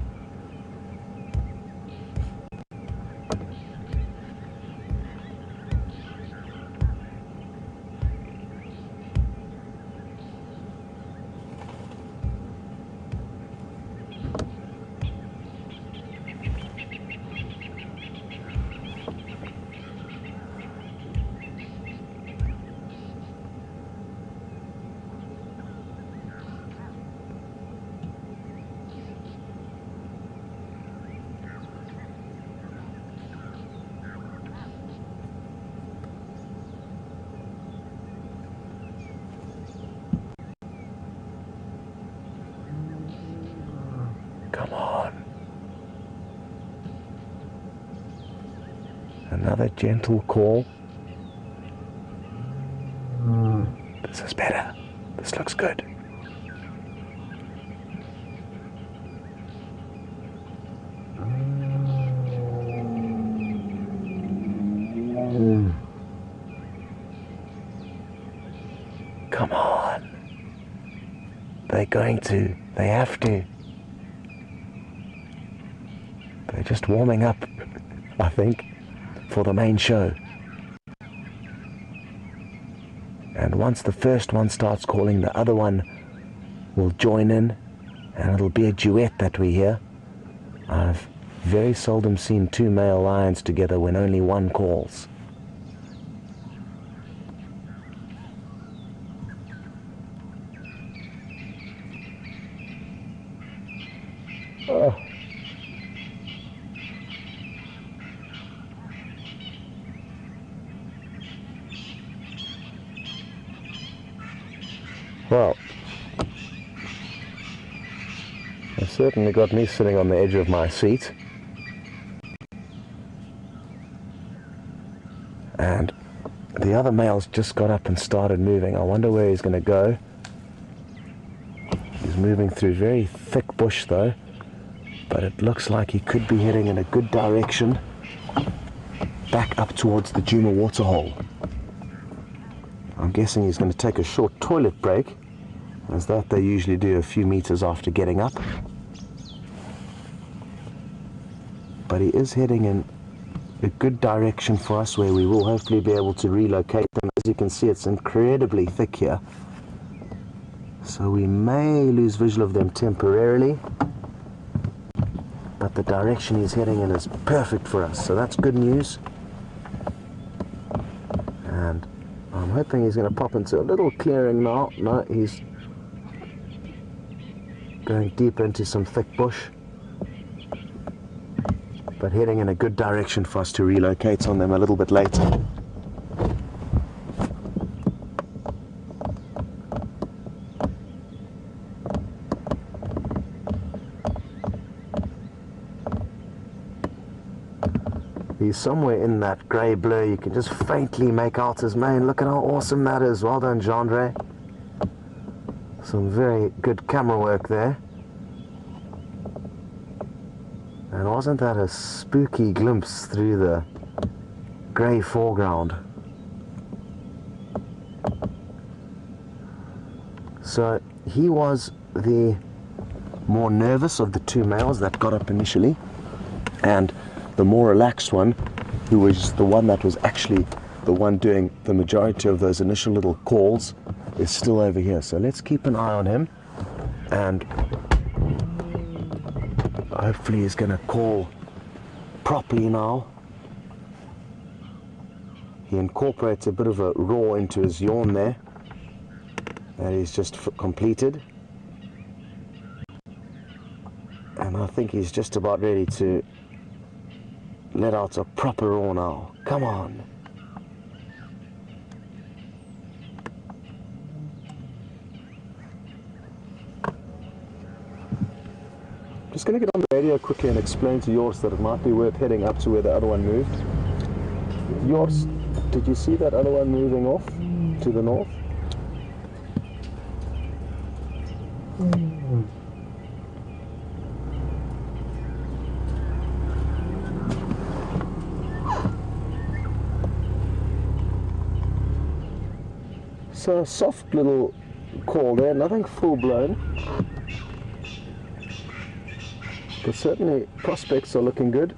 Come on. Another gentle call. This is better. This looks good. Come on. They have to. They're just warming up, I think, for the main show. And once the first one starts calling, the other one will join in, and it'll be a duet that we hear. I've very seldom seen two male lions together when only one calls. Oh. Well, it certainly got me sitting on the edge of my seat. And the other male's just got up and started moving. I wonder where he's going to go. He's moving through very thick bush though, but it looks like he could be heading in a good direction back up towards the Juma waterhole. I'm guessing he's going to take a short toilet break, as that they usually do a few meters after getting up. But he is heading in a good direction for us, where we will hopefully be able to relocate them. As you can see, it's incredibly thick here, so we may lose visual of them temporarily, but the direction he's heading in is perfect for us, so that's good news. And I'm hoping he's going to pop into a little clearing now. No, he's going deep into some thick bush, but heading in a good direction for us to relocate on them a little bit later. He's somewhere in that grey blur. You can just faintly make out his mane. Look at how awesome that is. Well done, Jandre. Some very good camera work there. And wasn't that a spooky glimpse through the grey foreground? So he was the more nervous of the two males that got up initially, and the more relaxed one, who was the one that was actually the one doing the majority of those initial little calls, is still over here. So let's keep an eye on him, and hopefully he's going to call properly now. He incorporates a bit of a roar into his yawn there that he's just completed, and I think he's just about ready to let out a proper roar now. Come on. Just going to get on the radio quickly and explain to yours that it might be worth heading up to where the other one moved. Yours, did you see that other one moving off to the north? So a soft little call there, nothing full blown, but certainly prospects are looking good,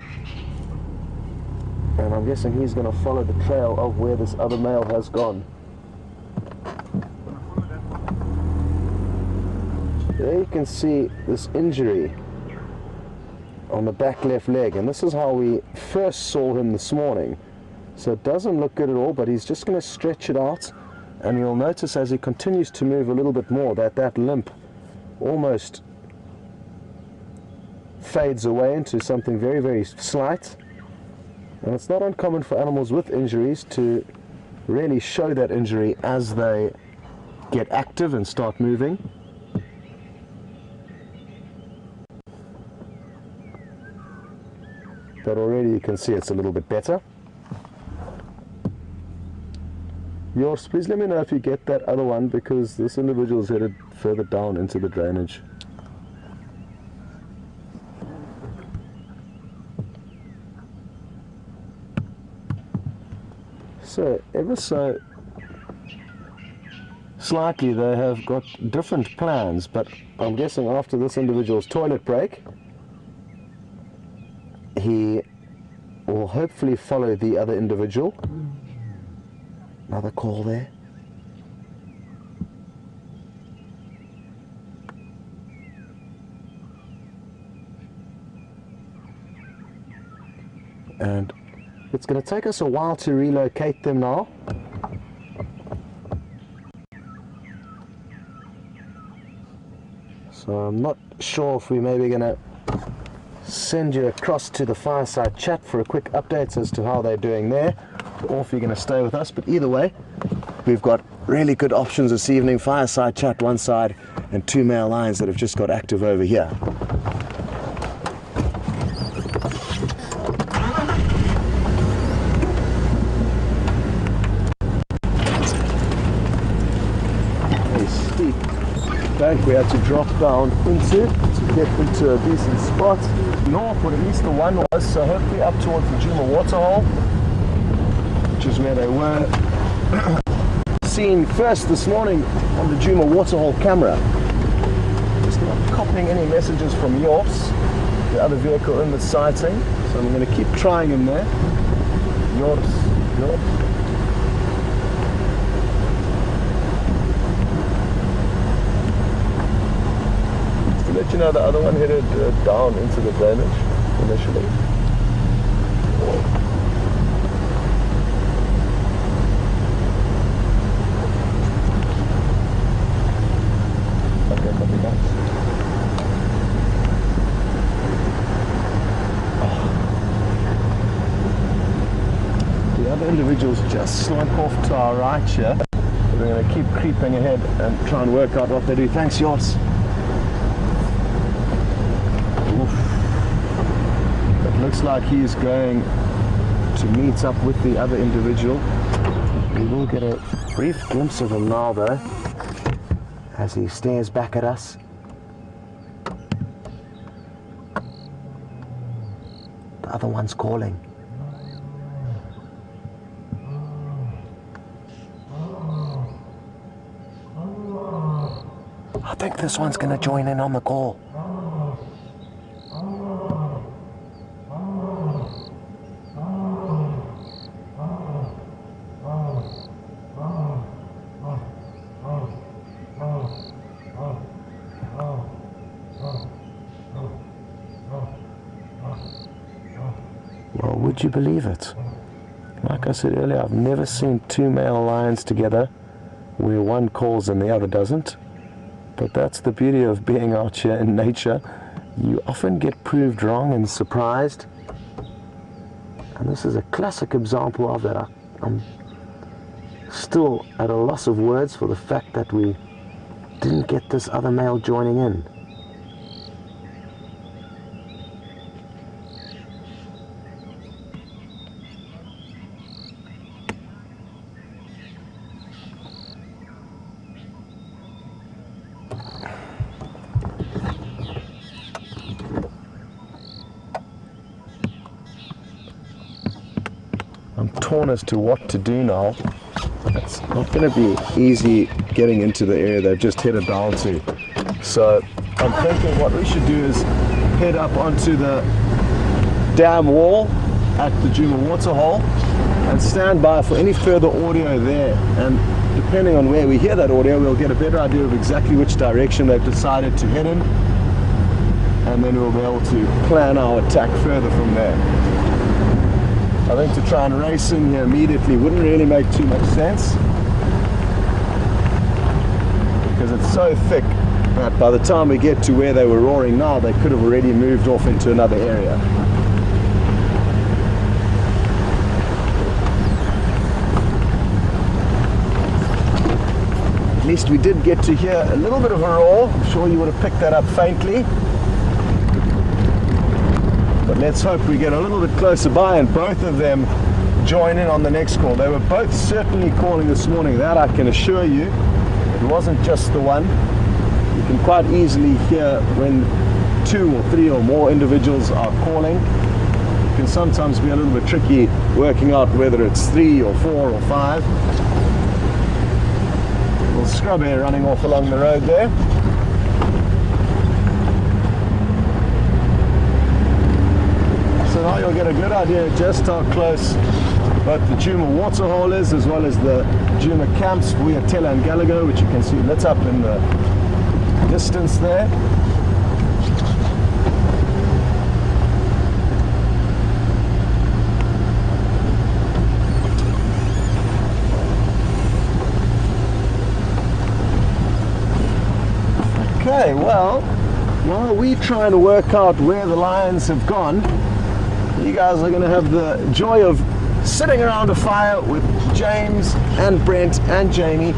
and I'm guessing he's going to follow the trail of where this other male has gone. There you can see this injury on the back left leg, and this is how we first saw him this morning. So it doesn't look good at all, but he's just going to stretch it out. And you'll notice as he continues to move a little bit more that that limp almost fades away into something very, very slight. And it's not uncommon for animals with injuries to really show that injury as they get active and start moving. But already you can see it's a little bit better. Yours, please let me know if you get that other one, because this individual is headed further down into the drainage. So, ever so slightly they have got different plans, but I'm guessing after this individual's toilet break, he will hopefully follow the other individual. Another call there. And it's going to take us a while to relocate them now. So I'm not sure if we're maybe going to send you across to the fireside chat for a quick update as to how they're doing there, or if you're going to stay with us. But either way, we've got really good options this evening. Fireside chat one side, and two male lions that have just got active over here. A steep bank we had to drop down into to get into a decent spot. North, or at least the one was, so hopefully up towards the Juma waterhole, which is where they were seen first this morning on the Juma waterhole camera. Just not copying any messages from yours, the other vehicle in the sighting, so I'm going to keep trying him there. Yours. Just to let you know, the other one headed down into the drainage initially. Okay, copy that. other individuals just slunk off to our right here. We're going to keep creeping ahead and try and work out what they do. Thanks, Yoss. It looks like he's going to meet up with the other individual. We will get a brief glimpse of him now, though, as he stares back at us. The other one's calling. I think this one's going to join in on the call. Well, would you believe it? Like I said earlier, I've never seen two male lions together where one calls and the other doesn't. But that's the beauty of being out here in nature. You often get proved wrong and surprised. And this is a classic example of that. I'm still at a loss of words for the fact that we didn't get this other male joining in. I'm torn as to what to do now. It's not going to be easy getting into the area they've just headed down to. So I'm thinking what we should do is head up onto the dam wall at the Djuma waterhole and stand by for any further audio there. And depending on where we hear that audio, we'll get a better idea of exactly which direction they've decided to head in. And then we'll be able to plan our attack further from there. I think to try and race in here immediately wouldn't really make too much sense, because it's so thick that by the time we get to where they were roaring now, they could have already moved off into another area. At least we did get to hear a little bit of a roar. I'm sure you would have picked that up faintly. But let's hope we get a little bit closer by and both of them join in on the next call. They were both certainly calling this morning, that I can assure you. It wasn't just the one. You can quite easily hear when 2 or 3 or more individuals are calling. It can sometimes be a little bit tricky working out whether it's 3 or 4 or 5. Little scrub air running off along the road there. So now you'll get a good idea just how close both the Djuma waterhole is, as well as the Djuma camps, Vuyatela and Gallagher, which you can see lit up in the distance there. Okay, well, while we try and work out where the lions have gone, you guys are going to have the joy of sitting around a fire with James and Brent and Jamie